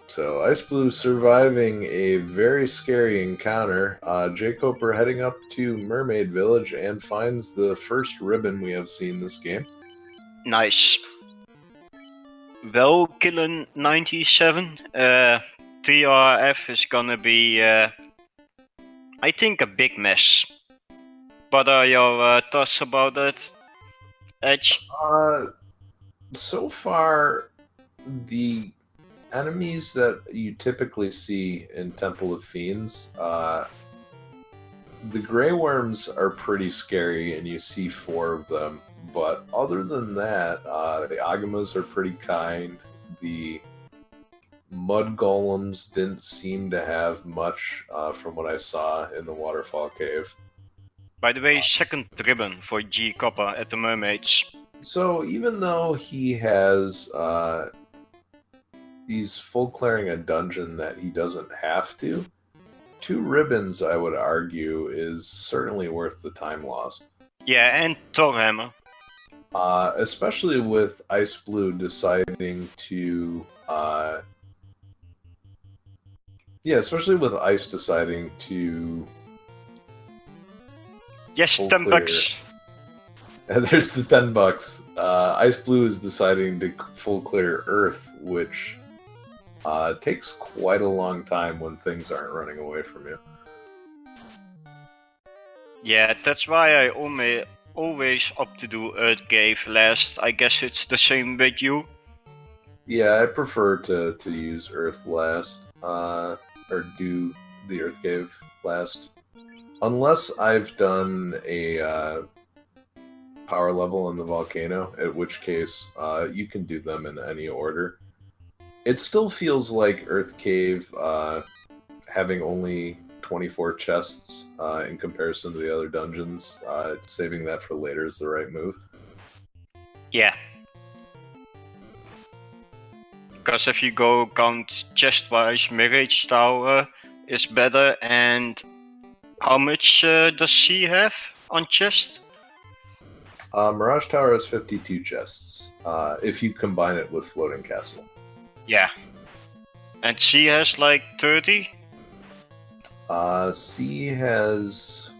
So xIceblue surviving a very scary encounter. jkoper heading up to Mermaid Village and finds the first ribbon we have seen this game. Nice. Well, killing 97. TRF is gonna be, I think, a big mess. What are your thoughts about that, Edge? So far, the enemies that you typically see in Temple of Fiends, the Grey Worms are pretty scary, and you see 4 of them. But other than that, the Agamas are pretty kind. The Mud Golems didn't seem to have much from what I saw in the Waterfall Cave. By the way, second ribbon for jkoper at the Mermaids. So even though he has he's full clearing a dungeon that he doesn't have to, 2 ribbons, I would argue, is certainly worth the time loss. Yeah, and Thorhammer. Especially with xIceblue deciding to especially with Ice deciding to Yes, full 10 clear. bucks. And there's the $10. xIceblue is deciding to full clear Earth, which takes quite a long time when things aren't running away from you. Yeah, that's why I always opt to do Earth Cave last. I guess it's the same with you. Yeah, I prefer to use Earth last, or do the Earth Cave last. Unless I've done a power level in the Volcano, at which case you can do them in any order. It still feels like Earth Cave, having only 24 chests in comparison to the other dungeons, saving that for later is the right move. Yeah. Because if you go count chest-wise, Mirage Tower is better. And how much does she have on chest? Mirage Tower has 52 chests, if you combine it with Floating Castle. Yeah. And she has like 30? C has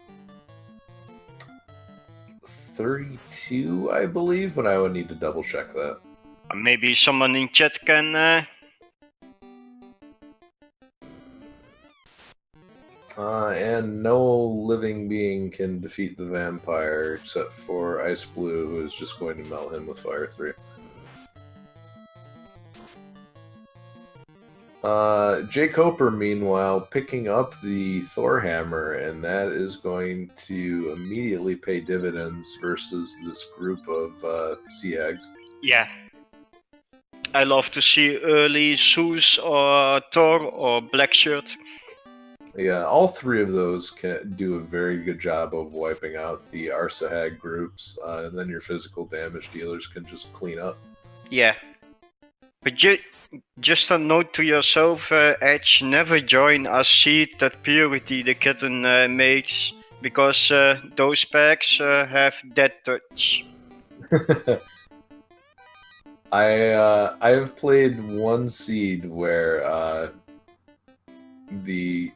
32, I believe, but I would need to double check that. Maybe someone in chat can... And no living being can defeat the vampire except for xIceblue, who is just going to melt him with Fire 3. jkoper, meanwhile, picking up the Thor hammer, and that is going to immediately pay dividends versus this group of sea hags. Yeah. I love to see early Zeus or Thor or Blackshirt. Yeah, all 3 of those can do a very good job of wiping out the Arsahag groups, and then your physical damage dealers can just clean up. Yeah. But just a note to yourself, Edge, never join a seed that Purity the kitten makes, because those packs have dead touch. I have played one seed where the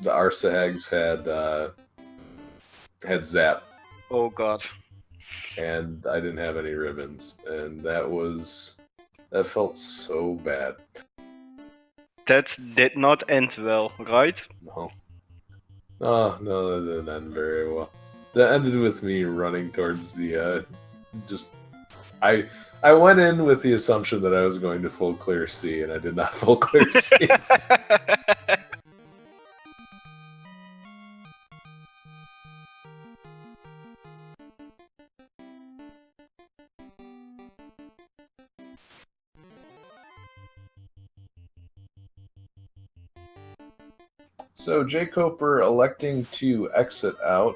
Arsahags had Zap. Oh god. And I didn't have any ribbons, and that felt so bad. That did not end well, right? No. Oh, no, that didn't end very well. That ended with me running towards the, I went in with the assumption that I was going to full clear C, and I did not full clear C. So jkoper electing to exit out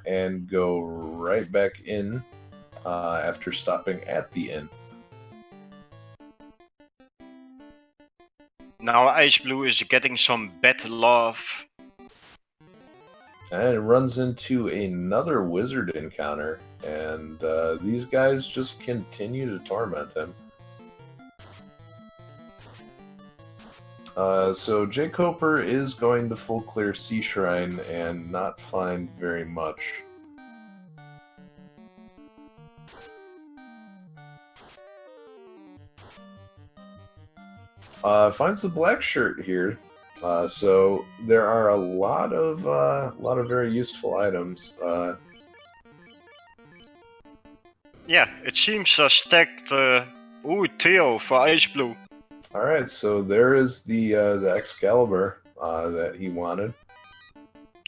and go right back in after stopping at the inn. Now xIceblue is getting some bad love. And it runs into another wizard encounter, and these guys just continue to torment him. So jkoper is going to full clear Sea Shrine and not find very much. Finds the black shirt here. So there are a lot of very useful items. Yeah, it seems stacked. Ooh, Theo for xIceblue. All right, so there is the Excalibur that he wanted.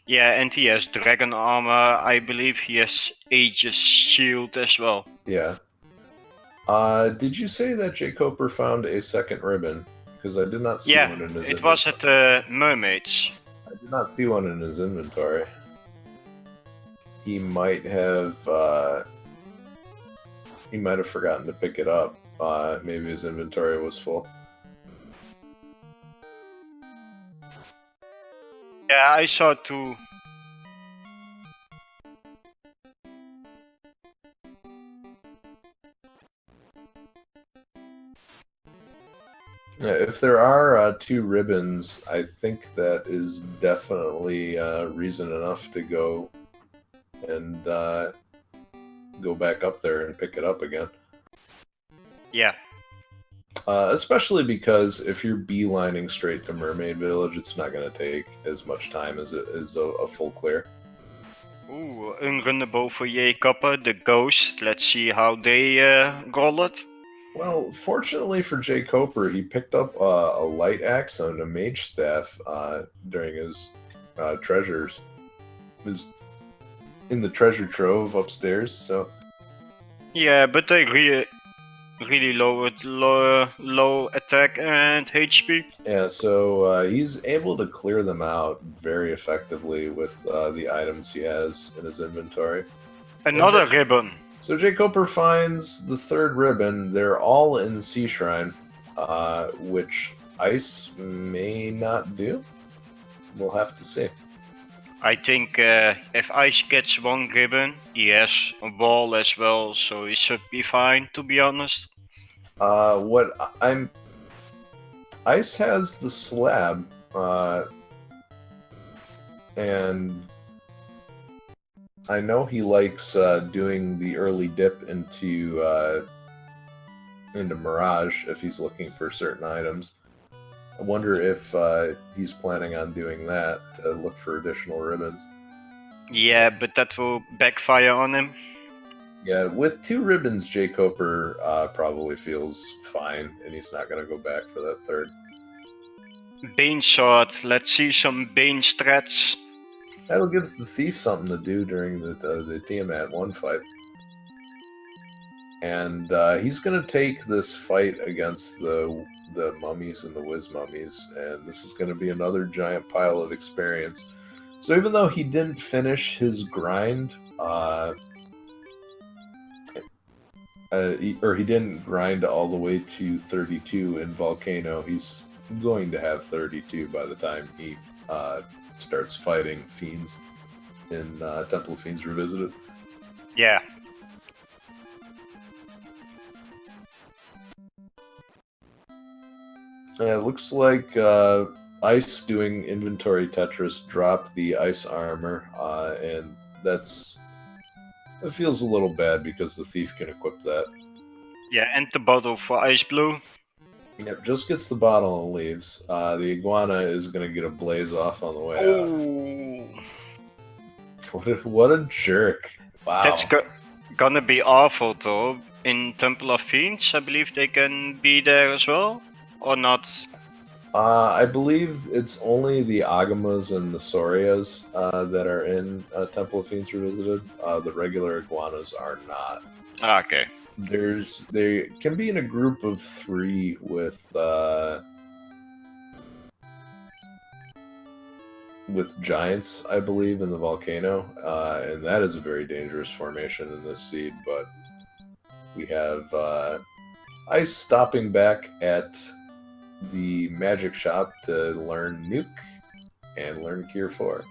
Yeah, and he has dragon armor. I believe he has Aegis shield as well. Yeah. Did you say that jkoper found a second ribbon? Because I did not see one in his inventory. It was at Mermaids. I did not see one in his inventory. He might have forgotten to pick it up. Maybe his inventory was full. Yeah, I saw two. If there are two ribbons, I think that is definitely reason enough to go and go back up there and pick it up again. Yeah. Especially because if you're beelining straight to Mermaid Village, it's not going to take as much time as it is a full clear. Ooh, unrunnable for jkoper, the Ghost. Let's see how they roll it. Well, fortunately for jkoper, he picked up a light axe and a mage staff during his treasures. It was in the treasure trove upstairs, so... Yeah, but they really low attack and HP. Yeah, so he's able to clear them out very effectively with the items he has in his inventory. Another ribbon. So jkoper finds the third ribbon. They're all in Sea Shrine, which Ice may not do. We'll have to see. I think if Ice gets one ribbon, he has a wall as well, so he should be fine, to be honest. Ice has the slab, and I know he likes doing the early dip into Mirage if he's looking for certain items. I wonder if he's planning on doing that to look for additional ribbons. Yeah, but that will backfire on him. Yeah, with two ribbons, jkoper probably feels fine, and he's not going to go back for that third. Bane Sword, let's see some Bane strats. That'll give the thief something to do during the Tiamat 1 fight. And he's going to take this fight against the mummies and the whiz mummies, and this is going to be another giant pile of experience. So even though he didn't finish his grind, he didn't grind all the way to 32 in Volcano. He's going to have 32 by the time he starts fighting Fiends in Temple of Fiends Revisited. Yeah. Yeah, it looks like Ice doing inventory Tetris dropped the ice armor, and it feels a little bad because the thief can equip that. Yeah, and the bottle for xIceblue. Yep, just gets the bottle and leaves. The iguana is gonna get a blaze off on the way out. What a jerk! Wow. That's gonna be awful though. In Temple of Fiends, I believe they can be there as well, or not? I believe it's only the Agamas and the Sorias that are in Temple of Fiends Revisited. The regular iguanas are not. Okay. They can be in a group of 3 with giants, I believe, in the volcano, and that is a very dangerous formation in this seed. But we have Ice stopping back at the magic shop to learn Nuke and learn Cure 4.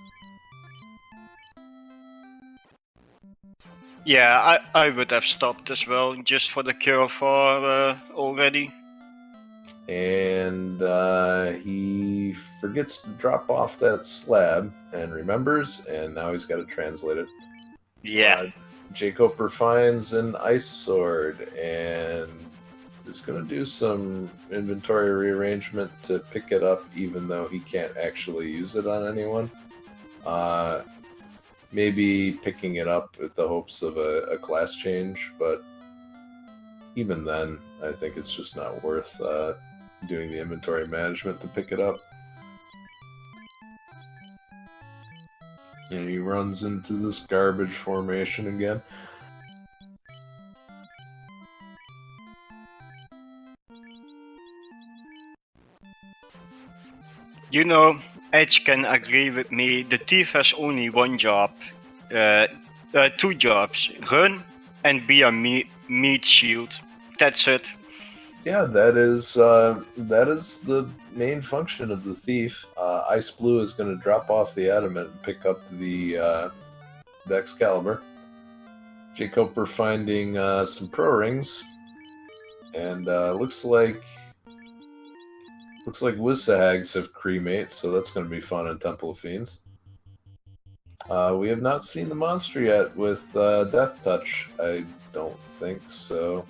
Yeah, I would have stopped as well, just for the Cure 4 already. And he forgets to drop off that slab and remembers, and now he's got to translate it. Yeah. jkoper finds an ice sword and is going to do some inventory rearrangement to pick it up, even though he can't actually use it on anyone. Maybe picking it up with the hopes of a class change, but even then, I think it's just not worth doing the inventory management to pick it up. And he runs into this garbage formation again. You know, Edge can agree with me. The thief has only one job, 2 jobs: run and be a meat shield. That's it. Yeah, that is the main function of the thief. xIceblue is going to drop off the adamant and pick up the Excalibur. jkoper finding some pro rings, and looks like Wizzahags have cremates, so that's going to be fun in Temple of Fiends. We have not seen the monster yet with Death Touch. I don't think so.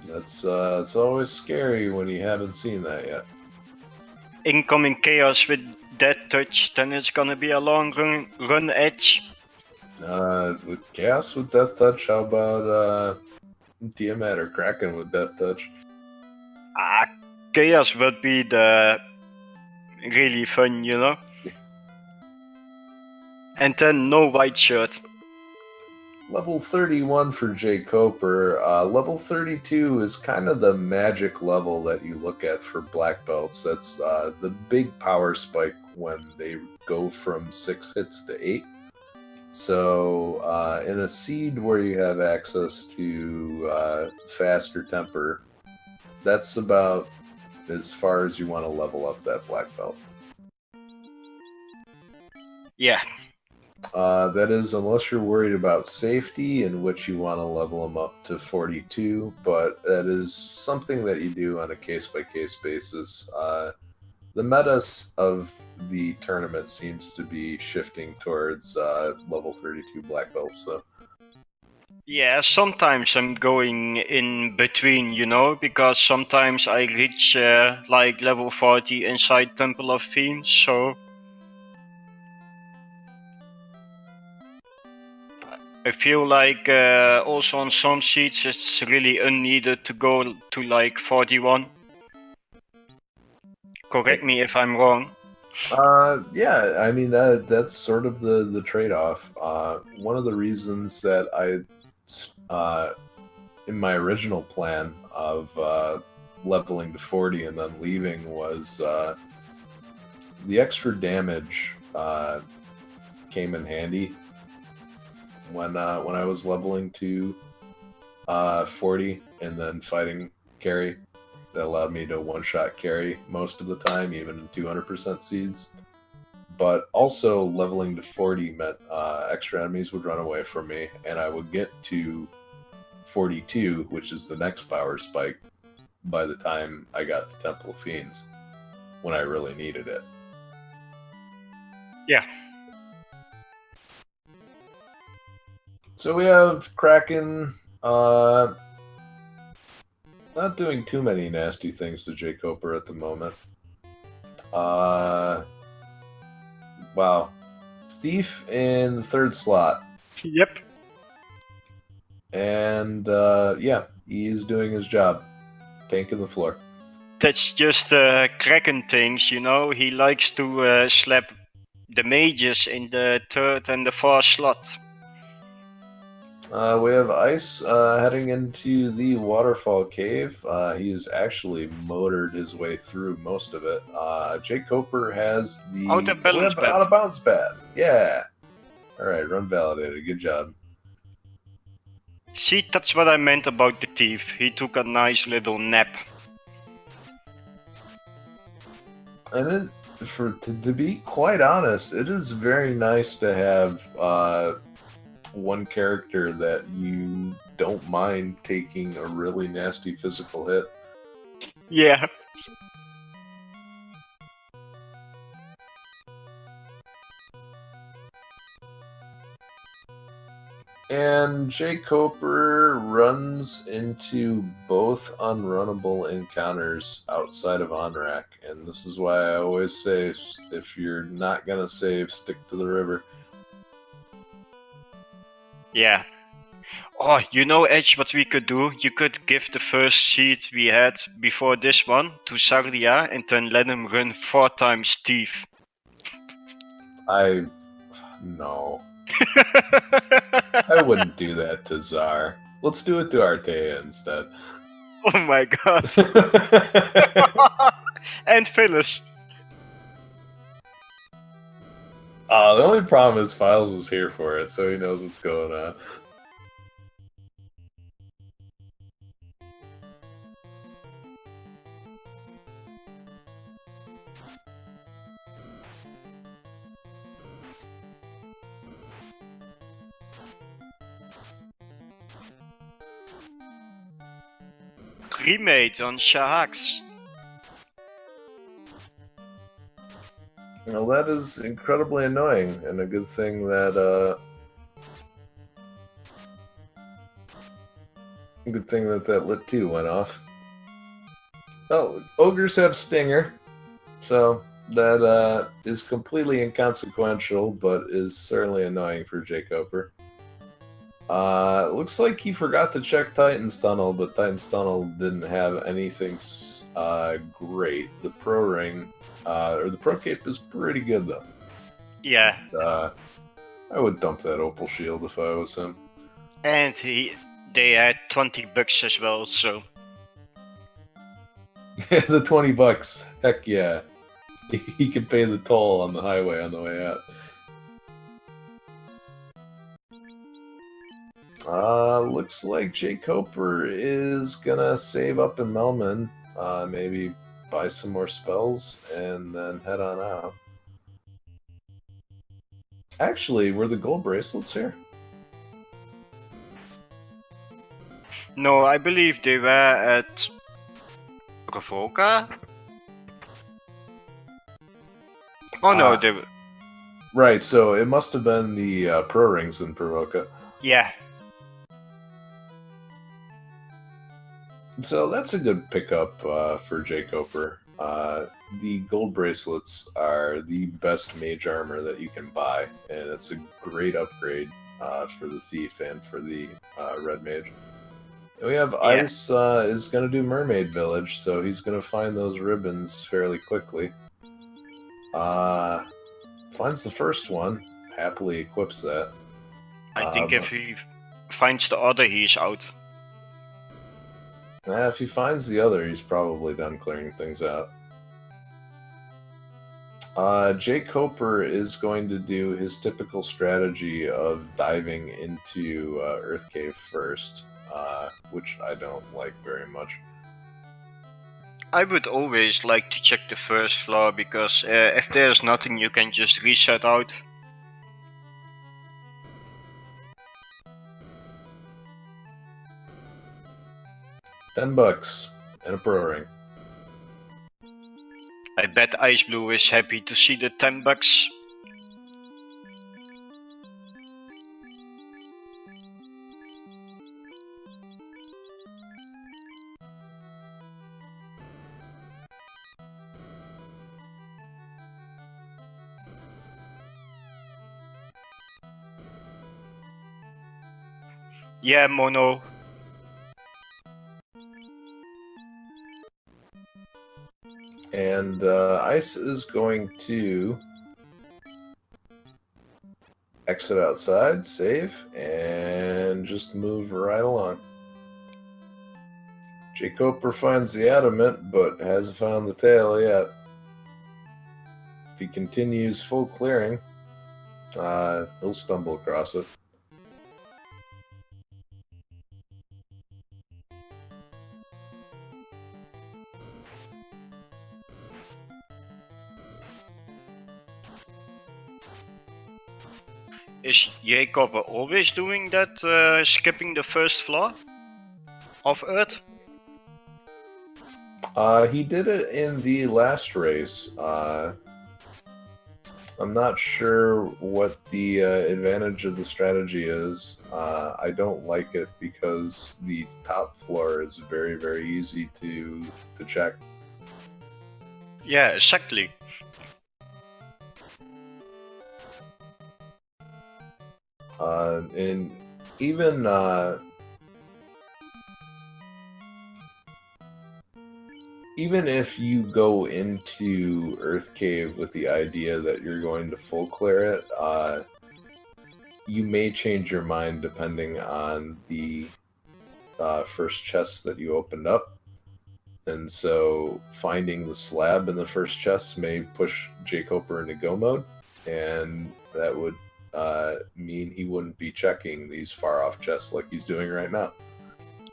That's it's always scary when you haven't seen that yet. Incoming chaos with Death Touch, then it's gonna be a long run Edge. With Chaos with Death Touch, how about Tiamat or Kraken with Death Touch? Chaos would be the really fun, you know? And then no white shirt. Level 31 for jkoper. Level 32 is kind of the magic level that you look at for black belts. That's the big power spike when they go from 6 hits to 8. So in a seed where you have access to faster temper, that's about as far as you want to level up that black belt. Yeah. That is, unless you're worried about safety, in which you want to level them up to 42, but that is something that you do on a case-by-case basis. The meta of the tournament seems to be shifting towards level 32 black belts, so. Yeah, sometimes I'm going in between, you know, because sometimes I reach like level 40 inside Temple of Fiends, so I feel like also on some seats it's really unneeded to go to like 41. Correct me if I'm wrong. Yeah, I mean that's sort of the trade-off. One of the reasons that I in my original plan of leveling to 40 and then leaving was the extra damage came in handy when I was leveling to 40, and then fighting carry. That allowed me to one-shot carry most of the time, even in 200% seeds. But also leveling to 40 meant extra enemies would run away from me, and I would get to 42, which is the next power spike, by the time I got to Temple of Fiends, when I really needed it. Yeah. So we have Kraken, not doing too many nasty things to jkoper at the moment. Wow. Thief in the third slot. Yep. And, yeah, he's doing his job. Tanking the floor. That's just Kraken things, you know. He likes to slap the mages in the third and the fourth slot. We have Ice heading into the waterfall cave. He's actually motored his way through most of it. jkoper has the Out of balance pad. Out of bounds pad. Yeah. All right, run validated. Good job. See, that's what I meant about the thief. He took a nice little nap. And to be quite honest, it is very nice to have one character that you don't mind taking a really nasty physical hit. Yeah. And jkoper runs into both unrunnable encounters outside of Onrak, and this is why I always say, if you're not gonna save, stick to the river. Yeah. Oh, you know, Edge, what we could do? You could give the first sheet we had before this one to Sardia and then let him run 4 times thief. No. I wouldn't do that to Czar. Let's do it to Artea instead. Oh my god. And Phyllis. The only problem is Files was here for it, so he knows what's going on. Remade on Shahax. Well, that is incredibly annoying, and a good thing that that lit 2 went off. Oh, ogres have Stinger, so that is completely inconsequential, but is certainly annoying for jkoper. Looks like he forgot to check Titan's Tunnel, but Titan's Tunnel didn't have anything great. The Pro Ring, or the Pro Cape is pretty good, though. Yeah. I would dump that Opal Shield if I was him. And they had $20 as well, so... The $20, heck yeah. He can pay the toll on the highway on the way out. Looks like jkoper is gonna save up in Melman, maybe buy some more spells, and then head on out. Actually, were the gold bracelets here? No, I believe they were at... Revoca? Oh no, they were... Right, so it must have been the Pro Rings in Provoca. Yeah. So that's a good pickup for jkoper. The gold bracelets are the best mage armor that you can buy, and it's a great upgrade for the thief and for the red mage. And we have Ice is going to do Mermaid Village, so he's going to find those ribbons fairly quickly. Finds the first one, happily equips that. I think if he finds the other, he's out. If he finds the other, he's probably done clearing things out. jkoper is going to do his typical strategy of diving into Earth Cave first. which I don't like very much. I would always like to check the first floor because if there's nothing, you can just reset out. $10 and a pro ring. I bet xIceblue is happy to see the $10. Yeah, mono. And Ice is going to exit outside, save, and just move right along. jkoper finds the adamant, but hasn't found the tail yet. If he continues full clearing, he'll stumble across it. Is jkoper always doing that, skipping the first floor of Earth? He did it in the last race. I'm not sure what the advantage of the strategy is. I don't like it because the top floor is very, very easy to check. Yeah, exactly. And even even if you go into Earth Cave with the idea that you're going to full clear it, you may change your mind depending on the first chest that you opened up. And so finding the slab in the first chest may push jkoper into go mode, and that would mean he wouldn't be checking these far off chests like he's doing right now.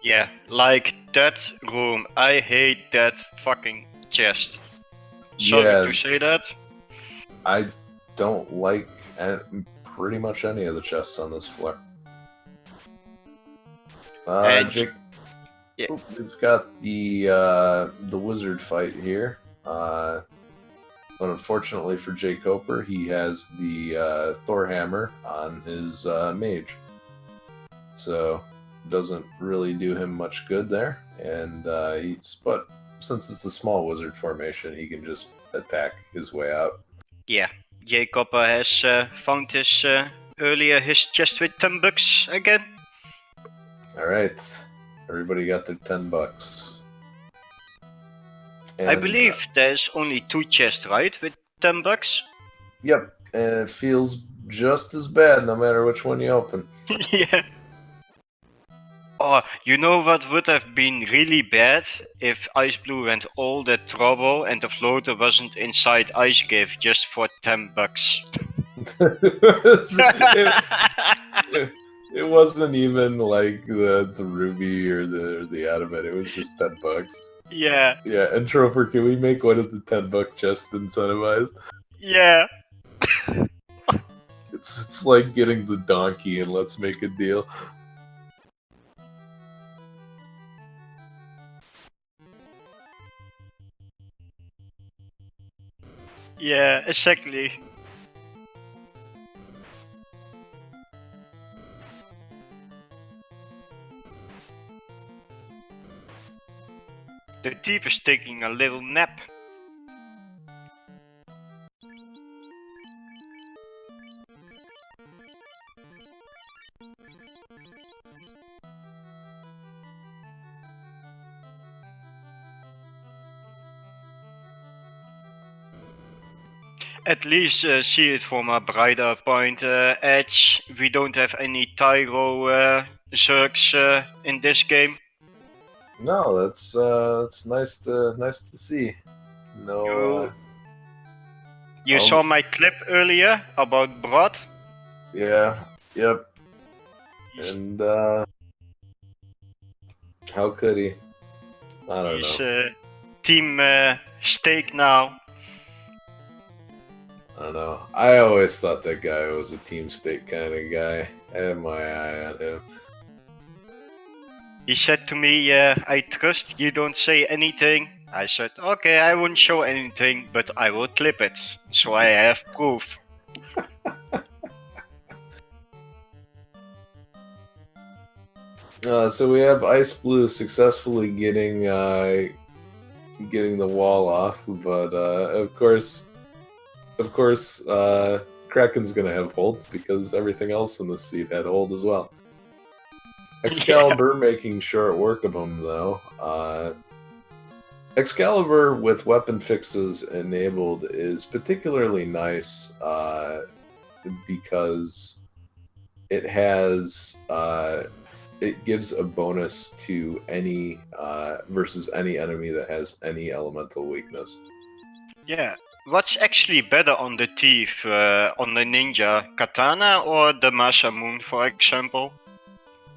Yeah, like that room. I hate that fucking chest. Sorry Yeah. to say that. I don't like pretty much any of the chests on this floor. Jake, yeah. We've got the wizard fight here. But unfortunately for jkoper, he has the Thor hammer on his mage, so doesn't really do him much good there. And but since it's a small wizard formation, he can just attack his way out. Yeah, jkoper has found his earlier his chest with $10 again. All right, everybody got their $10. And, I believe there's only 2 chests, right, with $10? Yep, and it feels just as bad no matter which one you open. Yeah. Oh, you know what would have been really bad? If xIceblue went all that trouble and the floater wasn't inside Ice Cave just for $10. It wasn't even like the ruby or the adamant. It was just $10. Yeah. Yeah, and Troper, can we make one of the $10 chests incentivized? Yeah. It's like getting the donkey and let's make a deal. Yeah, exactly. The thief is taking a little nap. At least see it from a brighter point. Edge, we don't have any Tyro Zergs in this game. No, that's nice to see. No. You saw my clip earlier about Brod? Yeah. Yep. And How could he? I don't He's know. team Steak now. I don't know. I always thought that guy was a team state kind of guy. I had my eye on him. He said to me, I trust you don't say anything. I said, okay, I won't show anything, but I will clip it. So I have proof. So we have xIceblue successfully getting the wall off, but of course, Kraken's gonna have hold because everything else in the seat had hold as well. Excalibur making short work of him though. Excalibur with weapon fixes enabled is particularly nice because it has it gives a bonus to any versus any enemy that has any elemental weakness. Yeah. What's actually better on the thief, on the ninja, katana or the Masamune, for example?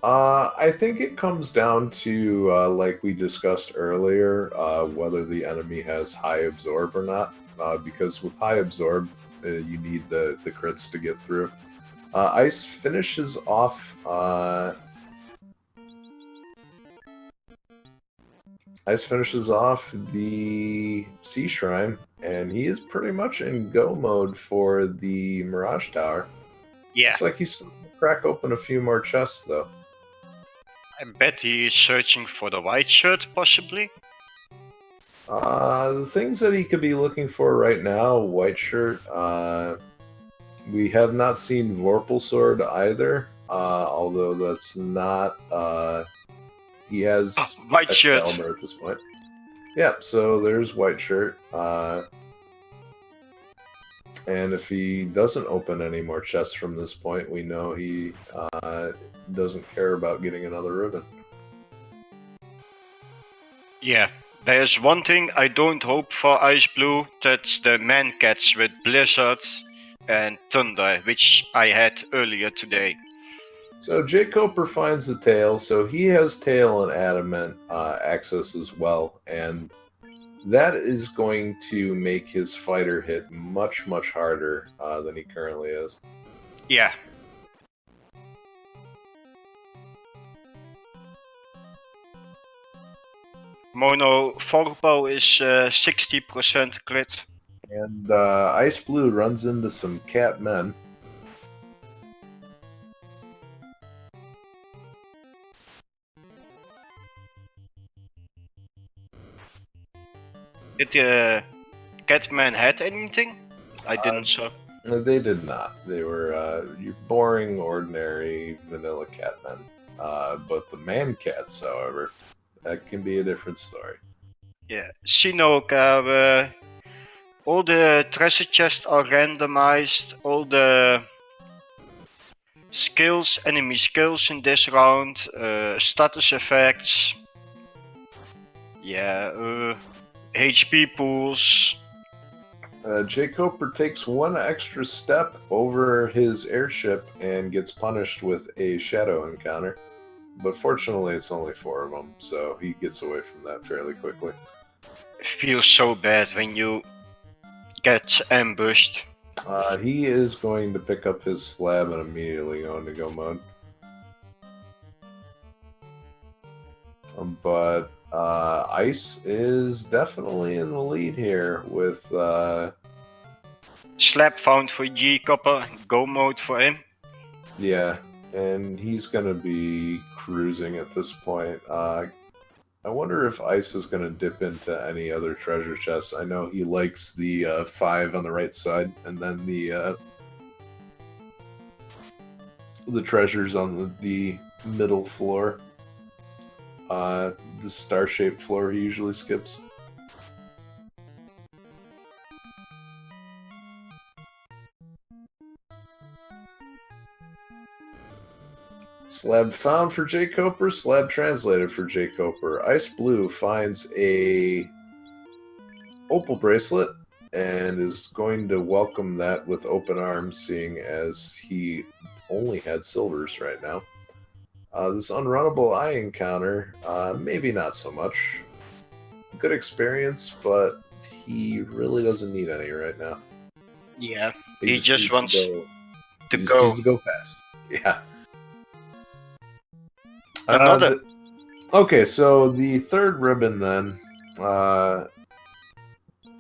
I think it comes down to, like we discussed earlier, whether the enemy has high absorb or not. Because with high absorb, you need the crits to get through. Ice finishes off. Ice finishes off the Sea Shrine, and he is pretty much in go mode for the Mirage Tower. Yeah. Looks like he's still gonna crack open a few more chests, though. I bet he is searching for the white shirt, possibly. The things that he could be looking for right now, white shirt. We have not seen Vorpal Sword either, although that's not. He has White shirt. Excalibur at this point. Yeah, so there's white shirt. And if he doesn't open any more chests from this point, we know he doesn't care about getting another ribbon. Yeah, there's one thing I don't hope for xIceblue, that's the man cats with Blizzard and Thunder, which I had earlier today. So jkoper finds the tail, so he has tail and adamant access as well, and that is going to make his fighter hit much harder than he currently is. Yeah. Mono Forbo is 60% crit. And xIceblue runs into some cat men. Did Catman had anything? I didn't saw. They did not. They were your boring, ordinary, vanilla catmen. But the man cats, however, that can be a different story. Yeah, Shinoka, all the treasure chests are randomized, all the skills, enemy skills in this round, status effects, yeah, HP pools. jkoper takes one extra step over his airship and gets punished with a shadow encounter. But fortunately, it's only 4 of them, so he gets away from that fairly quickly. It feels so bad when you get ambushed. He is going to pick up his slab and immediately go into go mode. But Ice is definitely in the lead here with... Slab found for jkoper, go mode for him. Yeah, and he's going to be cruising at this point. I wonder if Ice is going to dip into any other treasure chests. I know he likes the 5 on the right side, and then the treasures on the middle floor. The star-shaped floor he usually skips. Slab found for jkoper, slab translated for jkoper. xIceblue finds a opal bracelet and is going to welcome that with open arms, seeing as he only had silvers right now. This unrunnable eye encounter, maybe not so much. Good experience, but he really doesn't need any right now. Yeah, He he just needs wants to to just go. needs to go fast. Yeah. Another. Okay, so the third ribbon then,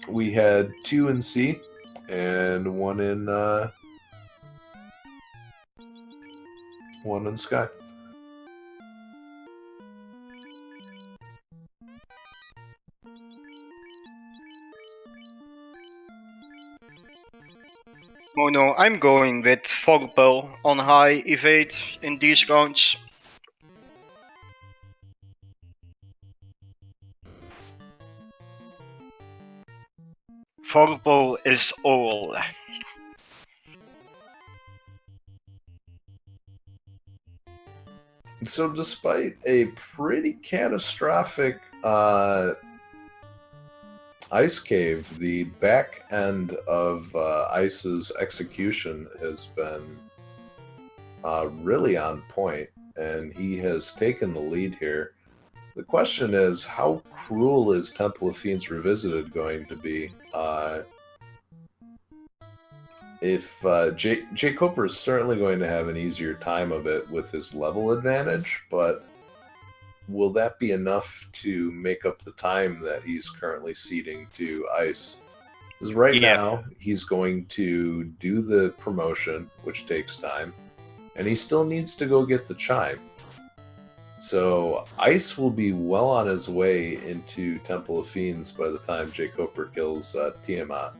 we had 2 in C and 1 in Sky. Oh no, I'm going with Vorbel on high evade in these rounds. Vorbel is all. So despite a pretty catastrophic ice cave, the back end of Ice's execution has been really on point, and he has taken the lead here. The question is, how cruel is Temple of Fiends Revisited going to be? If jkoper is certainly going to have an easier time of it with his level advantage, but will that be enough to make up the time that he's currently ceding to Ice? Because right now, he's going to do the promotion, which takes time, and he still needs to go get the chime. So Ice will be well on his way into Temple of Fiends by the time jkoper kills Tiamat.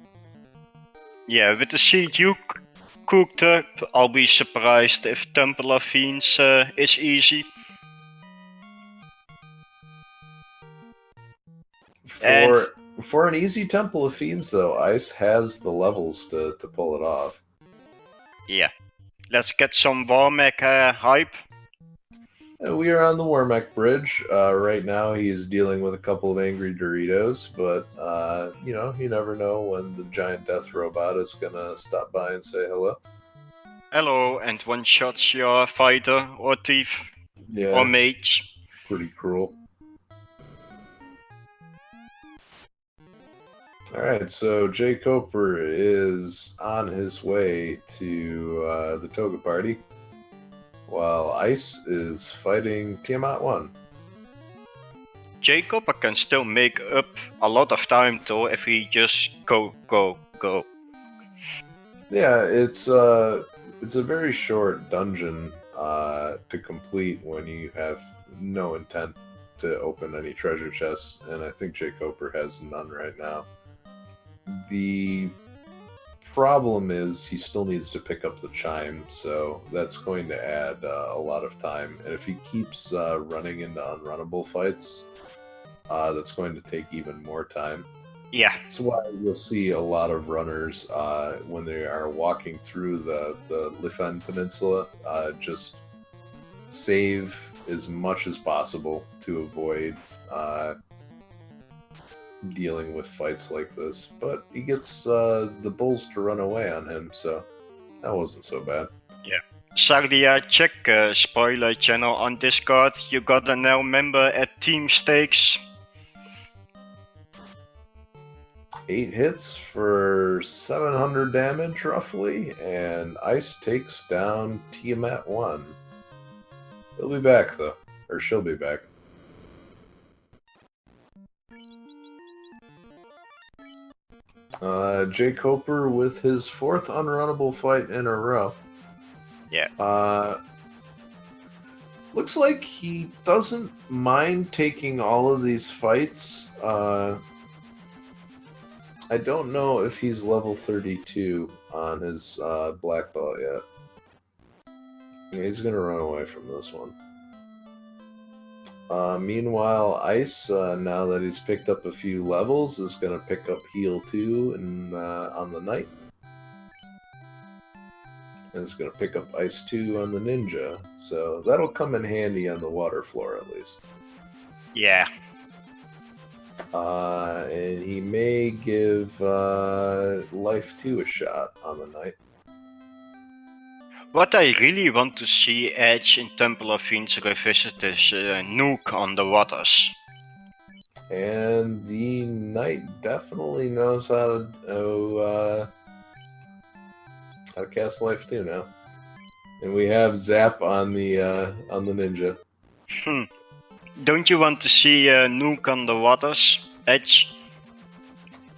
Yeah, with the seed you cooked up, I'll be surprised if Temple of Fiends is easy. For an easy Temple of Fiends, though, Ice has the levels to pull it off. Yeah, let's get some Warmack hype. We are on the Wormek Bridge. Right now, he's dealing with a couple of angry Doritos, but, you never know when the giant death robot is gonna stop by and say hello. Hello, and one-shots your fighter or thief or mage. Pretty cruel. Alright, so jkoper is on his way to the Toga Party, while Ice is fighting Tiamat 1. jkoper can still make up a lot of time though if he just go. Yeah, it's a very short dungeon to complete when you have no intent to open any treasure chests, and I think jkoper has none right now. The problem is he still needs to pick up the chime, so that's going to add a lot of time. And if he keeps running into unrunnable fights, that's going to take even more time. Yeah. That's why you'll see a lot of runners when they are walking through the Lifen Peninsula, just save as much as possible to avoid dealing with fights like this. But he gets the bulls to run away on him, so that wasn't so bad. Yeah. Sardia, check spoiler channel on Discord. You got a now member at Team Stakes. 8 hits for 700 damage, roughly, and Ice takes down Tiamat 1. He'll be back, though. Or she'll be back. jkoper with his 4th unrunnable fight in a row. Yeah. Looks like he doesn't mind taking all of these fights. I don't know if he's level 32 on his black belt yet. Yeah, he's going to run away from this one. Meanwhile, Ice, now that he's picked up a few levels, is going to pick up Heal 2 on the Knight. And is going to pick up Ice 2 on the Ninja. So that'll come in handy on the water floor, at least. Yeah. And he may give Life 2 a shot on the Knight. What I really want to see Edge in Temple of Fiends revisit is Nuke on the waters. And the knight definitely knows how to cast life too now. And we have Zap on the ninja. Don't you want to see Nuke on the waters, Edge?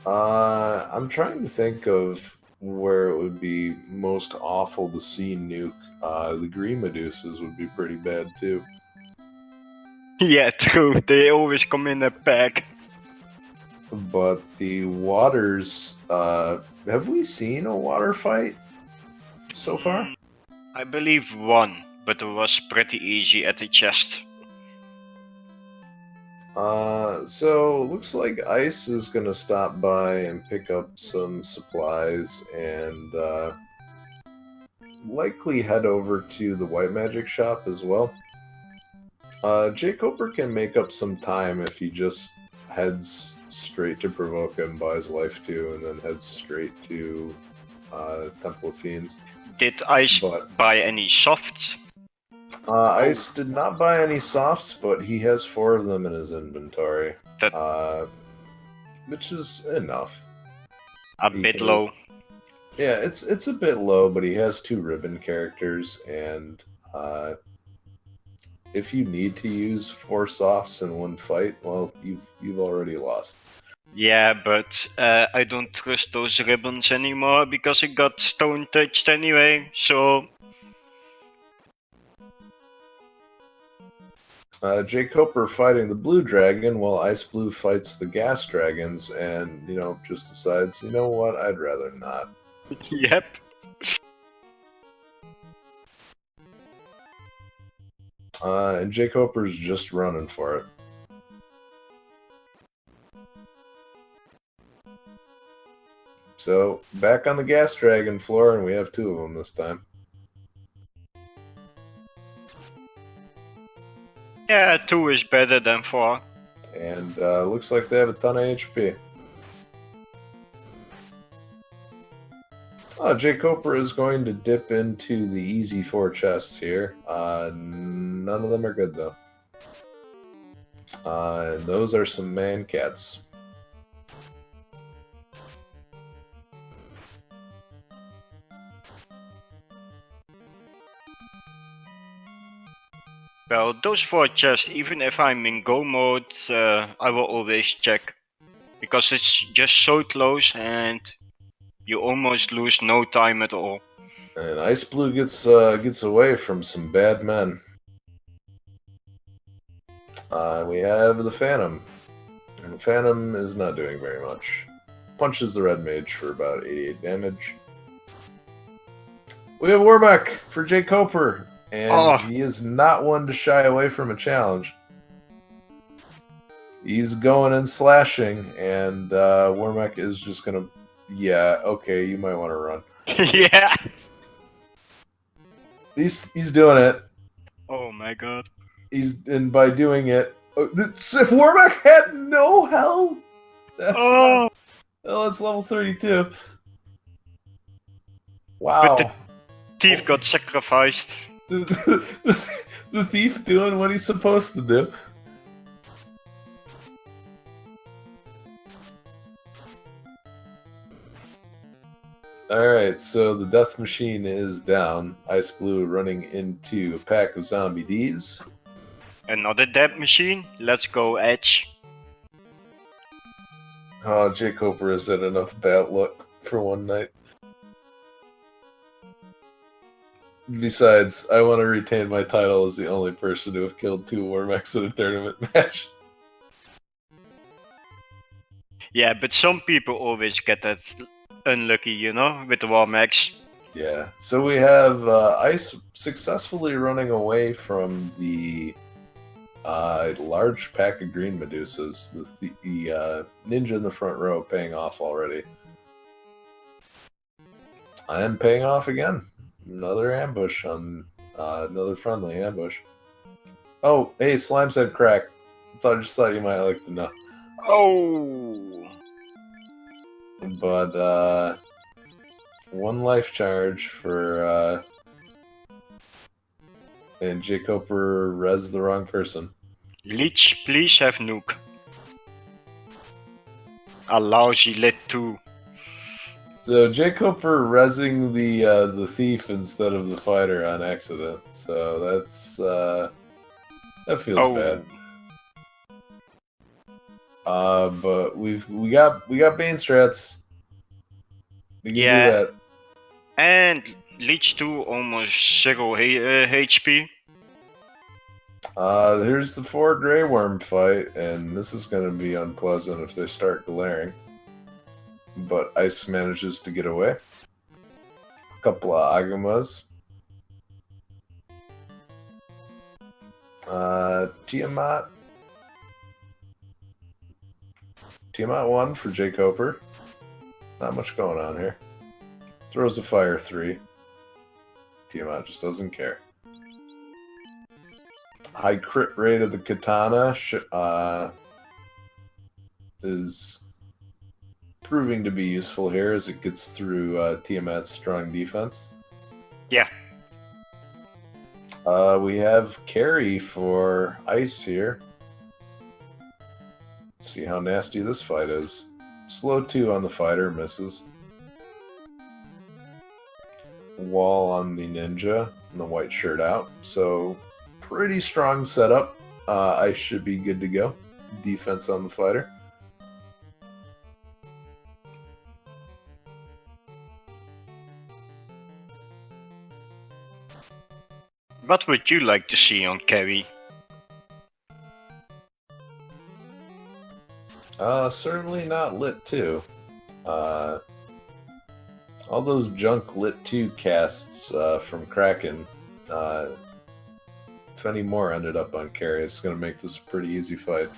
I'm trying to think of where it would be most awful to see Nuke. The green Medusas would be pretty bad too. Yeah, true. They always come in a pack. But the waters, have we seen a water fight so far? I believe one, but it was pretty easy at the chest. So looks like Ice is gonna stop by and pick up some supplies and likely head over to the white magic shop as well. jkoper can make up some time if he just heads straight to provoke him, buys life too, and then heads straight to Temple of Fiends. Did Ice buy any softs? Ice did not buy any softs, but he has 4 of them in his inventory, which is enough. A bit low. Yeah, it's a bit low, but he has 2 ribbon characters, and if you need to use 4 softs in one fight, well, you've already lost. Yeah, but I don't trust those ribbons anymore because it got stone touched anyway, so... jkoper fighting the blue dragon while xIceblue fights the gas dragons and, just decides, you know what, I'd rather not. Yep. And jkoper's just running for it. So, back on the gas dragon floor, and we have 2 of them this time. Yeah, 2 is better than 4. And looks like they have a ton of HP. jkoper is going to dip into the easy 4 chests here. None of them are good, though. And those are some man cats. Well, those 4 chests, even if I'm in go mode, I will always check. Because it's just so close and you almost lose no time at all. And xIceblue gets away from some bad men. We have the Phantom. And the Phantom is not doing very much. Punches the red mage for about 88 damage. We have Wormek for jkoper. And he is not one to shy away from a challenge. He's going and slashing, and Wormek is just gonna... Yeah, okay, you might want to run. Yeah! He's doing it. Oh my god. And by doing it... Wormek had no health! That's level 32. Wow. But the thief got sacrificed. The thief doing what he's supposed to do. Alright, so the death machine is down. xIceblue running into a pack of zombie Ds. Another dead machine? Let's go, Edge. Oh, jkoper has had enough bad luck for one night. Besides, I want to retain my title as the only person to have killed 2 Wormeks in a tournament match. Yeah, but some people always get that unlucky, with the Wormeks. Yeah, so we have Ice successfully running away from the large pack of green Medusas. The ninja in the front row paying off already. I am paying off again. Another ambush on another friendly ambush. Oh, hey, Slime's head crack. Just thought you might like to know. Oh! But 1 life charge for And jkoper res the wrong person. Leech, please have nuke. A lousy lit 2. So jkoper resing the thief instead of the fighter on accident. So that's that feels bad. But we got Bane strats. We can do that. And Leech 2 almost 0 HP. Here's the 4 Grey Worm fight, and this is going to be unpleasant if they start glaring. But Ice manages to get away. A couple of Agamas. Tiamat. Tiamat 1 for jkoper. Not much going on here. Throws a fire 3. Tiamat just doesn't care. High crit rate of the katana is proving to be useful here as it gets through Tiamat's strong defense. Yeah. We have carry for Ice here. See how nasty this fight is. Slow 2 on the fighter, misses. Wall on the ninja, and the white shirt out. So, pretty strong setup. Ice should be good to go. Defense on the fighter. What would you like to see on carry? Certainly not lit 2. All those junk lit 2 casts from Kraken, if any more ended up on carry, it's going to make this a pretty easy fight.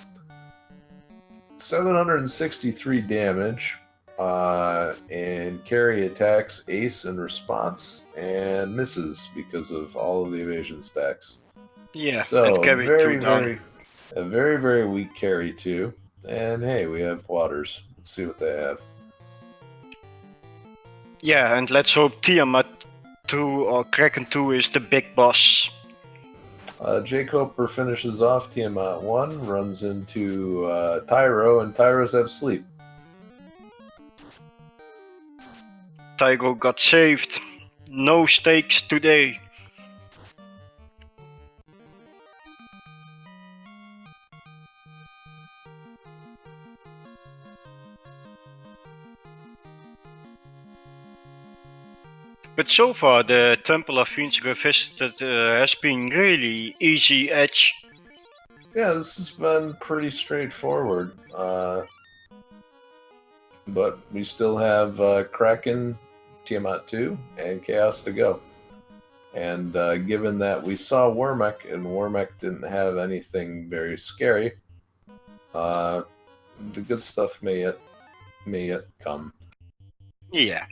763 damage, and carry attacks Ace in response and misses because of all of the evasion stacks. Yeah, so and carry a very weak carry too. And hey, we have waters. Let's see what they have. Yeah, and let's hope Tiamat 2 or Kraken 2 is the big boss. jkoper finishes off Tiamat 1, runs into Tyro, and Tyros have sleep. Tyro got saved. No stakes today. But so far the Temple of Fiends Revisited has been really easy edge. Yeah, this has been pretty straightforward. But we still have Kraken, Tiamat 2, and Chaos to go. And given that we saw Wormek, and Wormek didn't have anything very scary, the good stuff may yet come. Yeah.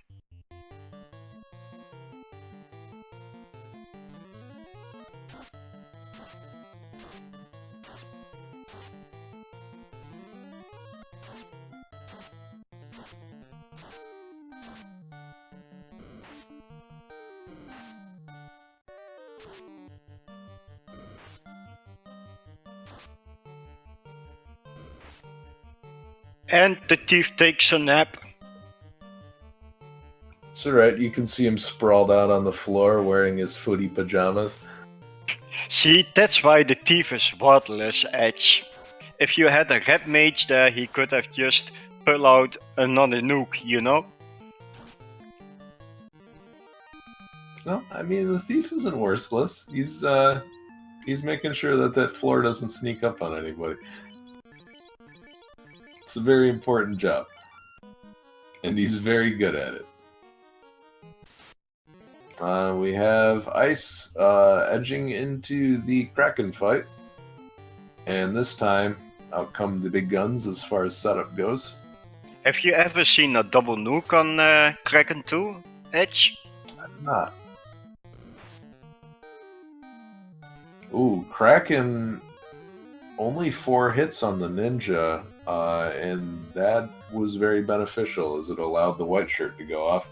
And the thief takes a nap. It's alright, you can see him sprawled out on the floor wearing his footy pajamas. See, that's why the thief is worthless edge. If you had a red mage there, he could have just pulled out another nuke, you know? No, I mean, the thief isn't worthless. He's making sure that floor doesn't sneak up on anybody. It's a very important job. And he's very good at it. We have Ice edging into the Kraken fight. And this time, out come the big guns as far as setup goes. Have you ever seen a double nuke on Kraken 2, Edge? I'm not. Ooh, Kraken only 4 hits on the ninja, and that was very beneficial as it allowed the white shirt to go off.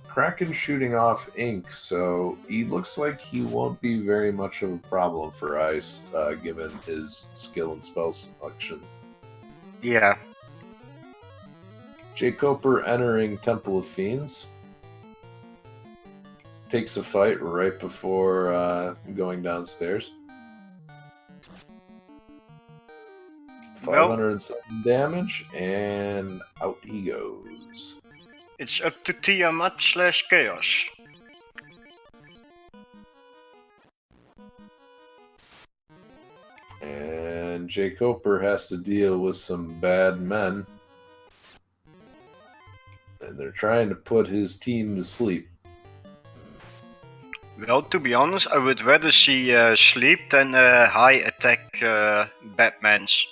Kraken shooting off ink, so he looks like he won't be very much of a problem for Ice, given his skill and spell selection. Yeah. jkoper entering Temple of Fiends. Takes a fight right before going downstairs. 507 damage, and out he goes. It's up to Tiamat/Chaos. And jkoper has to deal with some bad men. And they're trying to put his team to sleep. Well, to be honest, I would rather see sleep than high attack Batmans.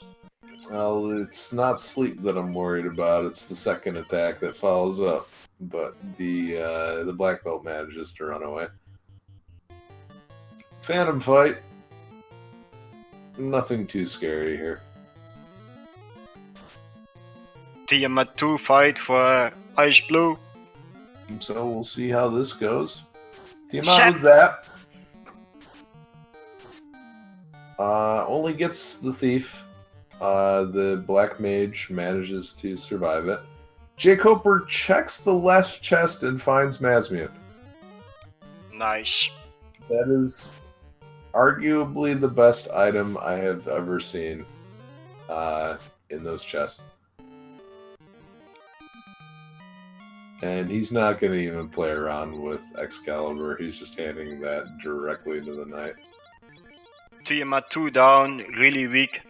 Well, it's not sleep that I'm worried about. It's the second attack that follows up. But the black belt manages to run away. Phantom fight. Nothing too scary here. Tiamat 2 fight for xIceblue. So we'll see how this goes. Tiamat was that. Only gets the thief. The black mage manages to survive it. jkoper checks the left chest and finds Masamune. Nice. That is arguably the best item I have ever seen in those chests. And he's not going to even play around with Excalibur. He's just handing that directly to the knight. Tiamat 2 down, really weak.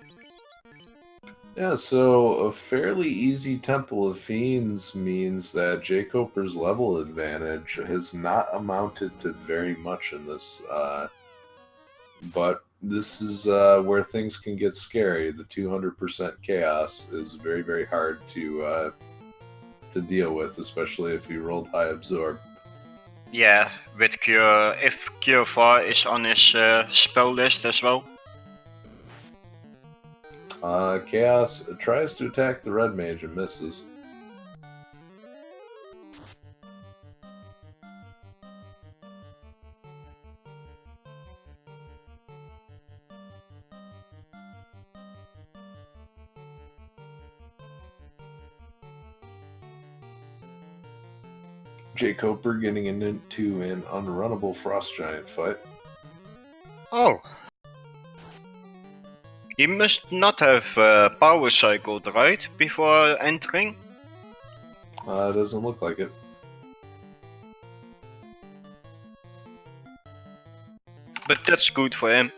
Yeah, so a fairly easy Temple of Fiends means that jkoper's level advantage has not amounted to very much in this. But this is where things can get scary. The 200% chaos is very, very hard to deal with, especially if you rolled high absorb. Yeah, with Cure, if Cure 4 is on his spell list as well. Chaos tries to attack the red mage and misses. jkoper getting into an unrunnable frost giant fight. Oh. He must not have power cycled, right? Before entering? It doesn't look like it. But that's good for him.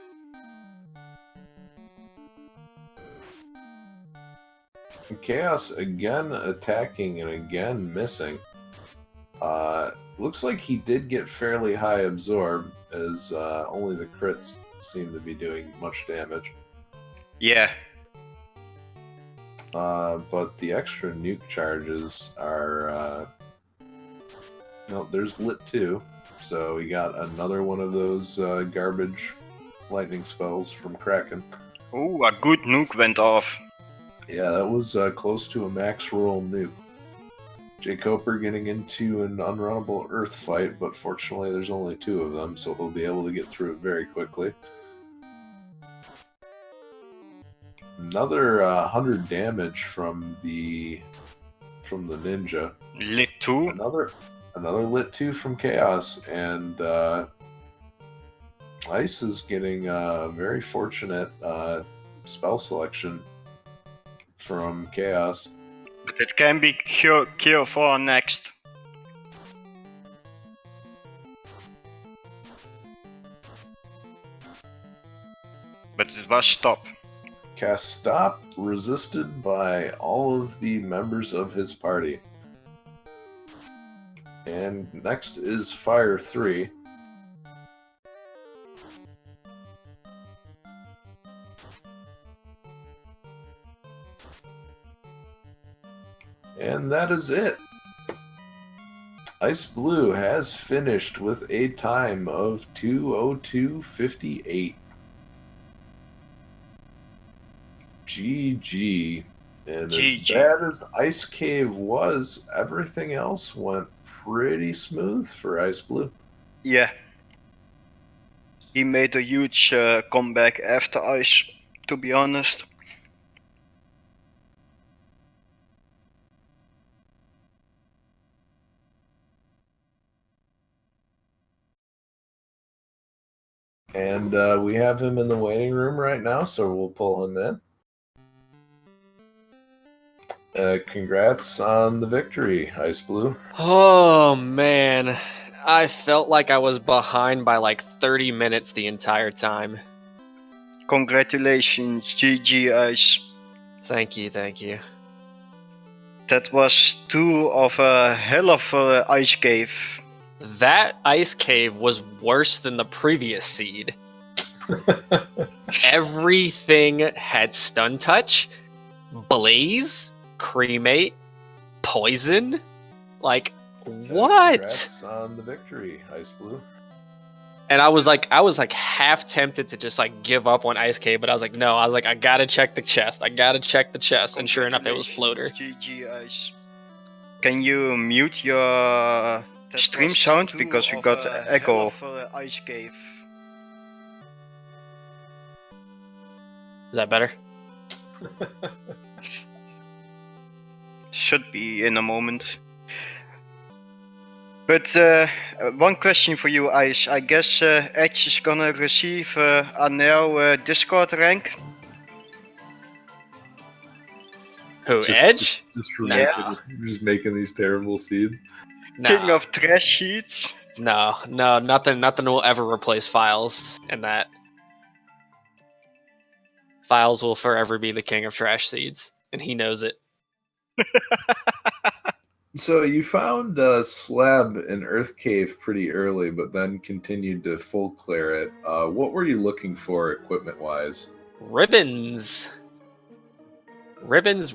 Chaos again attacking and again missing. Looks like he did get fairly high absorb, as only the crits seem to be doing much damage. Yeah. But the extra nuke charges are... No, there's lit 2, so we got another one of those garbage lightning spells from Kraken. Oh, a good nuke went off. Yeah, that was close to a max roll nuke. jkoper getting into an unrunnable earth fight, but fortunately there's only 2 of them, so he'll be able to get through it very quickly. Another 100 damage from the ninja. Lit 2. Another lit 2 from Chaos, and Ice is getting a very fortunate spell selection from Chaos. But it can be Cure 4 next. But it was stop. Cast Stop, resisted by all of the members of his party. And next is Fire 3. And that is it. xIceblue has finished with a time of 2:02:58. GG. And GG. as bad as Ice Cave was, everything else went pretty smooth for xIceblue. Yeah. He made a huge comeback after ice, to be honest. And we have him in the waiting room right now, so we'll pull him in. Congrats on the victory, xIceblue. Oh, man. I felt like I was behind by like 30 minutes the entire time. Congratulations, GG Ice. Thank you, thank you. That was 2 of a hell of a ice cave. That ice cave was worse than the previous seed. Everything had stun touch, blaze, cremate, poison. Like, what? Congrats on the victory, xIceblue. And I was like half tempted to just like give up on Ice Cave, but I was like, no, I gotta check the chest. And sure enough, it was Floater. GG Ice. Can you mute your stream sound because we got echo? Ice cave. Is that better? Should be in a moment. But one question for you, Ice. I guess Edge is gonna receive a now Discord rank. Who, Edge? Just making these terrible seeds. No. King of trash sheets. No, nothing will ever replace Files in that. Files will forever be the king of trash seeds, and he knows it. So you found Slab in Earth Cave pretty early, but then continued to full clear it. What were you looking for equipment-wise? Ribbons. Ribbons.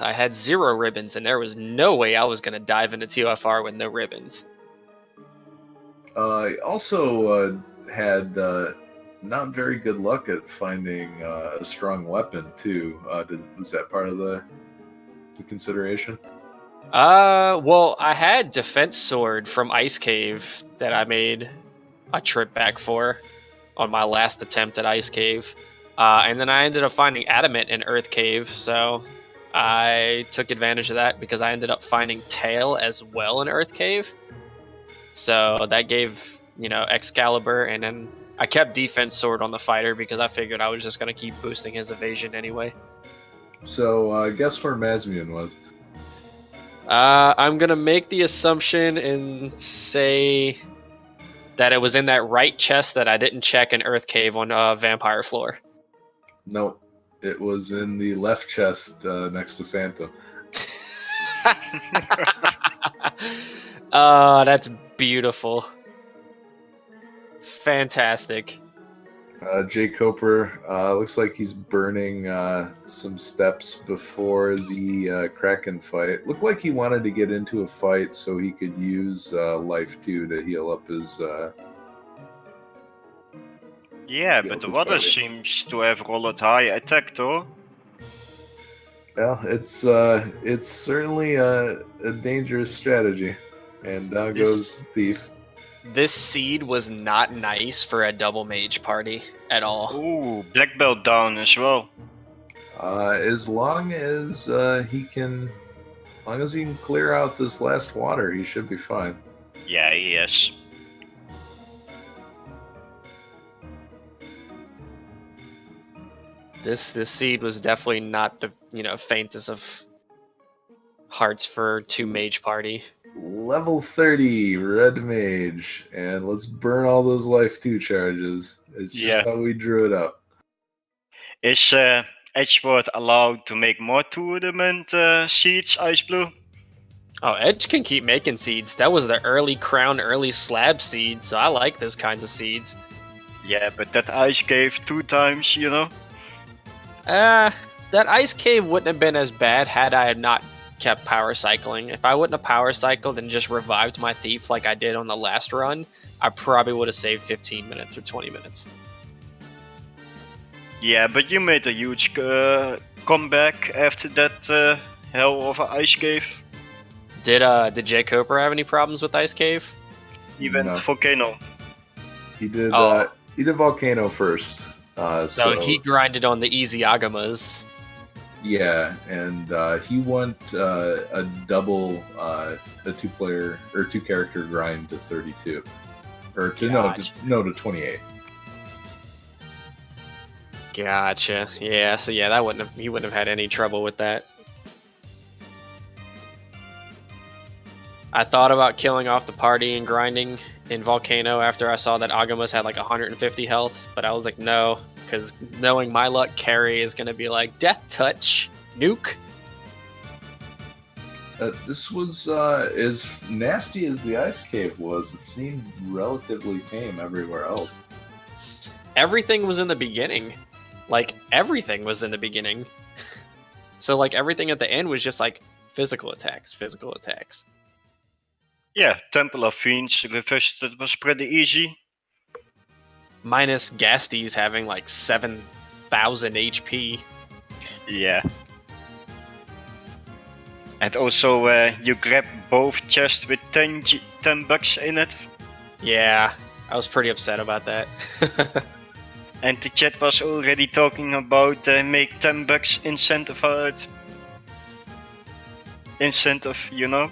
I had 0 ribbons, and there was no way I was going to dive into TFR with no ribbons. Also had not very good luck at finding a strong weapon, too. Was that part of the consideration? Well, I had Defense Sword from Ice Cave that I made a trip back for on my last attempt at Ice Cave. And then I ended up finding Adamant in Earth Cave, so I took advantage of that because I ended up finding Tail as well in Earth Cave. So that gave, Excalibur, and then I kept Defense Sword on the fighter because I figured I was just going to keep boosting his evasion anyway. So guess where Masamune was? I'm going to make the assumption and say that it was in that right chest that I didn't check in Earth Cave on Vampire Floor. Nope. It was in the left chest next to Phantom. That's beautiful. Fantastic. jkoper looks like he's burning some steps before the Kraken fight. Looked like he wanted to get into a fight so he could use Life 2 to heal up his... Yeah, but the water seems to have rolled high attack, though. Well, it's certainly a dangerous strategy. And down goes Thief. This seed was not nice for a double mage party at all. Ooh, black belt down as well. As long as he can clear out this last water, he should be fine. Yeah, he is. This seed was definitely not the faintest of hearts for 2 mage party. Level 30 red mage, and let's burn all those life 2 charges. It's just how we drew it up. Is Edgeworth allowed to make more tournament seeds, xIceblue? Oh, Edge can keep making seeds. That was the early crown, early slab seed, so I like those kinds of seeds. Yeah, but that ice cave 2 times, That ice cave wouldn't have been as bad had I had not kept power cycling. If I wouldn't have power cycled and just revived my thief like I did on the last run, I probably would have saved 15 minutes or 20 minutes. Yeah, but you made a huge comeback after that hell of an ice cave. Did jkoper have any problems with Ice Cave? He went No. Volcano. He did. Oh. He did Volcano first. So he grinded on the easy Agamas. Yeah, and he went a double, a 2-player or 2-character grind to 32, or to Gotcha. to 28. Gotcha. Yeah. So yeah, he wouldn't have had any trouble with that. I thought about killing off the party and grinding in Volcano after I saw that Agamas had like 150 health, but I was like, no, because knowing my luck, Carrie is going to be like, Death Touch, nuke. This was as nasty as the Ice Cave was. It seemed relatively tame everywhere else. Everything was in the beginning. Like, everything was in the beginning. So, like, everything at the end was just like physical attacks. Yeah, Temple of Fiends revisited was pretty easy. Minus Gasties having like 7,000 HP. Yeah. And also, you grab both chests with 10 bucks in it. Yeah, I was pretty upset about that. And the chat was already talking about make 10 bucks incentive out. Incentive, you know?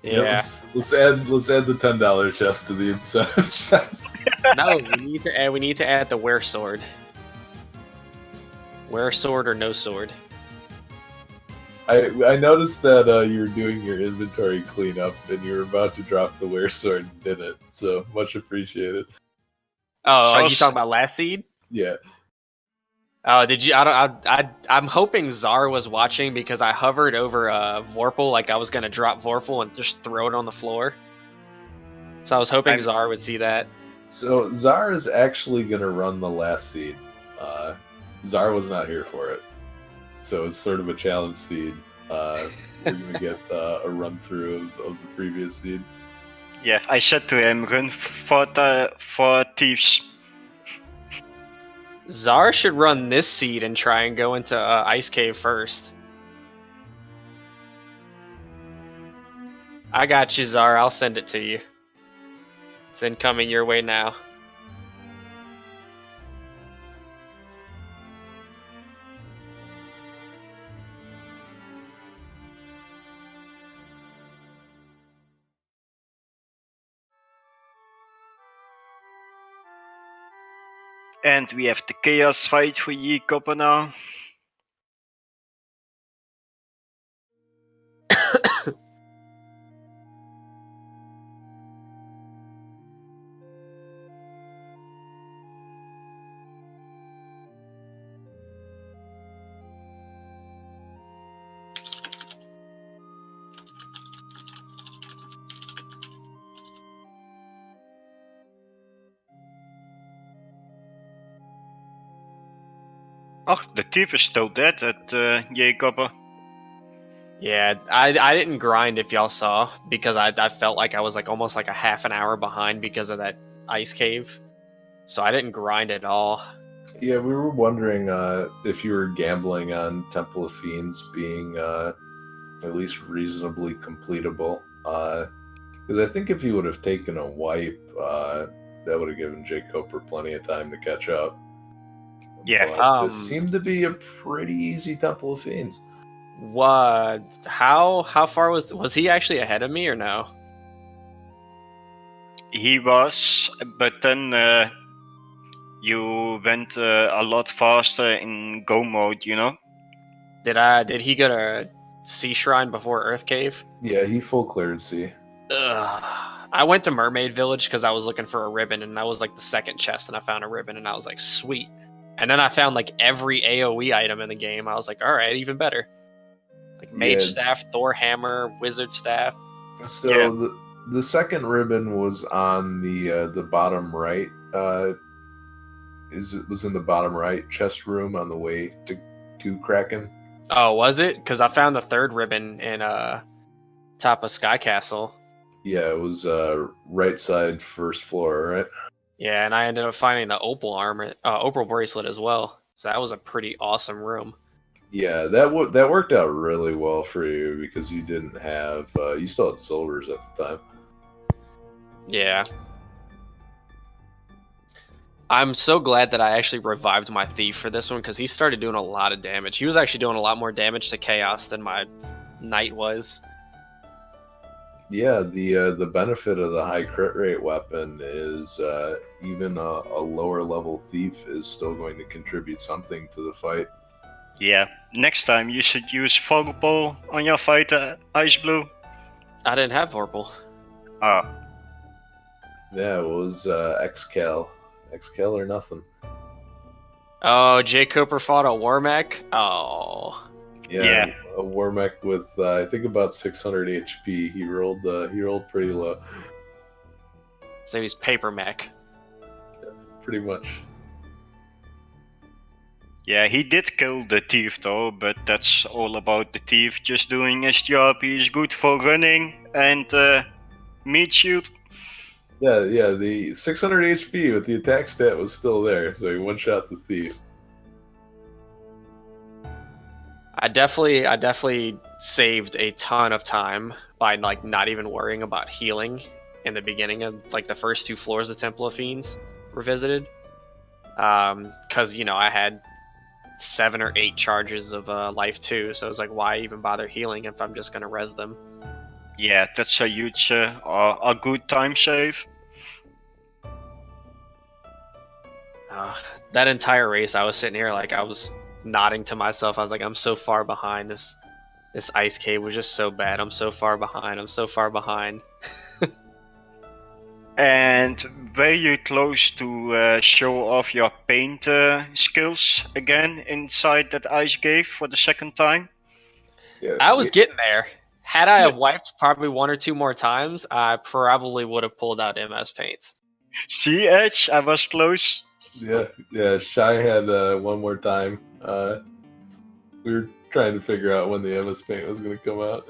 Yeah. Let's add the $10 chest to the incentive chest. No, we need to add the wear sword. Wear sword or no sword. I noticed that you were doing your inventory cleanup and you were about to drop the wear sword and did it. So much appreciated. Oh, are you talking about last seed? Yeah. Oh, did you? I'm hoping Zar was watching because I hovered over Vorpal like I was gonna drop Vorpal and just throw it on the floor. So I was hoping Zar would see that. So Zar is actually gonna run the last seed. Zar was not here for it, so it's sort of a challenge seed. We're gonna get a run through of the previous seed. Yeah, I said to him, run for thieves. Zar should run this seed and try and go into Ice Cave first. I got you, Zar. I'll send it to you. It's incoming your way now. And we have the chaos fight for jkoper now. Oh, the thief is still dead at jkoper. Yeah, I didn't grind if y'all saw because I felt like I was like almost like a half an hour behind because of that ice cave. So I didn't grind at all. Yeah, we were wondering if you were gambling on Temple of Fiends being at least reasonably completable. Because I think if he would have taken a wipe, that would have given jkoper plenty of time to catch up. Yeah. But this seemed to be a pretty easy Temple of Fiends. What? How far was he actually ahead of me or no? He was, but then you went a lot faster in go mode, you know? Did he go to Sea Shrine before Earth Cave? Yeah, he full cleared sea. Ugh. I went to Mermaid Village because I was looking for a ribbon, and that was like the second chest, and I found a ribbon, and I was like, sweet. And then I found like every AoE item in the game. I was like, all right, even better. Like Mage Staff, Thor Hammer, Wizard Staff. So Yeah. the second ribbon was on the bottom right. It was in the bottom right chest room on the way to Kraken. Oh, was it? Because I found the third ribbon in top of Sky Castle. Yeah, it was right side first floor, right? Yeah, and I ended up finding the opal armor, opal bracelet as well. So that was a pretty awesome room. Yeah, that worked out really well for you because you didn't have you still had silvers at the time. Yeah. I'm so glad that I actually revived my thief for this one because he started doing a lot of damage. He was actually doing a lot more damage to chaos than my knight was. Yeah, the benefit of the high crit rate weapon is even a lower level thief is still going to contribute something to the fight. Yeah, next time you should use Volleyball on your fighter, xIceblue. I didn't have Vorpal. Oh, Yeah, it was xcal or nothing. Oh, jkoper fought a Warmac? Oh. Yeah, a Warmech with I think about 600 HP. He rolled pretty low. So he's paper mech. Pretty much. yeah, he did kill the thief though, but that's all about the thief just doing his job. He's good for running and meat shield. Yeah, the 600 HP with the attack stat was still there, so he one-shot the thief. I definitely saved a ton of time by like not even worrying about healing in the beginning of like the first 2 floors of Temple of Fiends were visited. Because I had 7 or 8 charges of life too, so it's like, why even bother healing if I'm just gonna res them? Yeah, that's a huge, a good time save. That entire race, I was sitting here like I was nodding to myself. I was like, I'm so far behind. This ice cave was just so bad. I'm so far behind. I'm so far behind. And were you close to show off your paint skills again inside that ice cave for the second time? Yeah, I was getting there. Had I have wiped probably 1 or 2 more times, I probably would have pulled out MS paints. See, Edge, I was close. Yeah. Shy had one more time. We were trying to figure out when the MS Paint was going to come out.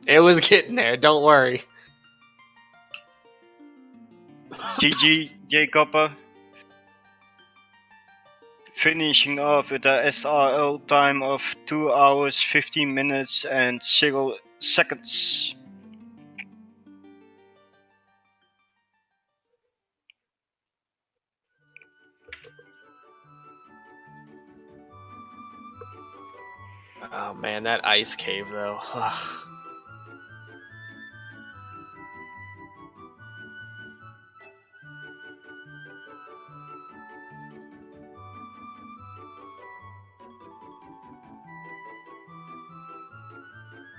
It was getting there. Don't worry. GG, jkoper. Finishing off with a SRL time of 2 hours, 15 minutes and 0 seconds. Oh man, that ice cave though.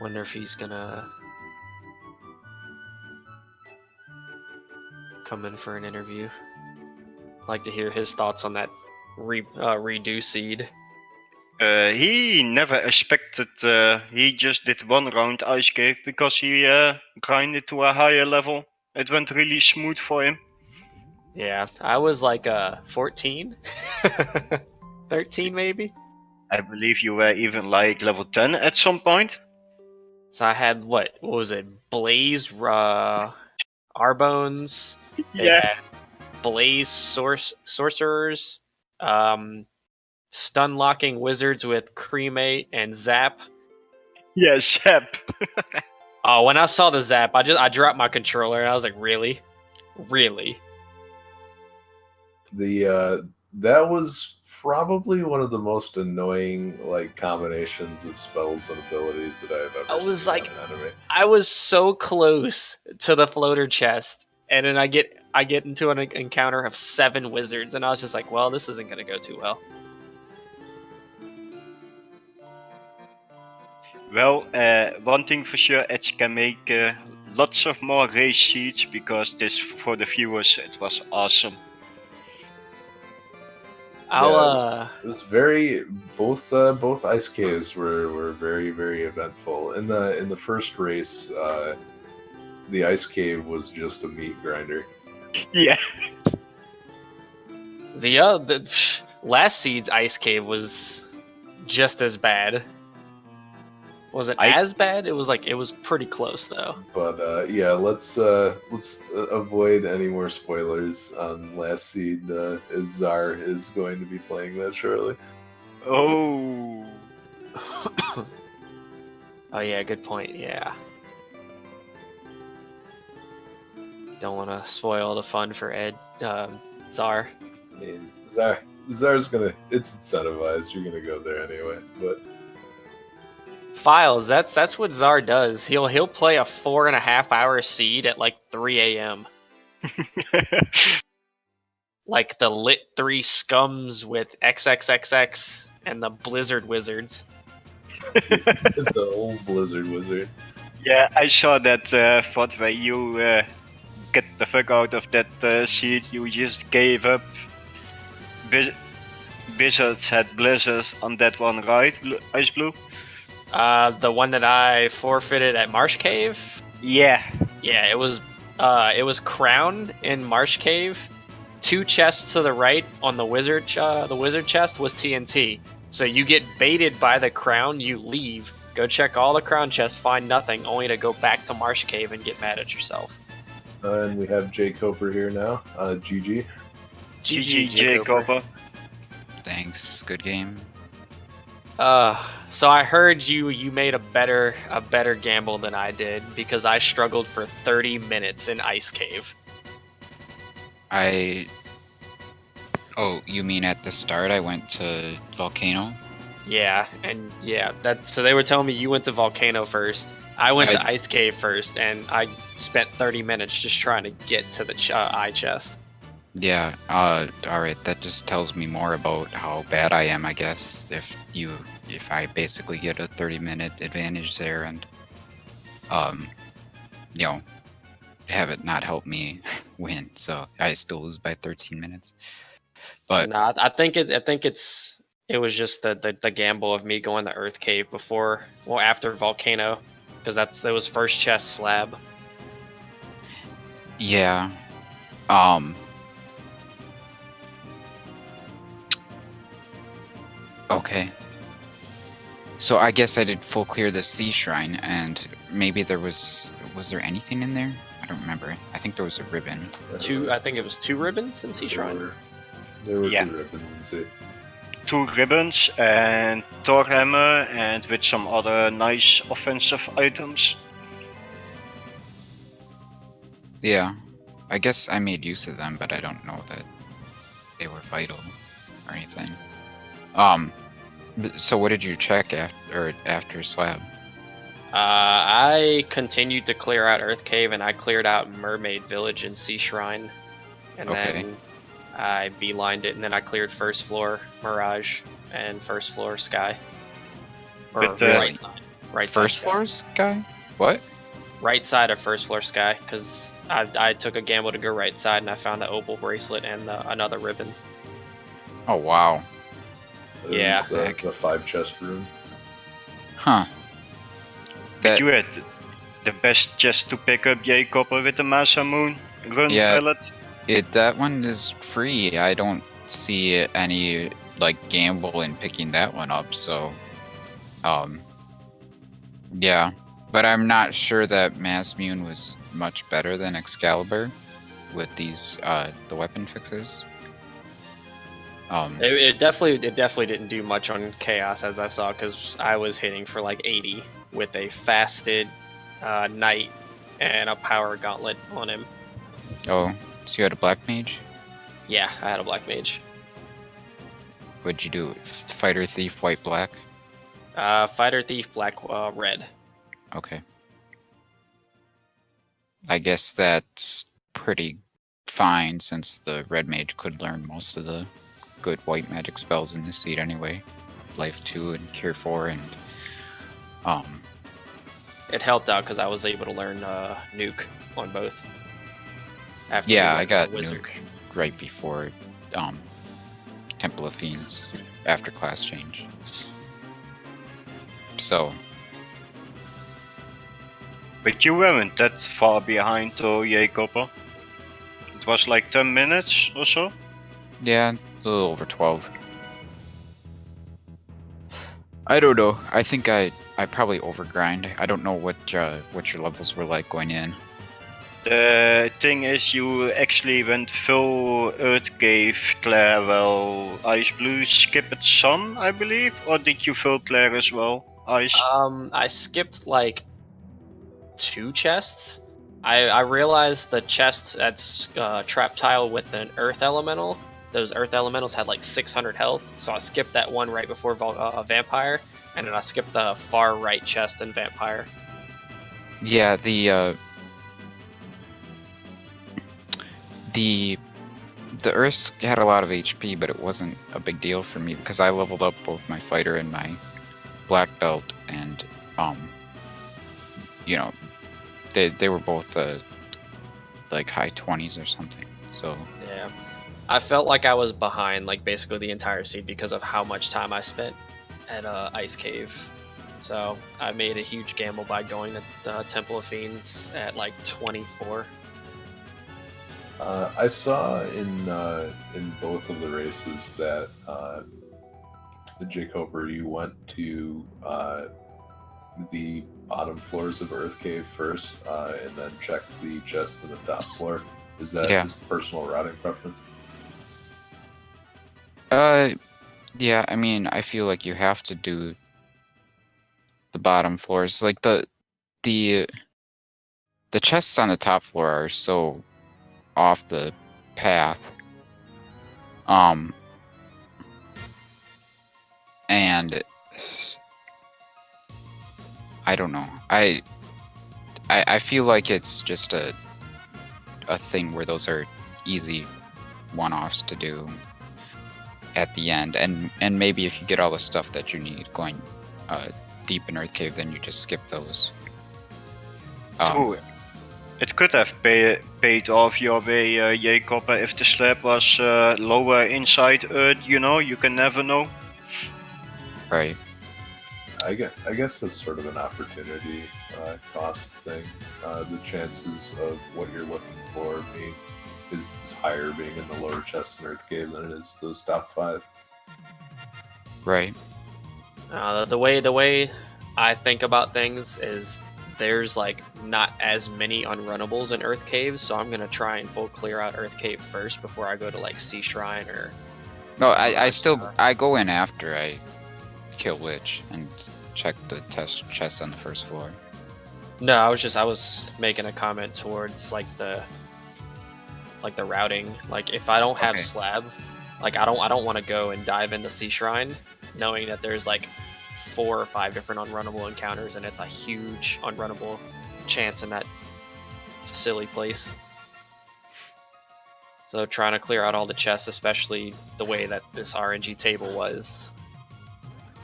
Wonder if he's gonna come in for an interview. Like to hear his thoughts on that redo seed. He never expected, he just did 1 round ice cave because he grinded to a higher level. It went really smooth for him. Yeah, I was like 14? 13 maybe? I believe you were even like level 10 at some point. So I had what was it? Blaze Arbones. They Yeah. had Blaze sorcerers, stun locking wizards with cremate and zap. Yeah, Zap. Oh, when I saw the zap, I dropped my controller and I was like, really? That was probably one of the most annoying combinations of spells and abilities that I've ever I was seen like, on an enemy. I was so close to the floater chest, and then I get into an encounter of 7 wizards, and I was just like, well, this isn't gonna go too well. Well, one thing for sure, Edge can make lots of more race sheets because this, for the viewers, it was awesome. It was very both ice caves were very, very eventful. In the first race, the ice cave was just a meat grinder. Yeah. The last seed's ice cave was just as bad. Was it as bad? It was pretty close though. But yeah, let's avoid any more spoilers on last seed. As Czar is going to be playing that shortly. Oh. Oh yeah, good point. Yeah. Don't want to spoil the fun for Czar. I mean, Zar's gonna. It's incentivized. You're gonna go there anyway. But Files. That's what Czar does. He'll play a 4.5-hour seed at like 3 a.m. Like the Lit 3 scums with XXXX and the Blizzard Wizards. the old Blizzard Wizard. Yeah, I saw that VOD where you get the fuck out of that seat. You just gave up. Wizards had Blizzards on that one, right, xIceblue? The one that I forfeited at Marsh Cave. Yeah. Yeah, it was crowned in Marsh Cave. 2 chests to the right on the wizard chest was TNT. So you get baited by the crown, you leave, go check all the crown chests, find nothing, only to go back to Marsh Cave and get mad at yourself. And we have jkoper here now. GG. GG jkoper. Thanks. Good game. So I heard you made a better gamble than I did because I struggled for 30 minutes in Ice Cave. Oh, you mean at the start I went to Volcano? Yeah, and yeah, so they were telling me you went to Volcano first. I went to Ice Cave first, and I spent 30 minutes just trying to get to the eye chest. Yeah, alright, that just tells me more about how bad I am, I guess, if I basically get a 30-minute advantage there and, you know, have it not help me win, so I still lose by 13 minutes. But nah, I think it was just the gamble of me going to Earth Cave after Volcano, because that was first chest slab. yeah, okay. So I guess I did full clear the sea shrine, and maybe was there anything in there? I don't remember. I think there was a ribbon. I think it was 2 ribbons in sea shrine. There were Yeah. 2 ribbons in sea. 2 ribbons and Thor hammer and with some other nice offensive items. Yeah, I guess I made use of them, but I don't know that they were vital or anything. So what did you check after slab? I continued to clear out Earth Cave, and I cleared out Mermaid Village and Sea Shrine, and then I beelined it, and then I cleared first floor Mirage and first floor Sky. Or But, right side. Right First side floor Sky? What? Right side of first floor Sky, because I took a gamble to go right side, and I found the opal bracelet and another ribbon. Oh wow. Yeah. The 5 chest room. Huh. But you had the best chest to pick up jkoper with the Masamune run Yeah. pellet. That one is free. I don't see any gamble in picking that one up, so yeah. But I'm not sure that Masamune was much better than Excalibur with these the weapon fixes. It definitely didn't do much on Chaos, as I saw, because I was hitting for like 80 with a fasted knight and a power gauntlet on him. Oh, so you had a black mage? Yeah, I had a black mage. What'd you do? Fighter, thief, white, black? Fighter, thief, black, red. Okay. I guess that's pretty fine, since the red mage could learn most of the good white magic spells in this seed anyway. Life 2 and Cure 4 and It helped out because I was able to learn nuke on both. After yeah, we I got went to Wizard. nuke right before Temple of Fiends after class change. So But you weren't that far behind though, jkoper. It was like 10 minutes or so. yeah, a little over 12. I don't know. I think I probably overgrind. I don't know what your levels were like going in. The thing is, you actually went full Earth Cave Claire. Well, xIceblue skipped some, I believe, or did you fill Claire as well? Ice. I skipped like 2 chests. I realized the chest that's trap tile with an earth elemental. Those earth elementals had like 600 health, so I skipped that one right before vampire, and then I skipped the far right chest in vampire. Yeah, the Earths had a lot of HP, but it wasn't a big deal for me because I leveled up both my fighter and my black belt, and you know, they were both like high 20s or something. So Yeah, I felt like I was behind like basically the entire seed because of how much time I spent at Ice Cave. So I made a huge gamble by going to the Temple of Fiends at like 24. I saw in both of the races that the jkoper, you went to the bottom floors of Earth Cave first, and then checked the chests in the top floor. Is that just personal routing preference? Yeah, I mean, I feel like you have to do the bottom floors. Like the chests on the top floor are so off the path. And I don't know. I feel like it's just a thing where those are easy one-offs to do at the end, and maybe if you get all the stuff that you need going deep in Earth Cave, then you just skip those. It could have paid off your way, jkoper, if the slab was lower inside Earth. You can never know. Right. I guess that's sort of an opportunity cost thing. The chances of what you're looking for is higher being in the lower chest in Earth Cave than it is those top 5. Right. The way I think about things is there's like not as many unrunnables in Earth Cave, so I'm gonna try and full clear out Earth Cave first before I go to like Sea Shrine or. No, I go in after I kill Lich and check the chest on the first floor. No, I was making a comment towards like the routing. Like if I don't have slab, like I don't want to go and dive into Sea Shrine knowing that there's like 4 or 5 different unrunnable encounters and it's a huge unrunnable chance in that silly place. So trying to clear out all the chests, especially the way that this RNG table was.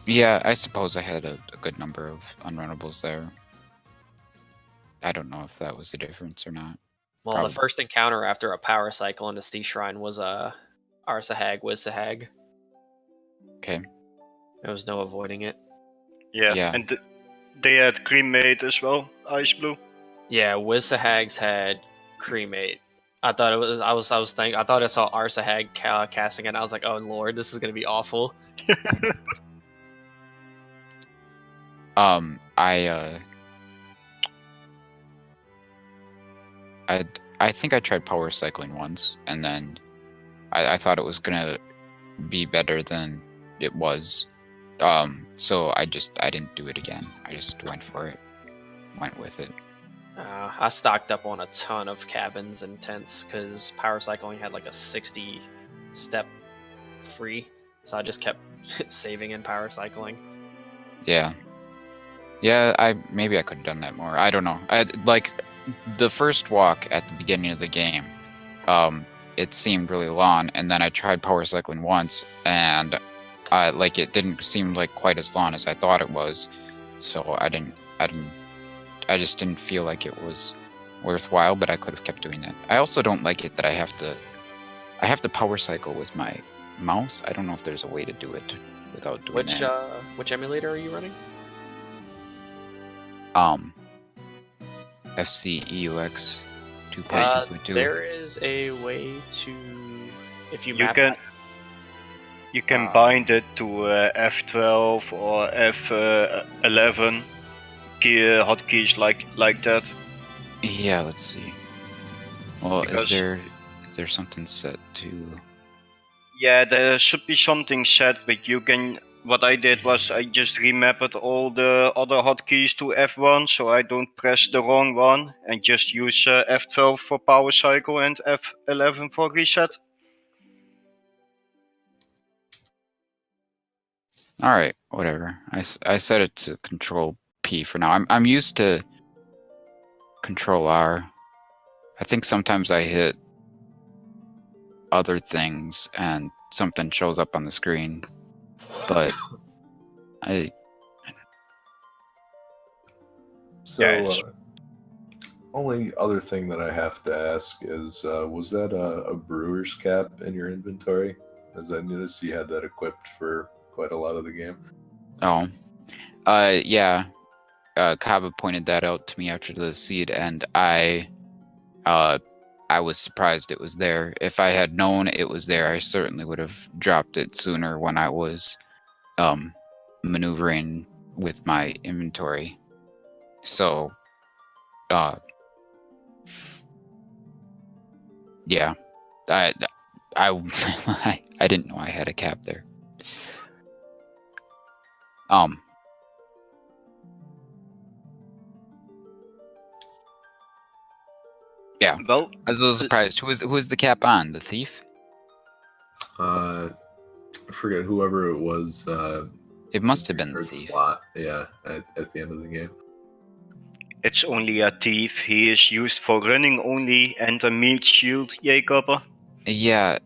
Yeah, I suppose I had a good number of unrunnables there. I don't know if that was the difference or not. Well, Probably. The first encounter after a power cycle in the Sea Shrine was Arsahag, Wizahag. Okay. There was no avoiding it. Yeah. And they had cremate as well, xIceblue. Yeah, Wizahags had cremate. I thought it was. I thought I saw Arsahag casting it. And I was like, oh lord, this is gonna be awful. I think I tried power cycling once, and then I thought it was gonna be better than it was. So I didn't do it again. I just went for it. Went with it. I stocked up on a ton of cabins and tents because power cycling had like a 60 step free, so I just kept saving in power cycling. Yeah, maybe I could have done that more. I don't know. Like the first walk at the beginning of the game, it seemed really long, and then I tried power cycling once, and like it didn't seem like quite as long as I thought it was. So I just didn't feel like it was worthwhile, but I could have kept doing that. I also don't like it that I have to power cycle with my mouse. I don't know if there's a way to do it without doing that. Which emulator are you running? FCEUX 2.2.2. There is a way to, if you You can bind it to F12 or F11 hotkeys like that. Yeah, let's see. Well, Because- is there something set to? Yeah, there should be something set, but you can. What I did was I just remapped all the other hotkeys to F1, so I don't press the wrong one, and just use F12 for power cycle and F11 for reset. All right, whatever. I set it to Control P for now. I'm used to Control R. I think sometimes I hit other things and something shows up on the screen, but So, Yes. only other thing that I have to ask is, was that a brewer's cap in your inventory? As I noticed you had that equipped for quite a lot of the game. Yeah. Kaba pointed that out to me after the seed, and I was surprised it was there. If I had known it was there, I certainly would have dropped it sooner when I was maneuvering with my inventory. So, yeah, I I didn't know I had a cap there. Yeah, Well, I was a little surprised. Who is the cap on? The thief? I forget whoever it was. It must have been the third thief. slot. Yeah, at the end of the game. it's only a thief. He is used for running only and a meat shield, jkoper. Yeah,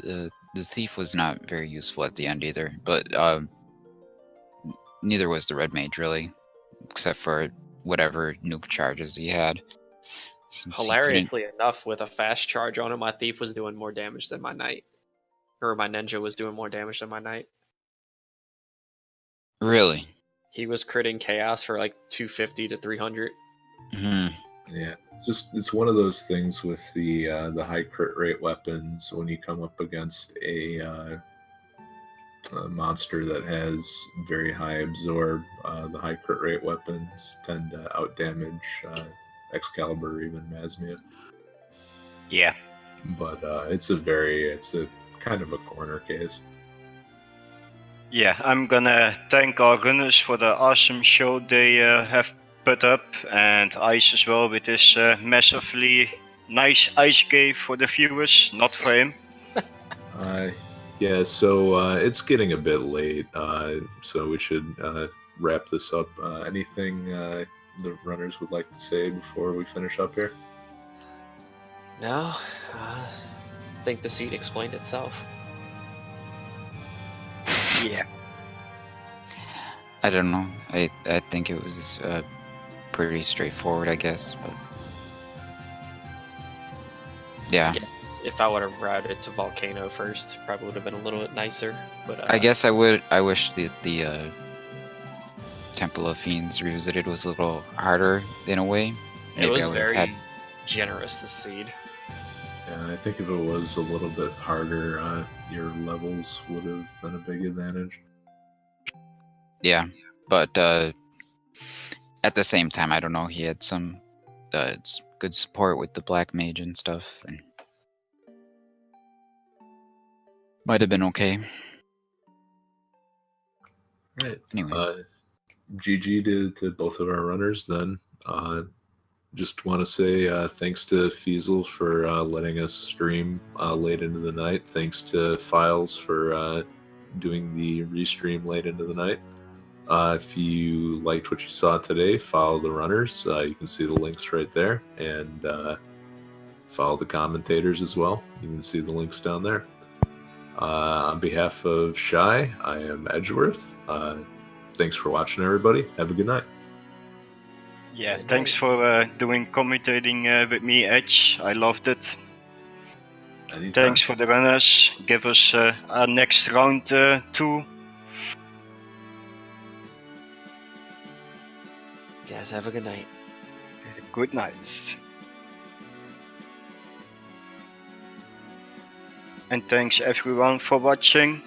the thief was not very useful at the end either, but neither was the red mage really, except for whatever nuke charges he had. Since he couldn't- Hilariously enough, with a fast charge on him, my thief was doing more damage than my knight. Or my ninja was doing more damage than my knight. Really? He was critting chaos for like 250 to 300. Hmm. Yeah, it's one of those things with the high crit rate weapons. When you come up against a monster that has very high absorb, the high crit rate weapons tend to outdamage Excalibur or even Masamune. Yeah. But it's a kind of a corner case. Yeah, I'm gonna thank our runners for the awesome show they have put up, and Ice as well with this massively nice ice cave for the viewers, not for him. Yeah, so it's getting a bit late, so we should wrap this up. Anything the runners would like to say before we finish up here? No, I think the seed explained itself. Yeah. I don't know. I think it was pretty straightforward, I guess. But yeah, If I would have routed to Volcano first, probably would have been a little bit nicer. But I guess I would. I wish the Temple of Fiends Revisited was a little harder in a way. it was I would have very had. generous, the seed. Yeah, I think if it was a little bit harder, your levels would have been a big advantage. Yeah, but at the same time, I don't know. He had some good support with the Black Mage and stuff, and might have been okay. Right. Anyway, GG to both of our runners then. Just want to say thanks to Fiesel for letting us stream late into the night. Thanks to Files for doing the restream late into the night. If you liked what you saw today, follow the runners. You can see the links right there. And follow the commentators as well. You can see the links down there. On behalf of Shy, I am Edgeworth. Thanks for watching, everybody. Have a good night. Yeah, Good thanks night. for doing commentating with me, Edge. I loved it. Anytime. Thanks for the runners. Give us our next round 2. Guys, have a good night. Good night. And thanks everyone for watching.